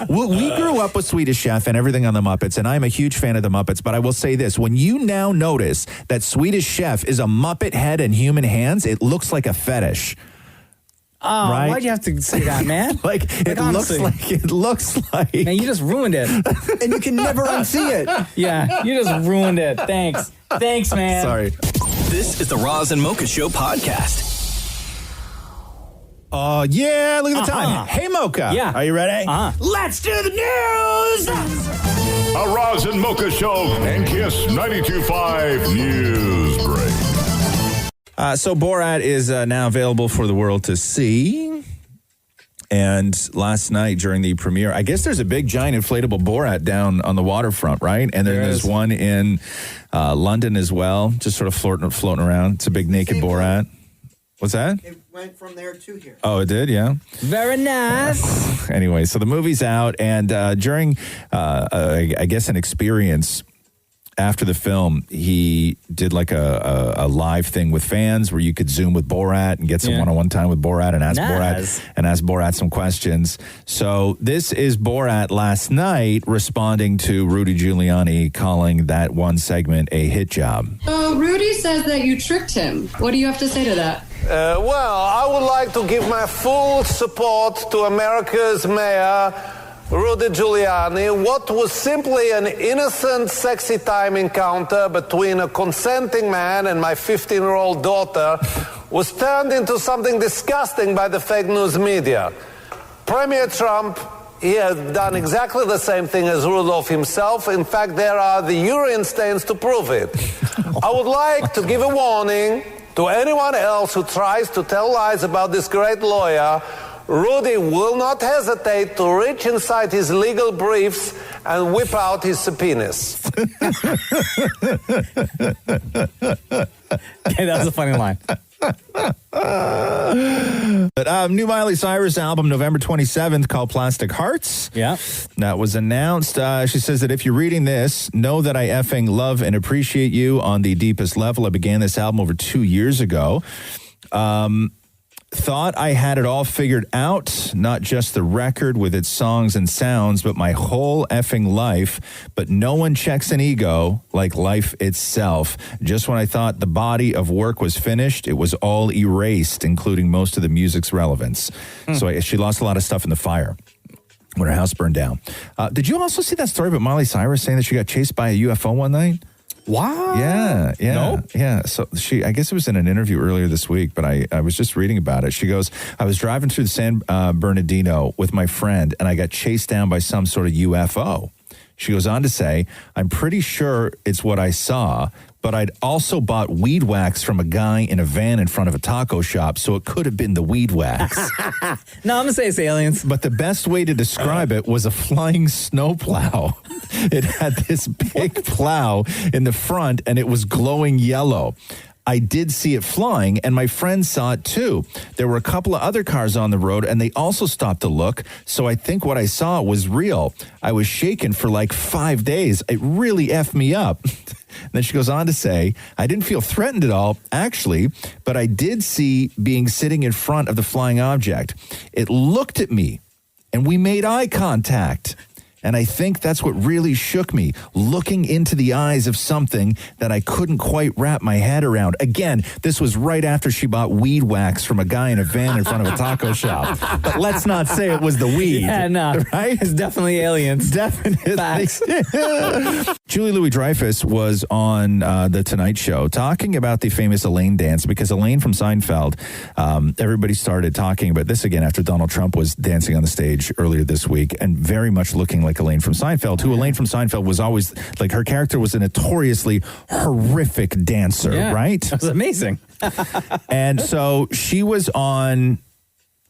We grew up with Swedish Chef and everything on the Muppets, and I'm a huge fan of the Muppets. But I will say this: when you now notice that Swedish Chef is a Muppet head and human hands, it looks like a fetish. Oh, right? why'd you have to say that, man? It looks like. Man, you just ruined it. And you can never unsee it. Yeah, you just ruined it. Thanks, man. Sorry. This is the Roz and Mocha Show podcast. Yeah, look at the time. Hey, Mocha. Yeah. Are you ready? Let's do the news. A Roz and Mocha Show and Kiss 92.5 News Break. So Borat is now available for the world to see. And last night during the premiere, I guess there's a big giant inflatable Borat down on the waterfront, right? And then there's one in London as well, just sort of floating around. It's a big naked Borat. What's that? It went from there to here. Oh, it did? Yeah. Very nice. Anyway, so the movie's out, and during, I guess, an experience after the film, he did like a live thing with fans where you could Zoom with Borat and get some one-on-one time with Borat and ask Borat some questions. So this is Borat last night responding to Rudy Giuliani calling that one segment a hit job. Rudy says that you tricked him. What do you have to say to that? Well, I would like to give my full support to America's mayor, Rudy Giuliani. What was simply an innocent, sexy time encounter between a consenting man and my 15-year-old daughter was turned into something disgusting by the fake news media. Premier Trump, he has done exactly the same thing as Rudolph himself. In fact, there are the urine stains to prove it. I would like to give a warning to anyone else who tries to tell lies about this great lawyer. Rudy will not hesitate to reach inside his legal briefs and whip out his subpoenas. Okay, that was a funny line. But new Miley Cyrus album November 27th called Plastic Hearts. Yeah. That was announced. She says that if you're reading this, know that I effing love and appreciate you on the deepest level. I began this album over 2 years ago. Thought I had it all figured out, not just the record with its songs and sounds, but my whole effing life. But no one checks an ego like life itself. Just when I thought the body of work was finished, it was all erased, including most of the music's relevance. So she lost a lot of stuff in the fire when her house burned down. Did you also see that story about Miley Cyrus saying that she got chased by a UFO one night? Wow. Yeah. No? Yeah. So I guess it was in an interview earlier this week, but I was just reading about it. She goes, I was driving through the San Bernardino with my friend and I got chased down by some sort of UFO. She goes on to say, I'm pretty sure it's what I saw, but I'd also bought weed wax from a guy in a van in front of a taco shop, so it could have been the weed wax. No, I'm going to say it's aliens. But the best way to describe it was a flying snowplow. It had this big plow in the front, and it was glowing yellow. I did see it flying, and my friend saw it too. There were a couple of other cars on the road, and they also stopped to look, so I think what I saw was real. I was shaken for like 5 days. It really effed me up. And then she goes on to say, I didn't feel threatened at all, actually, but I did see being sitting in front of the flying object. It looked at me, and we made eye contact. And I think that's what really shook me, looking into the eyes of something that I couldn't quite wrap my head around. Again, this was right after she bought weed wax from a guy in a van in front of a taco shop. But let's not say it was the weed. Yeah, no. Right? It's definitely aliens. Definitely. Facts. Julie Louis-Dreyfus was on The Tonight Show talking about the famous Elaine dance because Elaine from Seinfeld, everybody started talking about this again after Donald Trump was dancing on the stage earlier this week and very much looking like Elaine from Seinfeld, who Elaine from Seinfeld was always, like, her character was a notoriously horrific dancer, right? That was amazing. And so she was on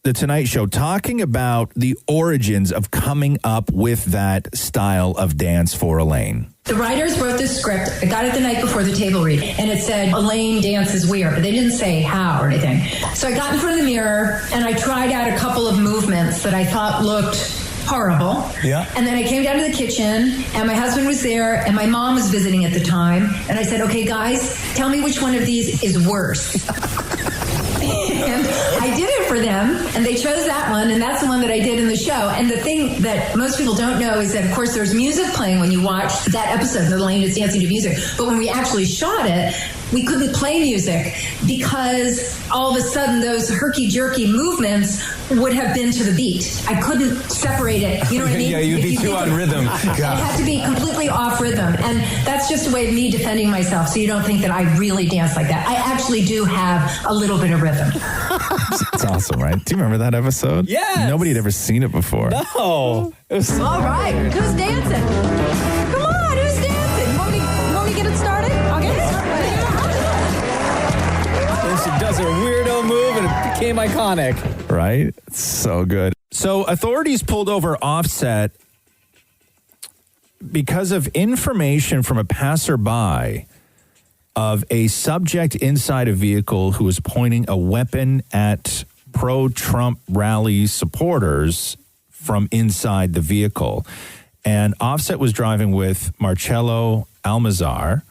The Tonight Show talking about the origins of coming up with that style of dance for Elaine. The writers wrote this script. I got it the night before the table read, and it said, Elaine dances weird, but they didn't say how or anything. So I got in front of the mirror, and I tried out a couple of movements that I thought looked horrible. Yeah. And then I came down to the kitchen, and my husband was there, and my mom was visiting at the time, and I said, okay, guys, tell me which one of these is worse. And I did it for them, and they chose that one, and that's the one that I did in the show. And the thing that most people don't know is that, of course, there's music playing when you watch that episode, that Elaine is dancing to music. But when we actually shot it, we couldn't play music because all of a sudden those herky-jerky movements would have been to the beat. I couldn't separate it. You know what I mean? Yeah, you'd be too on rhythm. It had to be completely off rhythm. And that's just a way of me defending myself, so you don't think that I really dance like that. I actually do have a little bit of rhythm. It's awesome, right? Do you remember that episode? Yes. Nobody had ever seen it before. No. It was all right. Who's dancing? Come on, who's dancing? Want me to get it started? I'll get it started. And she does her weirdo move and it became iconic. Right? It's so good. So authorities pulled over Offset because of information from a passerby of a subject inside a vehicle who was pointing a weapon at pro-Trump rally supporters from inside the vehicle. And Offset was driving with Marcello Almazar,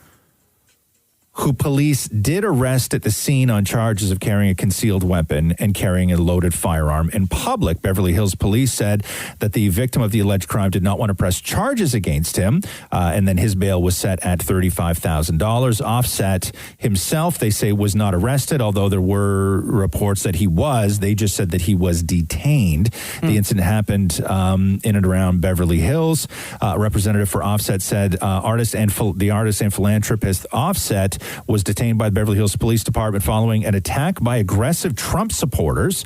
who police did arrest at the scene on charges of carrying a concealed weapon and carrying a loaded firearm in public. Beverly Hills police said that the victim of the alleged crime did not want to press charges against him, and then his bail was set at $35,000. Offset himself, they say, was not arrested, although there were reports that he was. They just said that he was detained. The incident happened in and around Beverly Hills. A representative for Offset said the artist and philanthropist Offset was detained by the Beverly Hills Police Department following an attack by aggressive Trump supporters.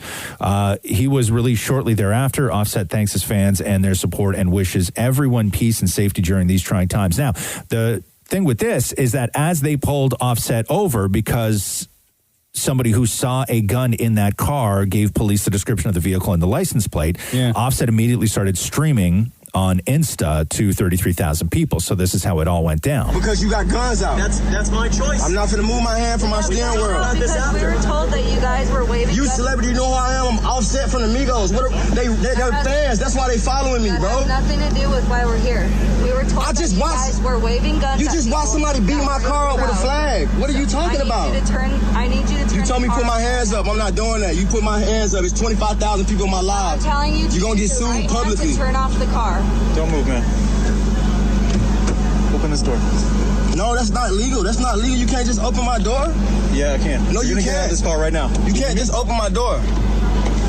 He was released shortly thereafter. Offset thanks his fans and their support and wishes everyone peace and safety during these trying times. Now, the thing with this is that as they pulled Offset over, because somebody who saw a gun in that car gave police the description of the vehicle and the license plate, Offset immediately started streaming on Insta to 33,000 people. So this is how it all went down. Because you got guns out. That's my choice. I'm not going to move my hand from my steering wheel. Because we were told that you guys were waving. You celebrity, you know who I am. I'm Offset from the Migos. They're fans. That's why they following me, bro. Has nothing to do with why we're here. We were told that you guys were waving guns. You just watched somebody beat my car up with a flag. What are you talking about? I need you to turn. You told me put my hands up. I'm not doing that. You put my hands up. It's 25,000 people in my live. I'm telling you. You're going to get sued publicly. Turn off the car. Don't move, man. Open this door. No, that's not legal. That's not legal. You can't just open my door. Yeah, I can. No, you can't. Get out of this car right now. You can't just open my door.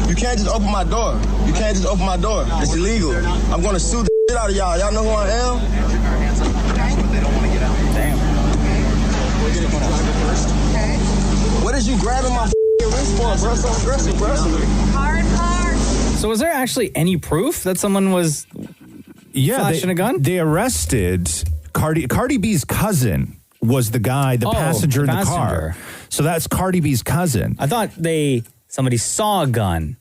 You can't just open my door. You can't just open my door. It's illegal. I'm going to sue the shit out of y'all. Y'all know who I am? Damn. What is you grabbing my wrist for, bro? So aggressive, bro. Hard. So was there actually any proof that someone was flashing a gun? They arrested Cardi B's cousin was the guy, the passenger in the car. So that's Cardi B's cousin. I thought somebody saw a gun,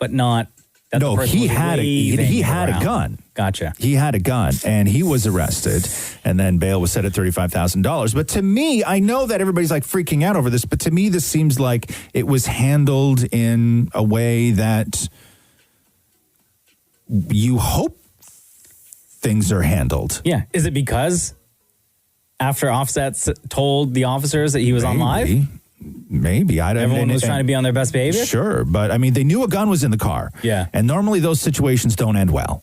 but not. No, he had a gun. Gotcha. He had a gun, and he was arrested, and then bail was set at $35,000. But to me, I know that everybody's like freaking out over this, but to me, this seems like it was handled in a way that you hope things are handled. Yeah. Is it because after Offset told the officers that he was on live? Maybe. Everyone was trying to be on their best behavior? Sure. But I mean, they knew a gun was in the car. Yeah. And normally those situations don't end well.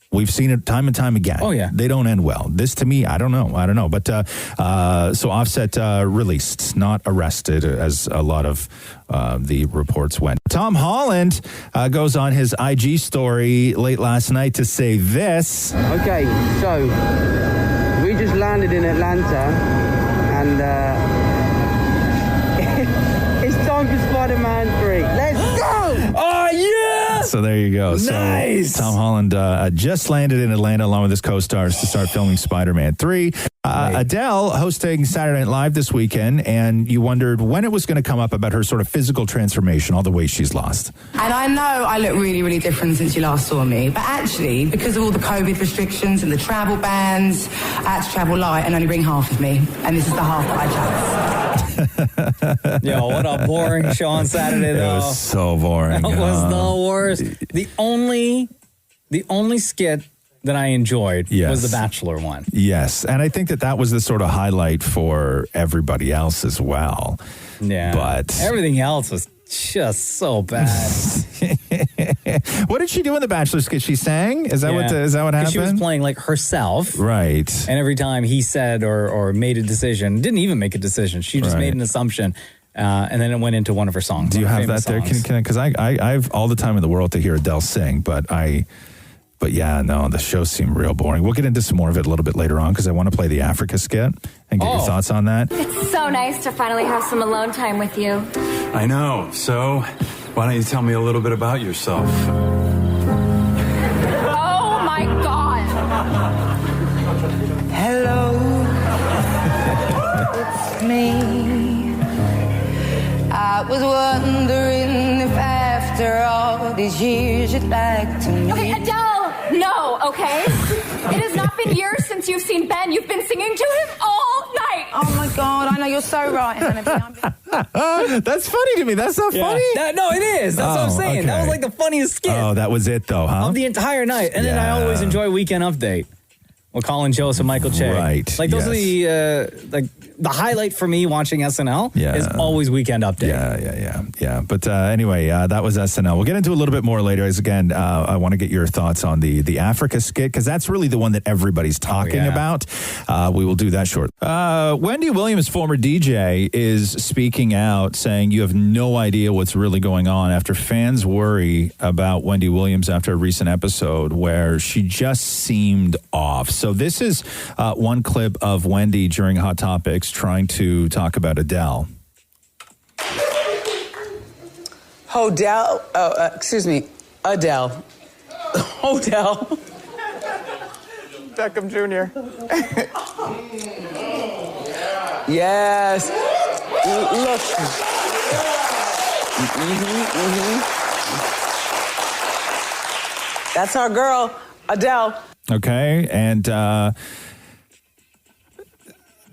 We've seen it time and time again. Oh, yeah. They don't end well. This, to me, I don't know. But so Offset released, not arrested, as a lot of the reports went. Tom Holland goes on his IG story late last night to say this. Okay, so we just landed in Atlanta, and it's time for Spider-Man 3. Let's go! Oh, yeah! So there you go. Nice. So Tom Holland just landed in Atlanta along with his co-stars to start filming Spider-Man 3. Adele hosting Saturday Night Live this weekend, and you wondered when it was going to come up about her sort of physical transformation, all the weight she's lost. And I know I look really, really different since you last saw me, but actually, because of all the COVID restrictions and the travel bans, I had to travel light and only bring half of me, and this is the half that I chose. Yo, what a boring show on Saturday, though. It was so boring. That was the worst. The only skit that I enjoyed was the Bachelor one. Yes, and I think that was the sort of highlight for everybody else as well. Yeah, but everything else was just so bad. What did she do in the Bachelor skit? She sang? Is that what happened? She was playing like herself, right? And every time he said or made a decision, didn't even make a decision. She just made an assumption. And then it went into one of her songs. Do you have that there? Because I've all the time in the world to hear Adele sing, But yeah, no, the show seemed real boring. We'll get into some more of it a little bit later on because I want to play the Africa skit and get your thoughts on that. It's so nice to finally have some alone time with you. I know. So, why don't you tell me a little bit about yourself? Oh my God. Hello. It's me. I was wondering if after all these years you'd like to meet. Okay, Adele. No, okay? It has not been years since you've seen Ben. You've been singing to him all night. Oh my God, I know you're so right, Hannah. That's funny to me. That's not funny. No, it is. That's what I'm saying. Okay. That was like the funniest skit Oh, that was it though, huh? of the entire night. And then I always enjoy Weekend Update with Colin Jost and Michael Che. Right. Like those are the highlight for me watching SNL is always Weekend Update. Yeah. But anyway, that was SNL. We'll get into a little bit more later. As again, I want to get your thoughts on the Africa skit because that's really the one that everybody's talking about. We will do that short. Wendy Williams, former DJ, is speaking out saying you have no idea what's really going on after fans worry about Wendy Williams after a recent episode where she just seemed off. So this is one clip of Wendy during Hot Topics trying to talk about Adele. Adele. Odell. Beckham Jr. Yes. Look. That's our girl, Adele. Okay, and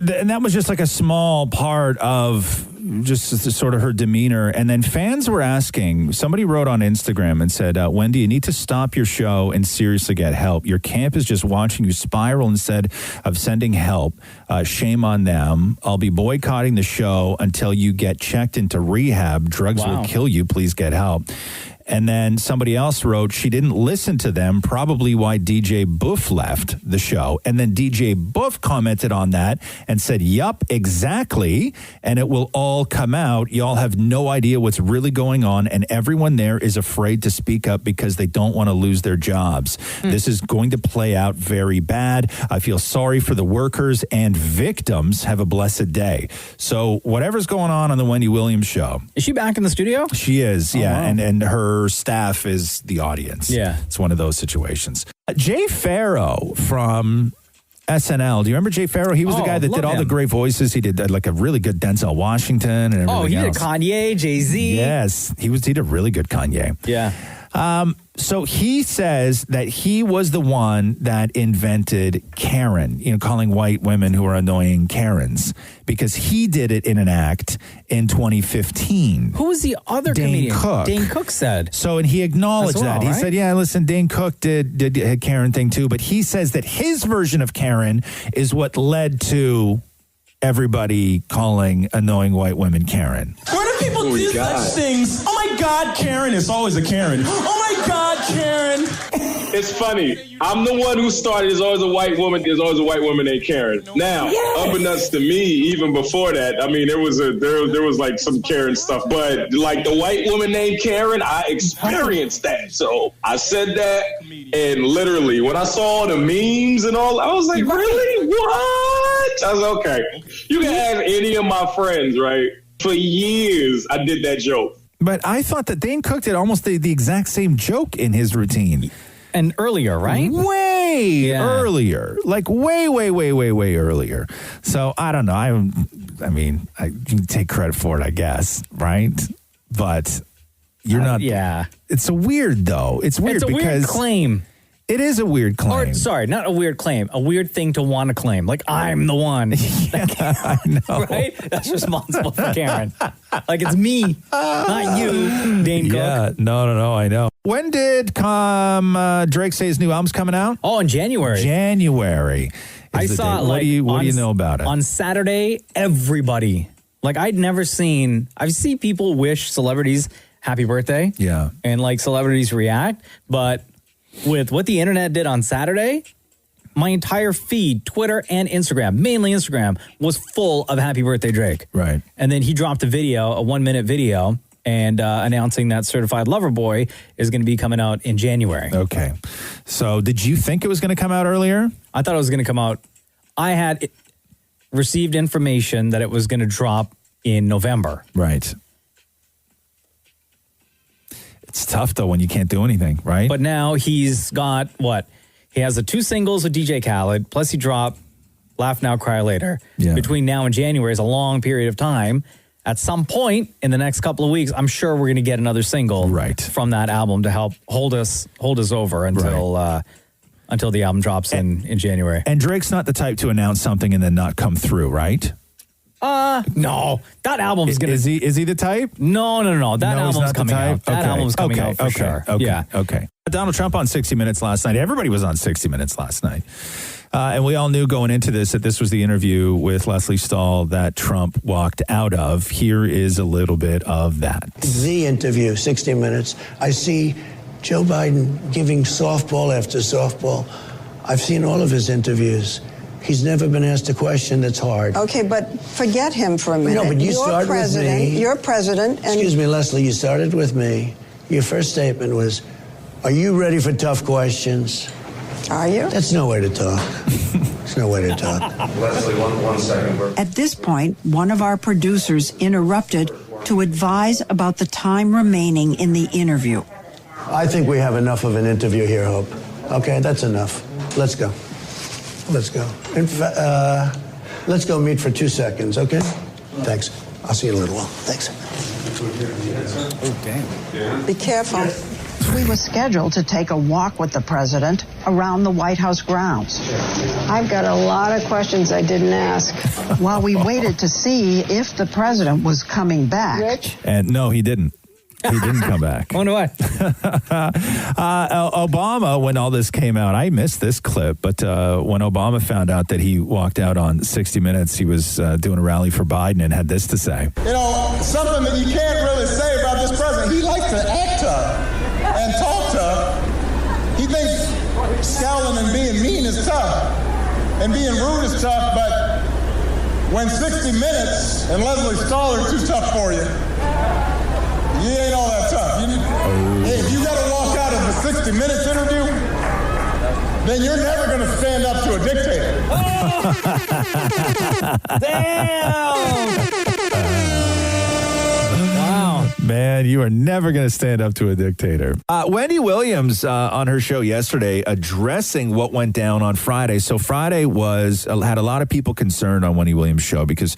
that was just like a small part of just sort of her demeanor. And then fans were asking, somebody wrote on Instagram and said, Wendy, you need to stop your show and seriously get help. Your camp is just watching you spiral instead of sending help. Shame on them. I'll be boycotting the show until you get checked into rehab. Drugs will kill you. Please get help. And then somebody else wrote, she didn't listen to them, probably why DJ Boof left the show. And then DJ Boof commented on that and said, yup, exactly. And it will all come out. Y'all have no idea what's really going on. And everyone there is afraid to speak up because they don't want to lose their jobs. This is going to play out very bad. I feel sorry for the workers and victims. Have a blessed day. So whatever's going on the Wendy Williams show. Is she back in the studio? She is, yeah. Wow. And her staff is the audience. Yeah. It's one of those situations. Jay Farrow from SNL. Do you remember Jay Farrow? He was the guy that did all the great voices. He did like a really good Denzel Washington and everything else. He did Kanye, Jay-Z. Yes. He did a really good Kanye. Yeah. So he says that he was the one that invented Karen, calling white women who are annoying Karens, because he did it in an act in 2015. Who was the other comedian? Cook. Dane Cook said. So, and he acknowledged that. He right? said, yeah, listen, Dane Cook did a Karen thing too, but he says that his version of Karen is what led to everybody calling annoying white women Karen. Where do people do such things? Oh my God, Karen. It's always a Karen. Oh my God, Karen. It's funny. I'm the one who started. There's always a white woman named Karen. Now, unbeknownst to me, even before that, I mean, there was like some Karen stuff, but like the white woman named Karen, I experienced that. So I said that, and literally when I saw the memes and all, I was like, really? What? I was okay. You can ask any of my friends, right? For years, I did that joke. But I thought that Dane Cook did almost the exact same joke in his routine. And earlier, right? Way earlier. Like way earlier. So I don't know. I mean, I can take credit for it, I guess, right? But you're not. Yeah. It's a weird, though. It's weird because. It's a weird claim. It is a weird claim. Or, sorry, not a weird claim. A weird thing to want to claim. Like, I'm the one. I know. Right? That's responsible for Karen. Like, it's me, not you, Dane Cook. Yeah, no, I know. When did Drake say his new album's coming out? Oh, in January. January. I saw it, what do you know about it? On Saturday, everybody. Like, I've seen people wish celebrities happy birthday. Yeah. And, like, celebrities react. But with what the internet did on Saturday, my entire feed, Twitter and Instagram, mainly Instagram, was full of happy birthday Drake. Right. And then he dropped a 1-minute video and announcing that Certified Lover Boy is going to be coming out in January. Okay. So did you think it was going to come out earlier? I thought it was going to come out. I had received information that it was going to drop in November. Right. It's tough, though, when you can't do anything, right? But now he's got what? He has the 2 singles with DJ Khaled, plus he dropped Laugh Now, Cry Later. Yeah. Between now and January is a long period of time. At some point in the next couple of weeks, I'm sure we're going to get another single from that album to help hold us over until until the album drops in January. And Drake's not the type to announce something and then not come through, right? No. That album's going to... Is he the type? No. That album's coming out. That album's coming out for sure. Okay. Donald Trump on 60 Minutes last night. Everybody was on 60 Minutes last night. And we all knew going into this that this was the interview with Leslie Stahl that Trump walked out of. Here is a little bit of that. The interview, 60 Minutes. I see Joe Biden giving softball after softball. I've seen all of his interviews. He's never been asked a question that's hard. Okay, but forget him for a minute. No, but you started with me. You're president. And excuse me, Leslie, you started with me. Your first statement was, are you ready for tough questions? Are you? That's no way to talk. It's no way to talk. Leslie, one second. At this point, one of our producers interrupted to advise about the time remaining in the interview. I think we have enough of an interview here, Hope. Okay, that's enough. Let's go. Let's go. Let's go meet for 2 seconds, okay? Thanks. I'll see you in a little while. Thanks. Oh, damn. Be careful. We were scheduled to take a walk with the president around the White House grounds. I've got a lot of questions I didn't ask. While we waited to see if the president was coming back. Rich? And no, he didn't. He didn't come back. Wonder why. Obama, when all this came out, I missed this clip, but when Obama found out that he walked out on 60 Minutes, he was doing a rally for Biden and had this to say. You know, something that you can't really say about this president, he likes to act tough and talk tough. He thinks scowling and being mean is tough and being rude is tough, but when 60 Minutes and Leslie Stahl are too tough for you, you ain't all that tough. If you got to walk out of the 60 Minutes interview, then you're never going to stand up to a dictator. Damn! Wow. Man, you are never going to stand up to a dictator. Wendy Williams on her show yesterday addressing what went down on Friday. So Friday had a lot of people concerned on Wendy Williams' show because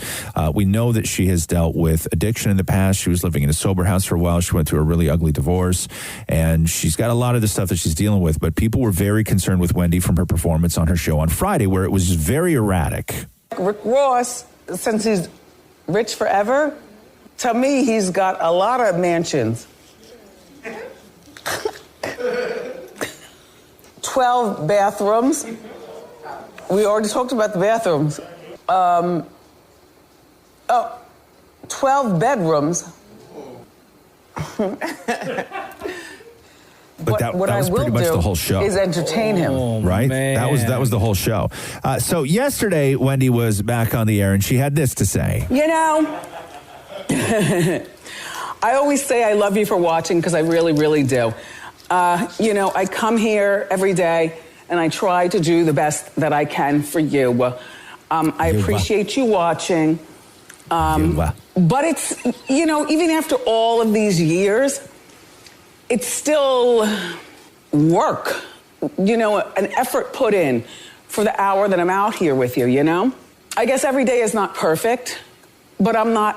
we know that she has dealt with addiction in the past. She was living in a sober house for a while. She went through a really ugly divorce, and she's got a lot of the stuff that she's dealing with. But people were very concerned with Wendy from her performance on her show on Friday, where it was very erratic. Rick Ross, since he's rich forever, to me, he's got a lot of mansions. 12 bathrooms. We already talked about the bathrooms. 12 bedrooms. But that was pretty much the whole show. Is entertain him. Right? Man. That was the whole show. So yesterday, Wendy was back on the air, and she had this to say. You know, I always say I love you for watching because I really, really do. You know, I come here every day and I try to do the best that I can for you. I appreciate you watching. But it's, you know, even after all of these years, it's still work, you know, an effort put in for the hour that I'm out here with you, you know? I guess every day is not perfect, but I'm not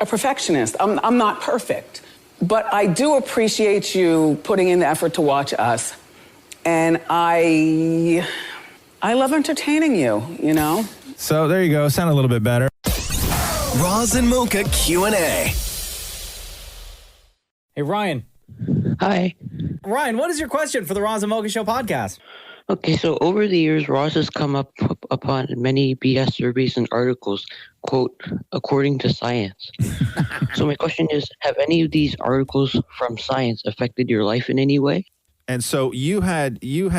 a perfectionist. I'm not perfect. But I do appreciate you putting in the effort to watch us. And I love entertaining you, you know? So there you go. Sound a little bit better. Roz and Mocha Q&A. Hey, Ryan. Hi. Ryan, what is your question for the Roz and Mocha Show podcast? Okay, so over the years, Roz has come up upon many BS surveys and articles, quote, according to science. So my question is, have any of these articles from science affected your life in any way? And so you had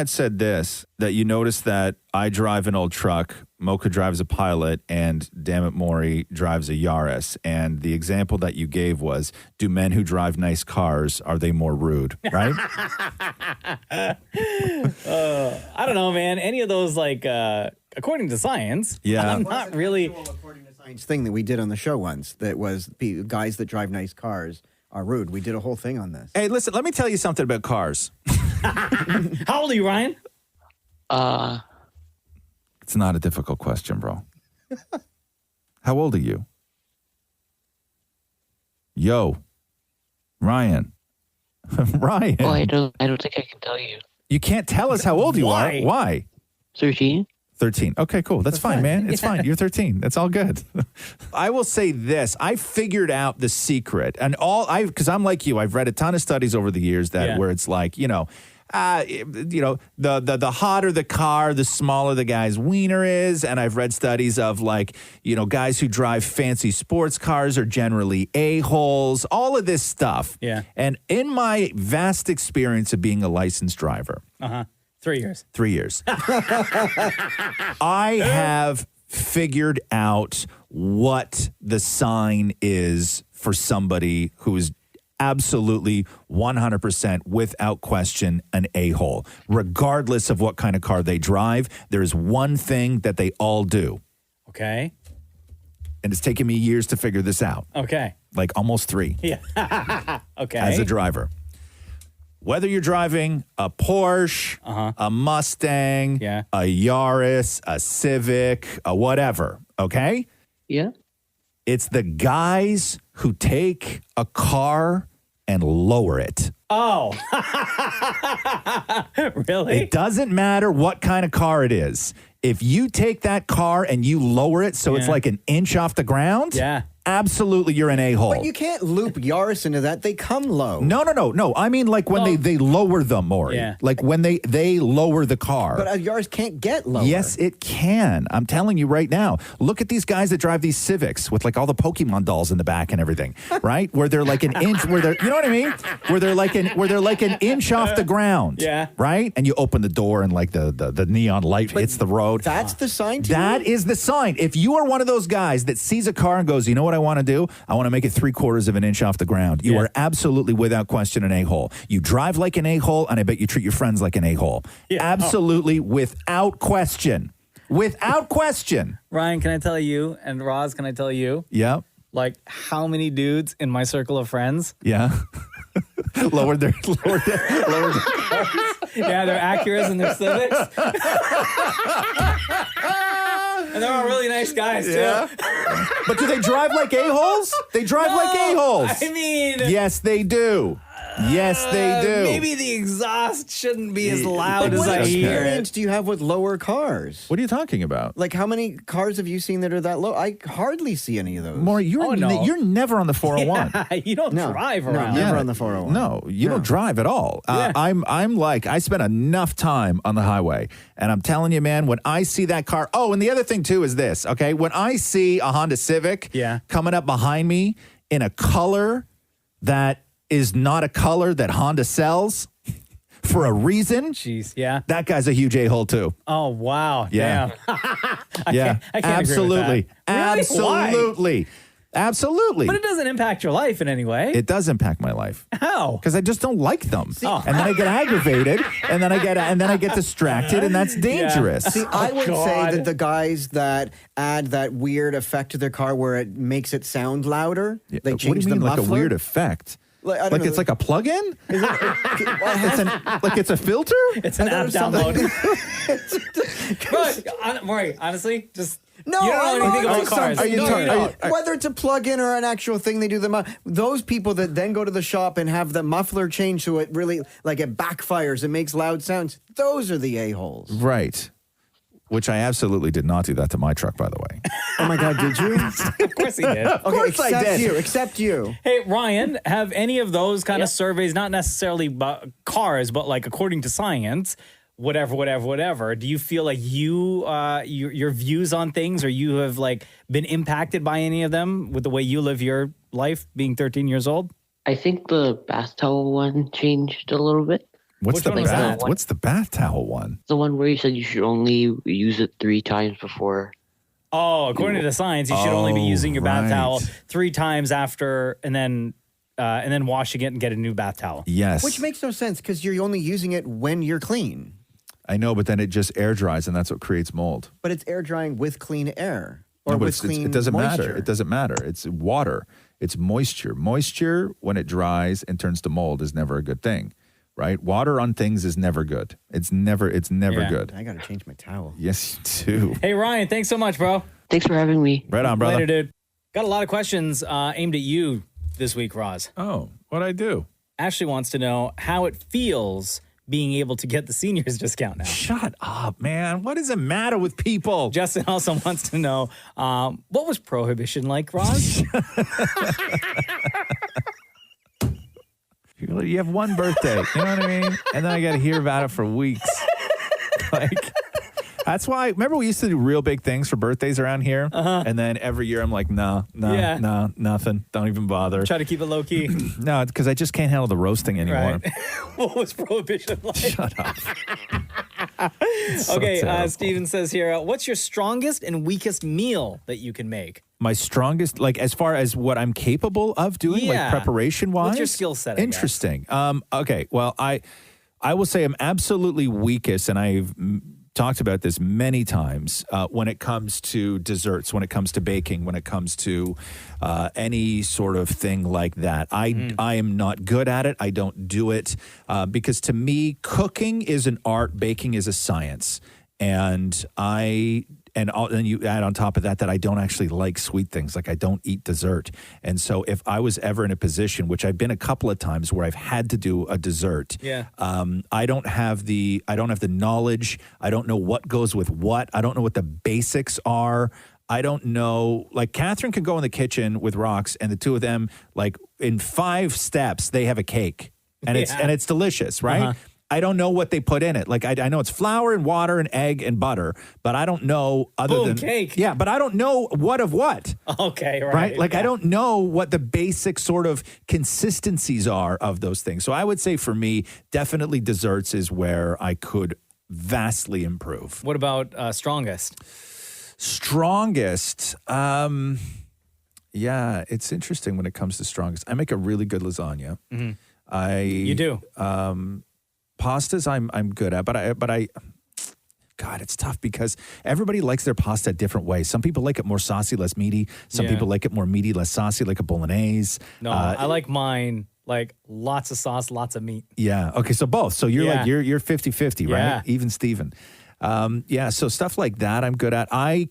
said this, that you noticed that I drive an old truck, Mocha drives a Pilot, and Dammit Maury drives a Yaris. And the example that you gave was, do men who drive nice cars, are they more rude, right? I don't know, man. Any of those, like, according to science, yeah. I'm not really... According to science thing that we did on the show once, that was guys that drive nice cars are rude. We did a whole thing on this. Hey, listen, let me tell you something about cars. How old are you, Ryan? It's not a difficult question, bro. How old are you? Yo, Ryan. Ryan. Oh, I don't think I can tell you. You can't tell us how old you are. Why? 13. 13. Okay, cool. That's fine, man. It's fine. You're 13. That's all good. I will say this. I figured out the secret. And because I'm like you, I've read a ton of studies over the years where it's like, the hotter the car, the smaller the guy's wiener is. And I've read studies of guys who drive fancy sports cars are generally a-holes, all of this stuff. Yeah. And in my vast experience of being a licensed driver, 3 years. 3 years. I have figured out what the sign is for somebody who is absolutely 100% without question an a-hole. Regardless of what kind of car they drive, there is one thing that they all do. Okay. And it's taken me years to figure this out. Okay. Like almost 3. Yeah. Okay. As a driver. Whether you're driving a Porsche, a Mustang, a Yaris, a Civic, a whatever, okay? Yeah. It's the guys who take a car and lower it. Oh. Really? It doesn't matter what kind of car it is. If you take that car and you lower it so it's like an inch off the ground, absolutely you're an a-hole. But you can't loop Yaris into that. They come low. No. I mean like when they lower them, Maury. Yeah. Like when they lower the car. But a Yaris can't get lower. Yes, it can. I'm telling you right now. Look at these guys that drive these Civics with like all the Pokemon dolls in the back and everything, right? Where they're like an inch, you know what I mean? Where they're like an inch off the ground. Yeah. Right? And you open the door and like the neon light hits the road. That's the sign to That you? is the sign. If you are one of those guys that sees a car and goes, you know what I want to do? I want to make it 3/4 of an inch off the ground. You are absolutely without question an a-hole. You drive like an a-hole, and I bet you treat your friends like an a-hole. Absolutely without question. Without question. Ryan, can I tell you? And Roz, can I tell you? Yeah. Like how many dudes in my circle of friends? Yeah. lowered their cars. Yeah, they're Acuras and they're Civics. And they're all really nice guys, too. But do they drive like a-holes? They drive like a-holes. I mean... Yes, they do. Yes, they do. Maybe the exhaust shouldn't be as loud as What I hear experience it. do you have with lower cars? What are you talking about? Like, how many cars have you seen that are that low? I hardly see any of those. Maury, you're never on the 401. Yeah, you don't drive around. No, never on the 401. No, you don't drive at all. I'm like, I spent enough time on the highway, and I'm telling you, man, when I see that car. Oh, and the other thing too is this. Okay, when I see a Honda Civic coming up behind me in a color that is not a color that Honda sells for a reason. Jeez, yeah. That guy's a huge a-hole too. Oh, wow. Yeah. Damn. I can't Absolutely. agree with that. Really? Absolutely. Why? Absolutely. But it doesn't impact your life in any way. It does impact my life. How? Because I just don't like them. And then I get aggravated, and then I get distracted, and that's dangerous. See, I would say that the guys that add that weird effect to their car where it makes it sound louder, they change what do you mean, the like muffler. a weird effect? Like it's like a plug-in? It's a filter? It's an app download. Bro, Maury, honestly, just... No, you don't know anything about cars. Whether it's a plug-in or an actual thing, they do those people that then go to the shop and have the muffler changed so it really, like it backfires and makes loud sounds. Those are the a-holes. Right. Which I absolutely did not do that to my truck, by the way. Oh my God, did you? Of course he did. Of course I did. Except you. Hey, Ryan, have any of those kind of surveys, not necessarily about cars, but like according to science, whatever, do you feel like your views on things, or you have like been impacted by any of them with the way you live your life being 13 years old? I think the bath towel one changed a little bit. What's the bath towel one? The one where you said you should only use it 3 times before. Oh, according to science, you should only be using your bath towel 3 times after, and then washing it and get a new bath towel. Yes. Which makes no sense because you're only using it when you're clean. I know, but then it just air dries, and that's what creates mold. But it's air drying with clean air. Or No, but with clean it doesn't moisture. matter. It doesn't matter. It's water. It's moisture. Moisture, when it dries and turns to mold, is never a good thing. Right? Water on things is never good. It's never good. I got to change my towel. Yes, you do. Hey, Ryan, thanks so much, bro. Thanks for having me. Right on, brother. Later, dude. Got a lot of questions aimed at you this week, Roz. Oh, what'd I do? Ashley wants to know how it feels being able to get the seniors discount now. Shut up, man. What does it matter with people? Justin also wants to know, what was Prohibition like, Roz? You have one birthday, you know what I mean? And then I got to hear about it for weeks. Like, that's why, remember we used to do real big things for birthdays around here? And then every year I'm like, no, nothing. Don't even bother. Try to keep it low key. No, because I just can't handle the roasting anymore. Right. What was Prohibition like? Shut up. Okay, Steven says here, what's your strongest and weakest meal that you can make? My strongest, like as far as what I'm capable of doing, like preparation wise. What's your skill set? I Interesting. Okay. Well, I will say I'm absolutely weakest, and I've talked about this many times when it comes to desserts, when it comes to baking, when it comes to any sort of thing like that. I am not good at it. I don't do it because to me, cooking is an art, baking is a science. And then you add on top of that I don't actually like sweet things. Like I don't eat dessert. And so if I was ever in a position, which I've been a couple of times where I've had to do a dessert, I don't have the knowledge. I don't know what goes with what. I don't know what the basics are. I don't know. Like Catherine can go in the kitchen with Rox, and the two of them, like in 5 steps, they have a cake, and it's delicious, right? I don't know what they put in it. Like I know it's flour and water and egg and butter, but I don't know other than cake. Yeah, but I don't know what of what. Okay, right. Like I don't know what the basic sort of consistencies are of those things. So I would say for me, definitely desserts is where I could vastly improve. What about strongest? Strongest. Yeah, it's interesting when it comes to strongest. I make a really good lasagna. You do. Pastas I'm good at, but I God, it's tough because everybody likes their pasta a different way. Some people like it more saucy, less meaty. Some people like it more meaty, less saucy, like a bolaise. No, I like mine like lots of sauce, lots of meat. Yeah. Okay, so both. So you're like you're 50-50, right? Yeah. Even Steven. So stuff like that I'm good at. I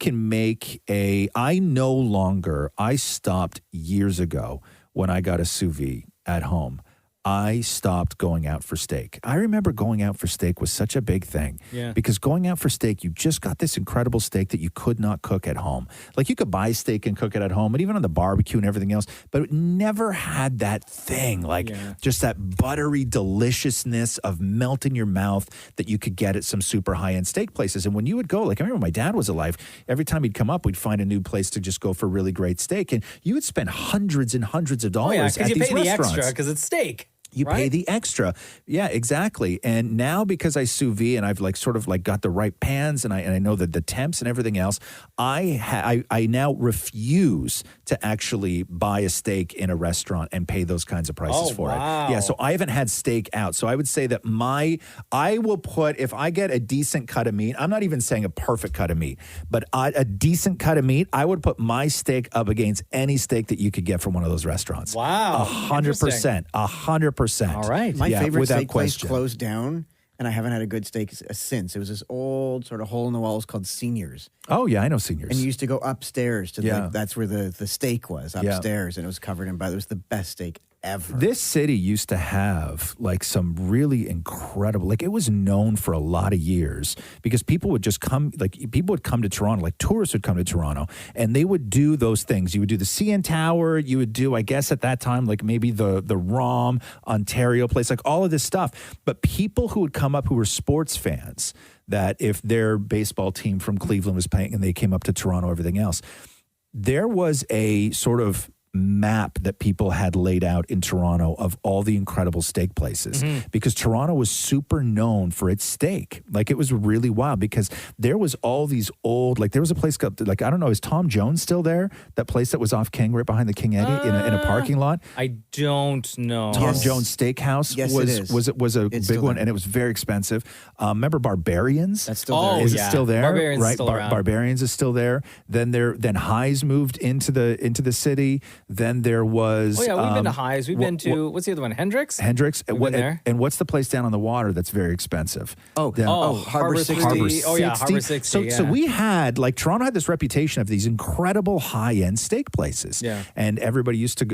stopped years ago when I got a sous vide at home. I stopped going out for steak. I remember going out for steak was such a big thing. Yeah. Because going out for steak, you just got this incredible steak that you could not cook at home. Like you could buy steak and cook it at home, and even on the barbecue and everything else, but it never had that thing, like just that buttery deliciousness of melt in your mouth that you could get at some super high-end steak places. And when you would go, like I remember when my dad was alive, every time he'd come up, we'd find a new place to just go for really great steak. And you would spend hundreds and hundreds of dollars at these restaurants. Because you pay the extra because it's steak. You pay the extra. Yeah, exactly. And now because I sous vide and I've like sort of like got the right pans and I know that the temps and everything else, I now refuse to actually buy a steak in a restaurant and pay those kinds of prices for it. Yeah, so I haven't had steak out. So I would say that I will put, if I get a decent cut of meat, I'm not even saying a perfect cut of meat, but a decent cut of meat, I would put my steak up against any steak that you could get from one of those restaurants. Wow. 100%. 100%. All right. My favorite steak place closed down, and I haven't had a good steak since. It was this old sort of hole in the walls called Seniors. Oh, yeah, I know Seniors. And you used to go upstairs to that's where the steak was, upstairs, and it was covered in butter. It was the best steak ever. This city used to have like some really incredible, like it was known for a lot of years because people would just come, like people would come to Toronto, like tourists would come to Toronto and they would do those things. You would do the CN Tower, you would do, I guess at that time, like maybe the ROM, Ontario place, like all of this stuff. But people who would come up who were sports fans, that if their baseball team from Cleveland was playing and they came up to Toronto, everything else, there was a sort of map that people had laid out in Toronto of all the incredible steak places because Toronto was super known for its steak. Like it was really wild because there was all these old, like there was a place called, like, I don't know, is Tom Jones still there? That place that was off King right behind the King Eddie in a parking lot? I don't know. Tom Jones Steakhouse was a big one and it was very expensive. Remember Barbarians? That's still there. Is it still there? Barbarians right? Still around. Barbarians is still there. Then Highs moved into the city. Then there was. Oh yeah, we've been to Highs. We've been to what's the other one? Hendrix. And, and what's the place down on the water that's very expensive? Harbor 60. Oh yeah, Harbor 60. So we had Toronto had this reputation of these incredible high end steak places. Yeah. And everybody used to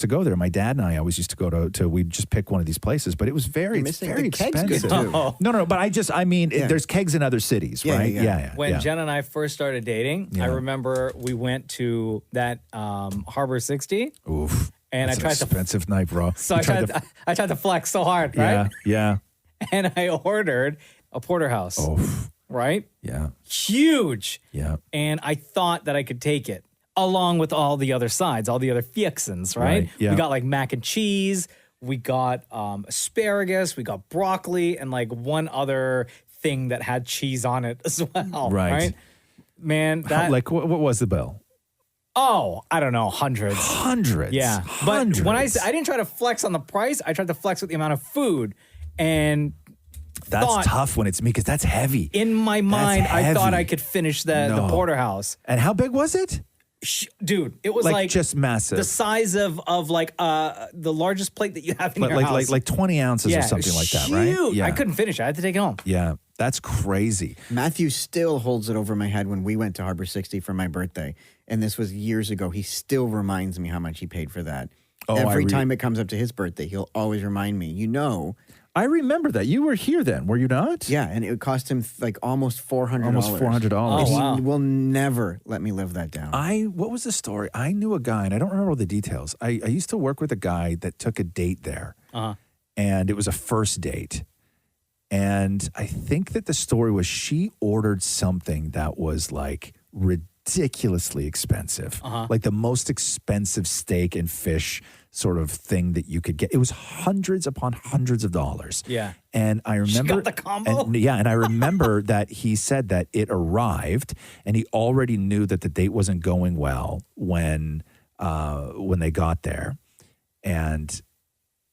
go there. My dad and I always used to go to we'd just pick one of these places, but it was very expensive. No, but there's kegs in other cities, right? Yeah. When Jen and I first started dating, I remember we went to that Harbor 60. Oof. And that's I tried an expensive night, bro. So I tried to flex so hard, right? Yeah. And I ordered a porterhouse. Oh. Right? Yeah. Huge. Yeah. And I thought that I could take it along with all the other sides, all the other fixins, right? Yeah. We got mac and cheese, we got asparagus, we got broccoli, and one other thing that had cheese on it as well. Right? Man, that what was the bill? Oh, I don't know, hundreds. Yeah. Hundreds. But when I didn't try to flex on the price, I tried to flex with the amount of food. And that's tough when it's me because that's heavy. In my mind, I thought I could finish the porterhouse. And how big was it? Dude, it was just massive. The size of the largest plate that you have in your house. Like 20 ounces or something like that, right? Huge. Yeah. I couldn't finish it. I had to take it home. Yeah, that's crazy. Matthew still holds it over my head when we went to Harbor 60 for my birthday. And this was years ago. He still reminds me how much he paid for that. Every time it comes up to his birthday, he'll always remind me, I remember that. You were here then, were you not? Yeah, and it cost him almost $400. Almost $400. Oh, wow. He will never let me live that down. What was the story? I knew a guy, and I don't remember all the details. I used to work with a guy that took a date there, and it was a first date. And I think that the story was she ordered something that was ridiculously expensive, like the most expensive steak and fish sort of thing that you could get. It was hundreds upon hundreds of dollars. Yeah. And I remember she got the combo. And I remember that he said that it arrived and he already knew that the date wasn't going well when they got there. And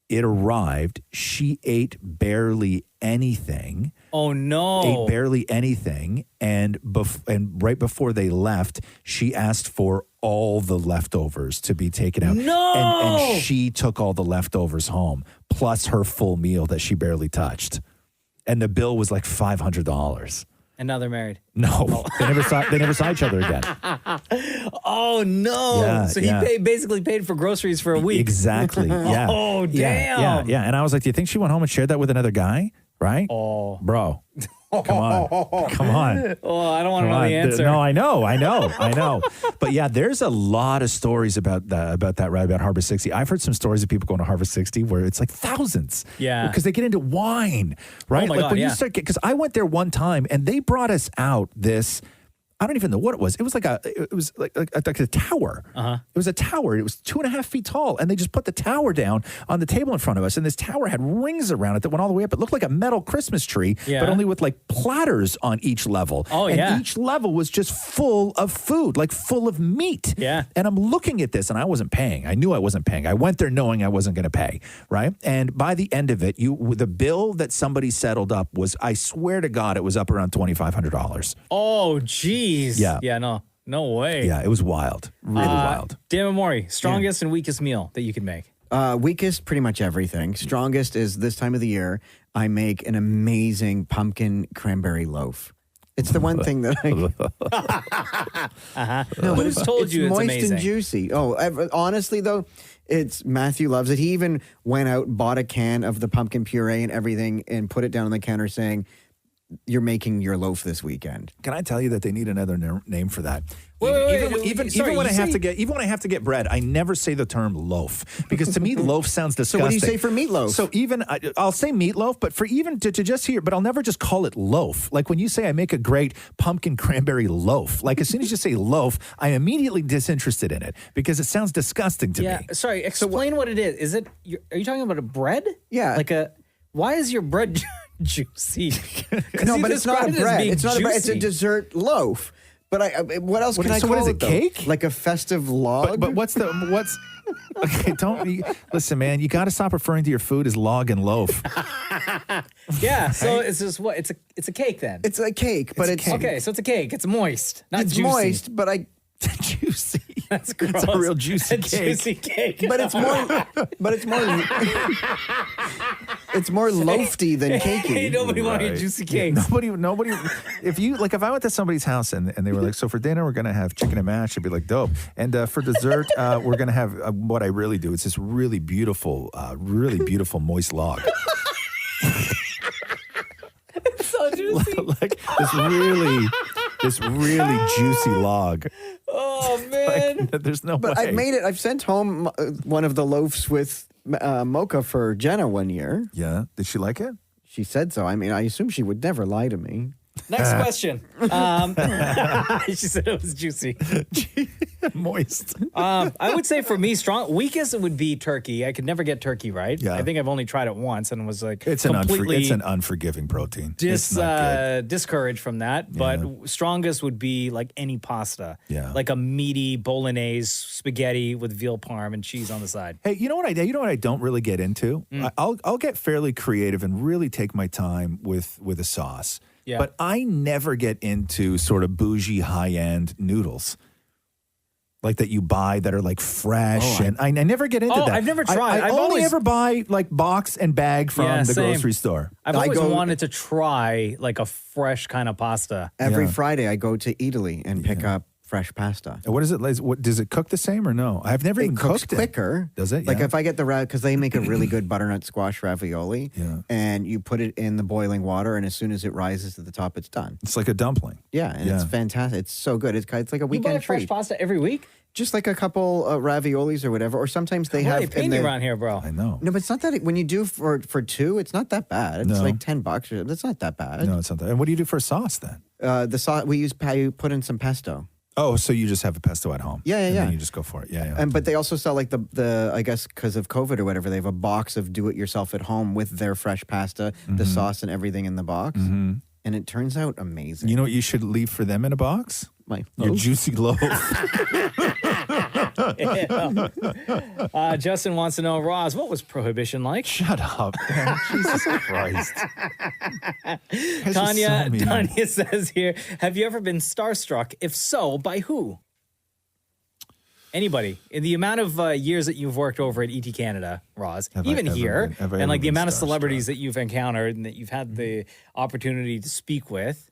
it arrived. She ate barely anything. Oh no! Ate barely anything, and right before they left, she asked for all the leftovers to be taken out. No! And she took all the leftovers home, plus her full meal that she barely touched, and the bill was $500. And now they're married. No, they never saw each other again. Oh no! Yeah, so he basically paid for groceries for a week. Exactly. Yeah. Oh damn. Yeah. And I was like, do you think she went home and shared that with another guy? Right? Oh, bro. Come on. Oh, I don't want to know the answer. No, I know. But yeah, there's a lot of stories about that ride about Harbor 60. I've heard some stories of people going to Harbor 60 where it's thousands. Yeah. Because they get into wine, right? Oh my God, when yeah. you start, because I went there one time and they brought us out this. I don't even know what it was. It was like a tower. It was a tower. It was 2.5 feet tall, and they just put the tower down on the table in front of us. And this tower had rings around it that went all the way up. It looked like a metal Christmas tree, but only with platters on each level. Oh, and each level was just full of food, full of meat. Yeah. And I'm looking at this, and I wasn't paying. I knew I wasn't paying. I went there knowing I wasn't going to pay, right? And by the end of it, the bill that somebody settled up was, I swear to God, it was up around $2,500. Oh, geez. Yeah. Yeah, no way. Yeah, it was wild. Really wild. Dan Mori, strongest and weakest meal that you can make? Weakest, pretty much everything. Strongest is this time of the year, I make an amazing pumpkin cranberry loaf. It's the one thing that I... No, who's told you it's moist amazing? and juicy. Oh, honestly, though, Matthew loves it. He even went out, bought a can of the pumpkin puree and everything, and put it down on the counter saying, you're making your loaf this weekend. Can I tell you that they need another name for that? Even when I have to get bread, I never say the term loaf because to me loaf sounds disgusting. So what do you say for meatloaf? So I'll say meatloaf, but for even to just hear, but I'll never just call it loaf. Like when you say I make a great pumpkin cranberry loaf, as soon as you say loaf, I'm immediately disinterested in it because it sounds disgusting to me. Sorry, explain what it is. Is it? Are you talking about a bread? Yeah. Why is your bread juicy? No, but it's not a bread. It's not a bread. It's a dessert loaf. But what else can I call it? What is it? Cake? Like a festive log? But what's? Okay, don't listen, man. You got to stop referring to your food as log and loaf. Yeah. So it's just what? It's a cake then. It's a cake, but it's okay. So it's a cake. It's moist, not it's juicy. moist, but juicy. That's gross. It's a real juicy cake. Juicy cake. But it's more. It's more loafty than cakey. Nobody wanted a juicy cake. Nobody. If I went to somebody's house and they were like, so for dinner we're gonna have chicken and mash, I'd be like, dope. And for dessert, we're gonna have what I really do. It's this really beautiful moist log. So juicy. Like this really juicy log. Oh man. Like, there's no But way. I've sent home one of the loaves with mocha for Jenna one year. Yeah. Did she like it? She said so. I mean, I assume she would never lie to me. Next question. She said it was juicy. Moist. I would say for me, weakest would be turkey. I could never get turkey right. Yeah. I think I've only tried it once and was like It's completely an unforgiving protein. It's not good. discouraged from that. But strongest would be like any pasta. Yeah. Like a meaty bolognese spaghetti with veal parm and cheese on the side. Hey, you know what I don't really get into? I'll get fairly creative and really take my time with a sauce. Yeah. But I never get into sort of bougie high-end noodles. Like that you buy that are like fresh. And I never get into that. I've never tried. I I've only always ever buy like box and bag from the same. grocery store. I've always wanted to try like a fresh kind of pasta. Every Friday, I go to Italy and pick up fresh pasta. What is it? What does it cook the same or no? I've never even cooks cooked quicker. Does it? Like Yeah. if I get the because they make a really good butternut squash ravioli, and you put it in the boiling water, and as soon as it rises to the top, it's done. It's like a dumpling. Yeah, and it's fantastic. It's so good. It's like a You weekend buy fresh treat. pasta every week? Just like a couple raviolis or whatever, or sometimes they What are have. they paying you around here, bro? I know. No, but it's not that. When you do for two, it's not that bad. It's No. like $10. That's not that bad. No, it's not that. And what do you do for sauce then? The sauce we use. You put in some pesto. Oh, so you just have a pesto at home? Yeah, and yeah. then you just go for it. Yeah. But they also sell like the I guess because of COVID or whatever, they have a box of do it yourself at home with their fresh pasta, the sauce and everything in the box, and it turns out amazing. You know what you should leave for them in a box? Your loaf? juicy loaf. Justin wants to know, Roz, what was Prohibition like? Shut up, man. Jesus Christ. Tanya says here, have you ever been starstruck? If so, by who? Anybody. In the amount of years that you've worked over at ET Canada, Roz, Have I even ever here, been- have I and ever like the been amount of celebrities that you've encountered and that you've had the opportunity to speak with,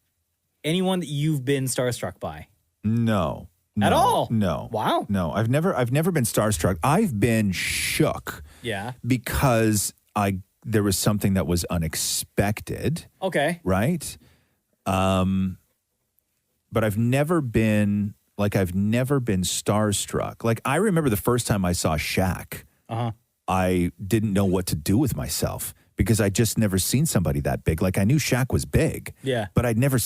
anyone that you've been starstruck by? No. At all? No. Wow. No, I've never been starstruck. I've been shook. Yeah. Because there was something that was unexpected. Okay. Right? But I've never been starstruck. Like I remember the first time I saw Shaq, I didn't know what to do with myself because I'd just never seen somebody that big. Like I knew Shaq was big, but I'd never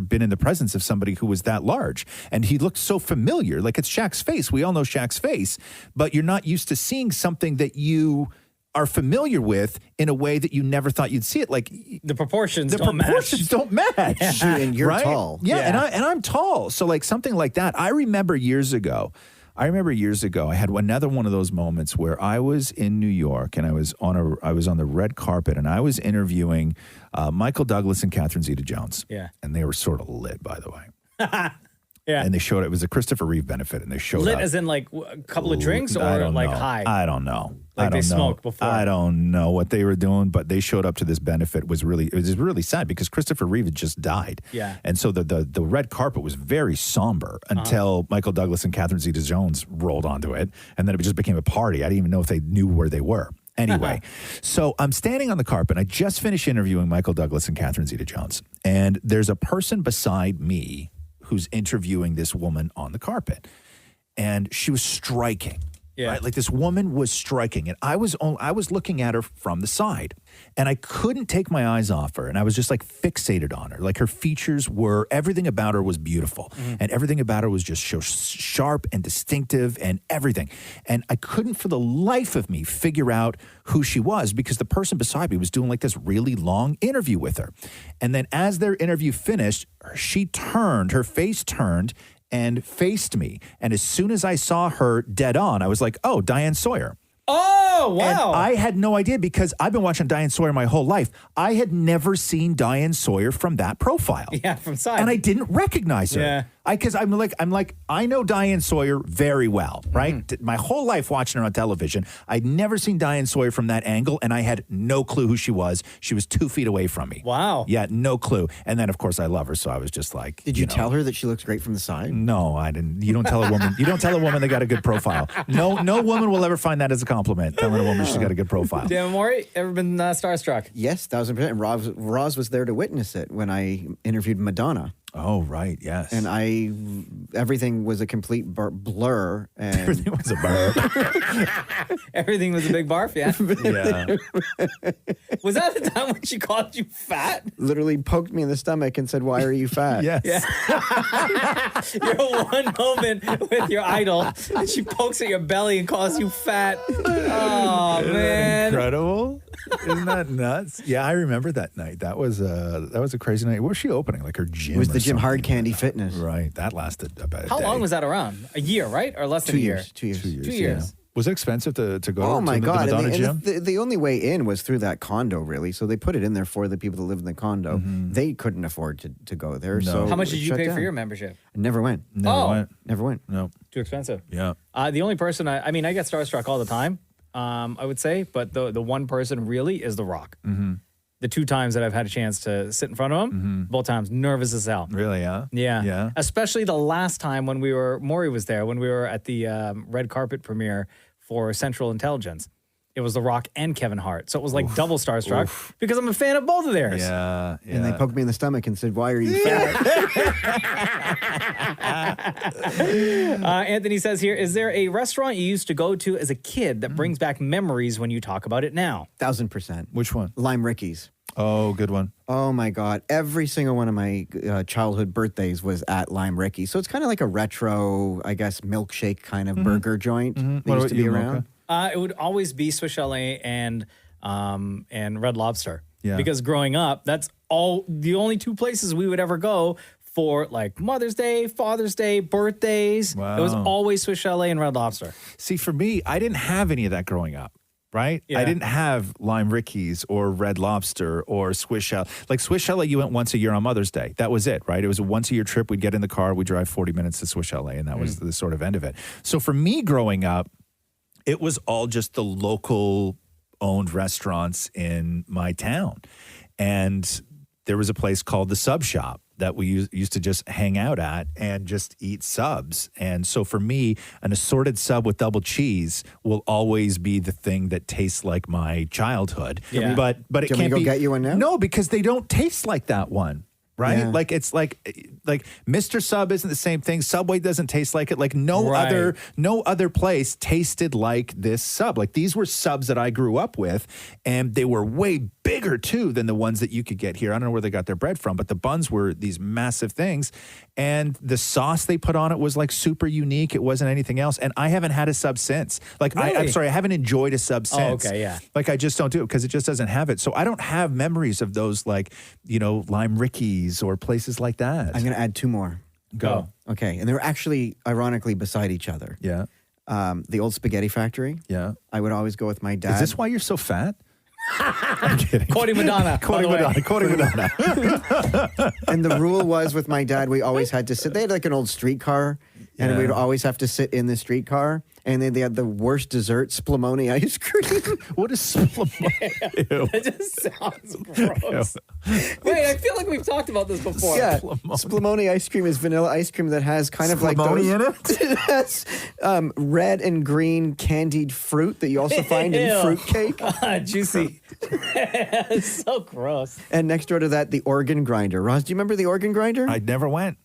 been in the presence of somebody who was that large. And he looked so familiar. Like it's Shaq's face. We all know Shaq's face, but you're not used to seeing something that you are familiar with in a way that you never thought you'd see it. Like the proportions don't match. Yeah. And you're right? tall. Yeah, and I'm tall. So like something like that. I remember years ago, I had another one of those moments where I was in New York and I was on the red carpet and I was interviewing Michael Douglas and Catherine Zeta-Jones. Yeah. And they were sort of lit, by the way. Yeah. And they showed it was a Christopher Reeve benefit and they showed Lit up. as in like a couple of drinks I or don't like know. high? I don't know. Like I don't they know. smoked before? I don't know what they were doing, but they showed up to this benefit. It was really sad because Christopher Reeve had just died. Yeah. And so the red carpet was very somber until Michael Douglas and Catherine Zeta-Jones rolled onto it. And then it just became a party. I didn't even know if they knew where they were. Anyway, so I'm standing on the carpet. I just finished interviewing Michael Douglas and Catherine Zeta-Jones. And there's a person beside me who's interviewing this woman on the carpet. And she was striking. Yeah. Right? Like this woman was striking. And I was looking at her from the side. And I couldn't take my eyes off her. And I was just like fixated on her. Like her features were, everything about her was beautiful. And everything about her was just so sharp and distinctive and everything. And I couldn't for the life of me figure out who she was because the person beside me was doing like this really long interview with her. And then as their interview finished, her face turned and faced me. And as soon as I saw her dead on, I was like, oh, Diane Sawyer. Oh, wow. And I had no idea because I've been watching Diane Sawyer my whole life. I had never seen Diane Sawyer from that profile. Yeah, from side. And I didn't recognize her. Yeah. Because I'm like, I know Diane Sawyer very well, right? Mm-hmm. My whole life watching her on television. I'd never seen Diane Sawyer from that angle, and I had no clue who she was. She was 2 feet away from me. Wow. Yeah, no clue. And then, of course, I love her, so I was just like, Did you tell her that she looks great from the side? No, I didn't. You don't tell a woman. You don't tell a woman they got a good profile. No woman will ever find that as a compliment. Telling a woman she's got a good profile. Dan Maury, ever been starstruck? Yes, 1,000%. And Roz was there to witness it when I interviewed Madonna. Oh, right, yes. And everything was a complete blur. And everything was a blur. Everything was a big barf, yeah? Yeah. Was that the time when she called you fat? Literally poked me in the stomach and said, "Why are you fat?" Yes. Yeah. Your one moment with your idol, and she pokes at your belly and calls you fat. Oh, Isn't that man. incredible? Isn't that nuts? Yeah, I remember that night. That was a crazy night. What was she opening? Like her gym? It was or the gym something? Hard Candy Fitness. Right. That lasted about a How day. long was that around? A year, right? Or less than 2 a year? years. 2 years. 2 years. 2 years. Yeah. Was it expensive to go Oh to my the God! Madonna And gym? the only way in was through that condo, really. So they put it in there for the people that live in the condo. They couldn't afford to go there. No. So How much did it you shut pay down. for your membership? I never went. Never went. No. Too expensive. Yeah. The only person, I get starstruck all the time, I would say, but the one person really is The Rock. Mm-hmm. The 2 times that I've had a chance to sit in front of him, both times nervous as hell. Really, yeah? Yeah. Yeah. Especially the last time when Maury was there, when we were at the red carpet premiere for Central Intelligence. It was The Rock and Kevin Hart. So it was like double starstruck because I'm a fan of both of theirs. Yeah. And they poked me in the stomach and said, "Why are you fat?" Anthony says here, is there a restaurant you used to go to as a kid that brings back memories when you talk about it now? 1,000%. Which one? Lime Ricky's. Oh, good one. Oh my God. Every single one of my childhood birthdays was at Lime Ricky's. So it's kind of like a retro, I guess, milkshake kind of burger joint that What used about to be you, around. Mocha? It would always be Swiss Chalet and Red Lobster. Yeah. Because growing up, that's the only 2 places we would ever go for like Mother's Day, Father's Day, birthdays. Wow. It was always Swiss Chalet and Red Lobster. See, for me, I didn't have any of that growing up. Right? Yeah. I didn't have Lime Ricky's or Red Lobster or Swiss Chalet. Like Swiss Chalet, you went once a year on Mother's Day. That was it, right? It was a once a year trip. We'd get in the car, we'd drive 40 minutes to Swiss Chalet, and that was the sort of end of it. So for me growing up, it was all just the local owned restaurants in my town. And there was a place called the Sub Shop that we used to just hang out at and just eat subs. And so for me, an assorted sub with double cheese will always be the thing that tastes like my childhood. Yeah. But it Do you want me can't to go be. get you one now? No, because they don't taste like that one. Right? Yeah. Like it's like Mr. Sub isn't the same thing. Subway doesn't taste like it. Like no other place tasted like this sub. Like these were subs that I grew up with, and they were way bigger too than the ones that you could get here. I don't know where they got their bread from, but the buns were these massive things, and the sauce they put on it was like super unique. It wasn't anything else, and I haven't had a sub since. Like Really? I'm sorry, I haven't enjoyed a sub since. Oh, okay, yeah. Like I just don't do it because it just doesn't have it. So I don't have memories of those like Lime Ricky's or places like that. I'm going to add 2 more. Go. Okay. And they were actually, ironically, beside each other. Yeah. The old Spaghetti Factory. Yeah. I would always go with my dad. Is this why you're so fat? I'm kidding. Quoting Madonna. Quoting Madonna. And the rule was with my dad, we always had to sit. They had like an old streetcar, and Yeah. we'd always have to sit in the streetcar. And then they had the worst dessert, Splamoni ice cream. What is Splamoni? That just sounds gross. Wait, I feel like we've talked about this before. Yeah, Splamoni ice cream is vanilla ice cream that has kind of like Splamoni those, in it? It has red and green candied fruit that you also find in Ew. fruitcake. Juicy. It's so gross. And next door to that, the organ grinder. Roz, do you remember the organ grinder? I never went.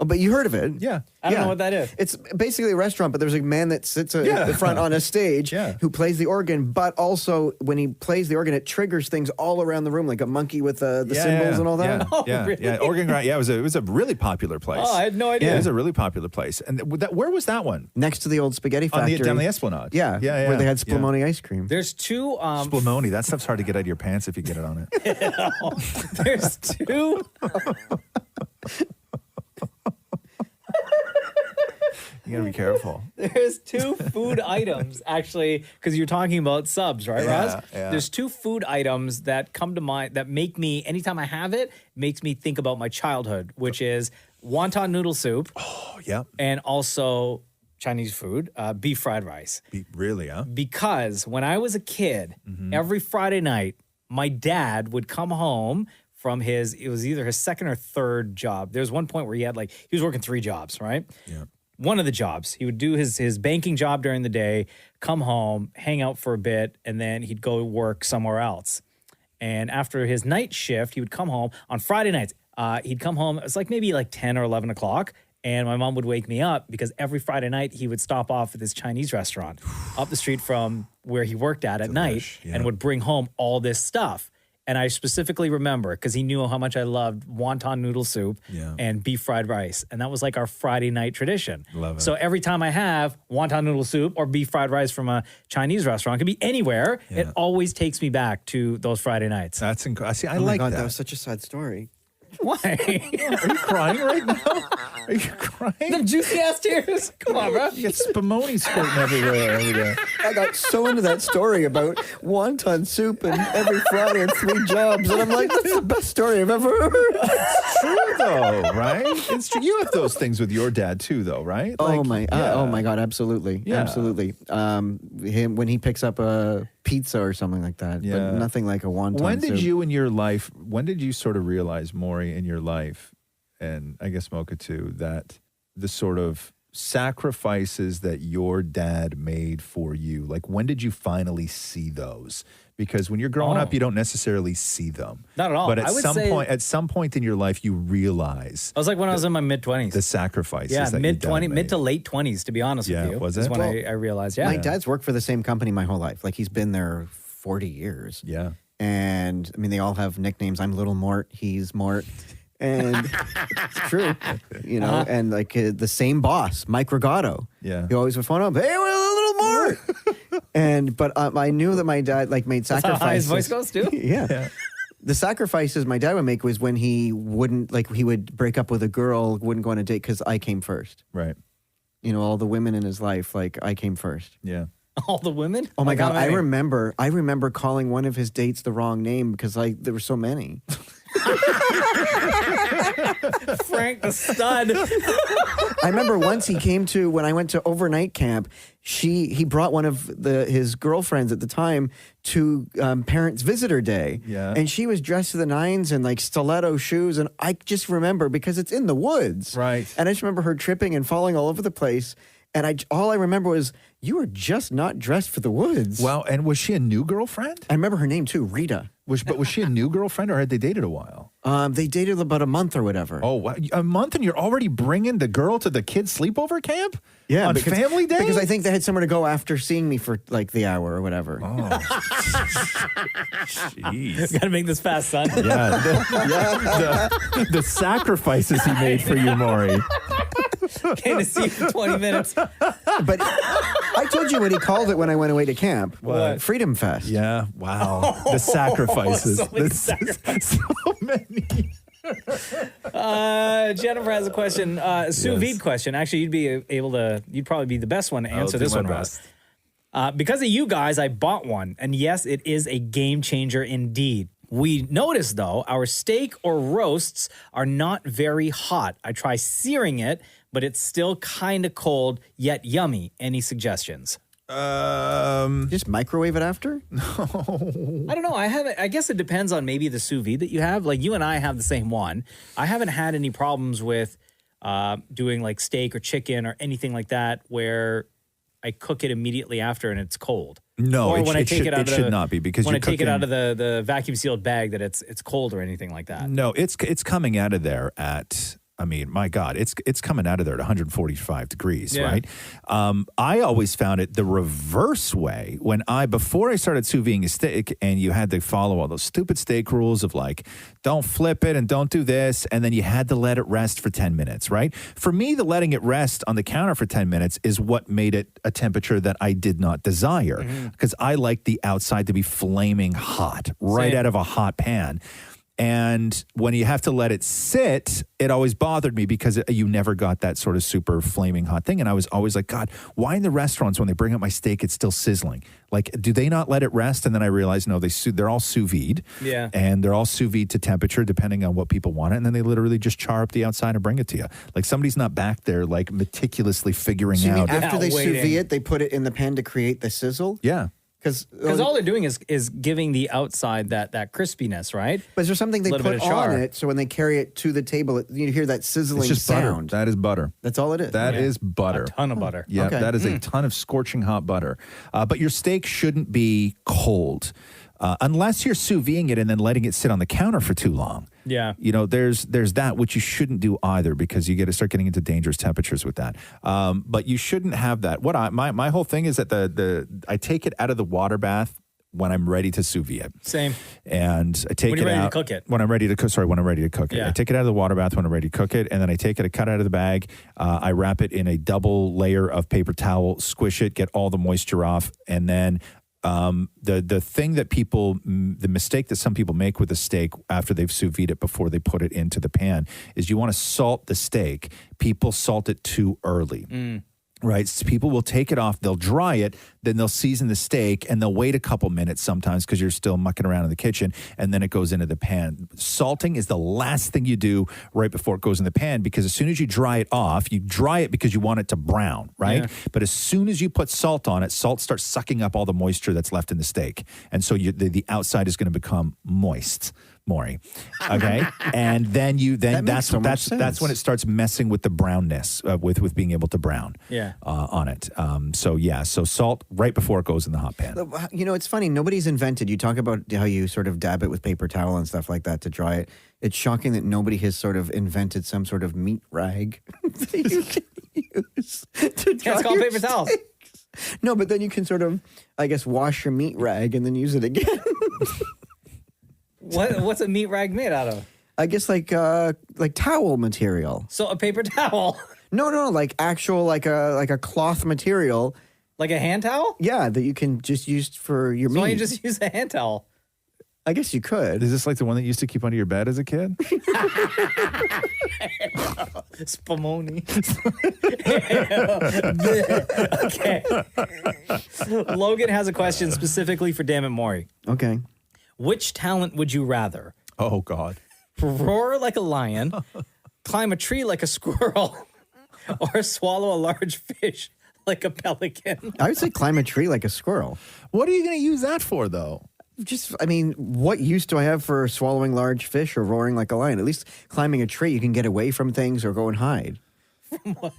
Oh, but you heard of it. Yeah. I don't know what that is. It's basically a restaurant, but there's a man that sits at Yeah. the front on a stage who plays the organ, but also when he plays the organ, it triggers things all around the room, like a monkey with the cymbals and all that. Yeah. Organ grind. Yeah, it was a really popular place. Oh, I had no idea. Yeah, it was a really popular place. And where was that one? Next to the old spaghetti factory. On the Esplanade. Yeah, where they had Splamoni ice cream. There's 2. Splamoni. That stuff's hard to get out of your pants if you get it on it. There's 2. You gotta be careful. There's 2 food items, actually, because you're talking about subs, right, Roz? Yeah. There's 2 food items that come to mind that make me, anytime I have it, makes me think about my childhood, which is wonton noodle soup. Oh, yeah. And also Chinese food, beef fried rice. Really, huh? Because when I was a kid, every Friday night, my dad would come home from it was either his second or third job. There was one point where he was working 3 jobs, right? Yeah. One of the jobs, he would do his banking job during the day, come home, hang out for a bit, and then he'd go work somewhere else. And after his night shift, he would come home on Friday nights. He'd come home, it's maybe 10 or 11 o'clock, and my mom would wake me up because every Friday night he would stop off at this Chinese restaurant up the street from where he worked at night and would bring home all this stuff. And I specifically remember because he knew how much I loved wonton noodle soup and beef fried rice. And that was our Friday night tradition. Love it. So every time I have wonton noodle soup or beef fried rice from a Chinese restaurant, it could be anywhere, it always takes me back to those Friday nights. That's incredible. See, I Oh my like God, that. that was such a sad story. Why? Are you crying right now? Are you crying? Them juicy ass tears. Come on, bro. You get spumoni squirting everywhere every day. I got so into that story about wonton soup and every Friday and 3 jobs, and I'm like, that's the best story I've ever heard. It's true, though, right? It's true. You have those things with your dad too, though, right? Oh my God, absolutely, absolutely. Him when he picks up a pizza or something like that, but nothing like a wonton. When did soup. you in your life? When did you sort of realize, Maury, in your life, and I guess Mocha too, that the sort of sacrifices that your dad made for you, when did you finally see those? Because when you're growing up, you don't necessarily see them. Not at all. But I would say- at some point in your life, you realize. I was when I was in my mid-20s. The sacrifices. Yeah, that mid your dad made. to late 20s, to be honest with you. Was is it? when Well, I realized, My dad's worked for the same company my whole life. He's been there 40 years. Yeah. And I mean, they all have nicknames. I'm Little Mort. He's Mort. And it's true, and the same boss, Mike Regato. Yeah. He always would phone up, hey, we're Little Mort. But I knew that my dad made That's sacrifices. how high his voice goes too? Yeah. The sacrifices my dad would make was when he wouldn't, he would break up with a girl, wouldn't go on a date because I came first. Right. All the women in his life, I came first. Yeah. All the women? Oh my God! how many? I remember calling one of his dates the wrong name because there were so many. Frank the stud. I remember once he came to when I went to overnight camp. He brought one of his girlfriends at the time to parents' visitor day. Yeah. And she was dressed to the nines and stiletto shoes, and I just remember because it's in the woods, right? And I just remember her tripping and falling all over the place. And all I remember was, you were just not dressed for the woods. Wow. And was she a new girlfriend? I remember her name too, Rita. But was she a new girlfriend or had they dated a while? They dated about a month or whatever. Oh, wow. A month and you're already bringing the girl to the kids' sleepover camp? Yeah. On family day? Because I think they had somewhere to go after seeing me for the hour or whatever. Oh. Jeez. Got to make this fast, son. Yeah. The sacrifices he made for you, Maury. Came to see you for 20 minutes. But I told you what he called it when I went away to camp. What? Freedom Fest. Yeah. Wow. The sacrifices. So many sacrifices. So many. Jennifer has a question, sous vide question. Actually, you'd probably be the best one to answer this one, Ross. Because of you guys, I bought one. And yes, it is a game changer indeed. We noticed, though, our steak or roasts are not very hot. I try searing it, but it's still kind of cold, yet yummy. Any suggestions? Just microwave it after? I don't know. I guess it depends on maybe the sous vide that you have. You and I have the same one. I haven't had any problems with doing steak or chicken or anything like that where I cook it immediately after and it's cold. No, or when I it take should, it out it should not be because when I you're take it out cooking- of the vacuum sealed bag that it's cold or anything like that. No, it's coming out of there at, I mean, my God, it's coming out of there at 145 degrees, Yeah. right? I always found it the reverse way before I started sous videing a steak, and you had to follow all those stupid steak rules of don't flip it and don't do this, and then you had to let it rest for 10 minutes, right? For me, the letting it rest on the counter for 10 minutes is what made it a temperature that I did not desire because I like the outside to be flaming hot right Same. out of a hot pan. And when you have to let it sit, it always bothered me because you never got that sort of super flaming hot thing. And I was always like, God, why in the restaurants when they bring up my steak, it's still sizzling? Like, do they not let it rest? And then I realized, no, they're all sous vide. Yeah. And they're all sous vide to temperature depending on what people want it. And then they literally just char up the outside and bring it to you. Like somebody's not back there like meticulously figuring So you mean out. after they sous vide it, they put it in the pan to create the sizzle? Yeah. Because all they're doing is giving the outside that crispiness, right? But is there something they Little put bit of char. on it so when they carry it to the table, you hear that sizzling It's just sound? butter. That is butter. That's all it is? That is butter. A ton of butter. Yeah, Okay. that is a ton of scorching hot butter. But your steak shouldn't be cold unless you're sous videing it and then letting it sit on the counter for too long. Yeah. You know, there's that, which you shouldn't do either because you start getting into dangerous temperatures with that. But you shouldn't have that. My whole thing is that I take it out of the water bath when I'm ready to sous vide it. Same. And I take When it you're ready to out cook it. when I'm ready to cook. Sorry, when I'm ready to cook it. Yeah. I take it out of the water bath when I'm ready to cook it, and then I take it, I cut it out of the bag. I wrap it in a double layer of paper towel, squish it, get all the moisture off, and then the thing that the mistake that some people make with a steak after they've sous vide it before they put it into the pan is you want to salt the steak. People salt it too early. Right. So people will take it off, they'll dry it, then they'll season the steak and they'll wait a couple minutes sometimes because you're still mucking around in the kitchen and then it goes into the pan. Salting is the last thing you do right before it goes in the pan because as soon as you dry it off, you dry it because you want it to brown, right? Yeah. But as soon as you put salt on it, salt starts sucking up all the moisture that's left in the steak. And so the outside is going to become moist. Maury. Okay. And then that's when it starts messing with the brownness with being able to brown on it. So salt right before it goes in the hot pan. You know, it's funny. Nobody's invented. You talk about how you sort of dab it with paper towel and stuff like that to dry it. It's shocking that nobody has sort of invented some sort of meat rag that you can use to dry it's called your paper towels. steaks. No, but then you can sort of, I guess, wash your meat rag and then use it again. What's a meat rag made out of? I guess like towel material. So a paper towel. No, like actual like a cloth material. Like a hand towel? Yeah, that you can just use for your meat. Why don't you just use a hand towel? I guess you could. Is this like the one that you used to keep under your bed as a kid? Spumoni. Okay. Logan has a question specifically for Damn It Maury. Okay. Which talent would you rather? Oh, God. Roar like a lion, climb a tree like a squirrel, or swallow a large fish like a pelican? I would say climb a tree like a squirrel. What are you going to use that for, though? What use do I have for swallowing large fish or roaring like a lion? At least climbing a tree, you can get away from things or go and hide. From what?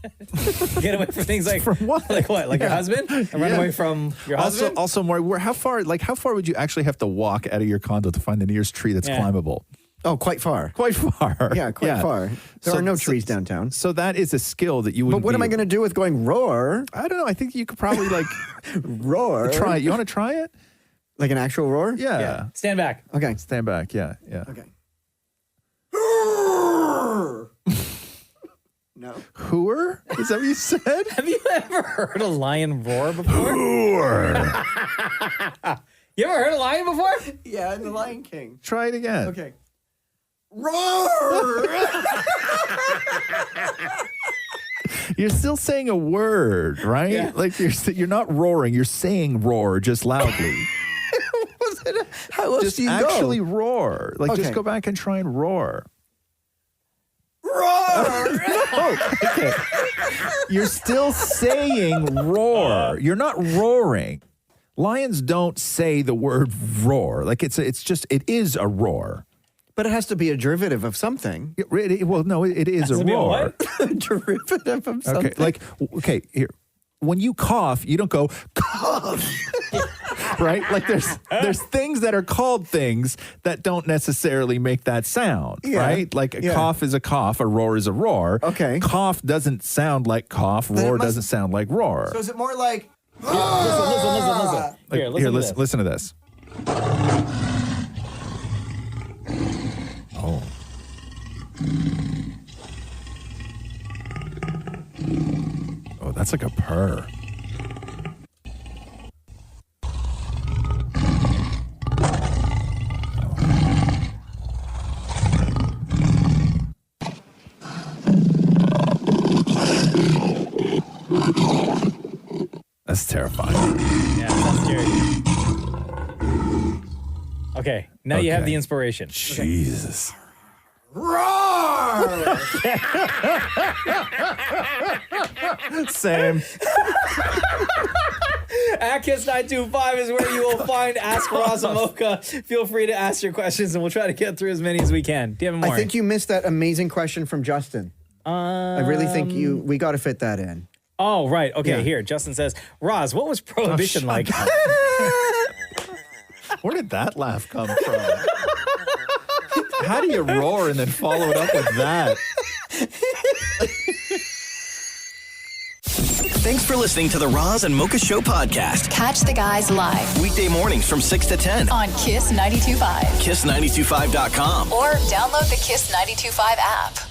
Get away from things like from what? Like what? Like your husband? And run away from your husband? Also, Maury, how far would you actually have to walk out of your condo to find the nearest tree that's climbable? Oh, quite far. Quite far. Yeah, quite far. There are no trees downtown. So that is a skill that you would. But what am I going to do with going roar? I don't know. I think you could probably roar. Try it. You want to try it? Like an actual roar? Yeah. Stand back. Okay. Stand back. Yeah. Okay. No. Hooer? Is that what you said? Have you ever heard a lion roar before? Hooer. You ever heard a lion before? Yeah, in The Lion King. Try it again. Okay. Roar! You're still saying a word, right? Yeah. Like you're not roaring. You're saying roar just loudly. How else Just do you actually go? roar. Like just Okay. go back and try and roar. Roar! No, okay. You're still saying roar. You're not roaring. Lions don't say the word roar. Like it is a roar. But it has to be a derivative of something. Well, no, it is a roar. A derivative of something. Okay, here. When you cough, you don't go cough. Right? Like there's things that are called things that don't necessarily make that sound, right? Like a cough is a cough, a roar is a roar. Okay. Cough doesn't sound like cough, roar doesn't sound like roar. So is it more like Listen. Like, Here, listen to this. Oh. Oh, that's like a purr. That's terrifying. Yeah, that's scary. Okay, now you have the inspiration. Jesus. Roar! Same. At Kiss925 is where you will find Ask Roz and Mocha. Feel free to ask your questions, and we'll try to get through as many as we can. Do you have more? I think you missed that amazing question from Justin. I really think we got to fit that in. Oh, right. Okay, Yeah. here. Justin says, Roz, what was Prohibition like? Where did that laugh come from? How do you roar and then follow it up with that? Thanks for listening to the Roz and Mocha Show podcast. Catch the guys live Weekday mornings from 6 to 10 on Kiss 92.5. Kiss925.com. Or download the Kiss 92.5 app.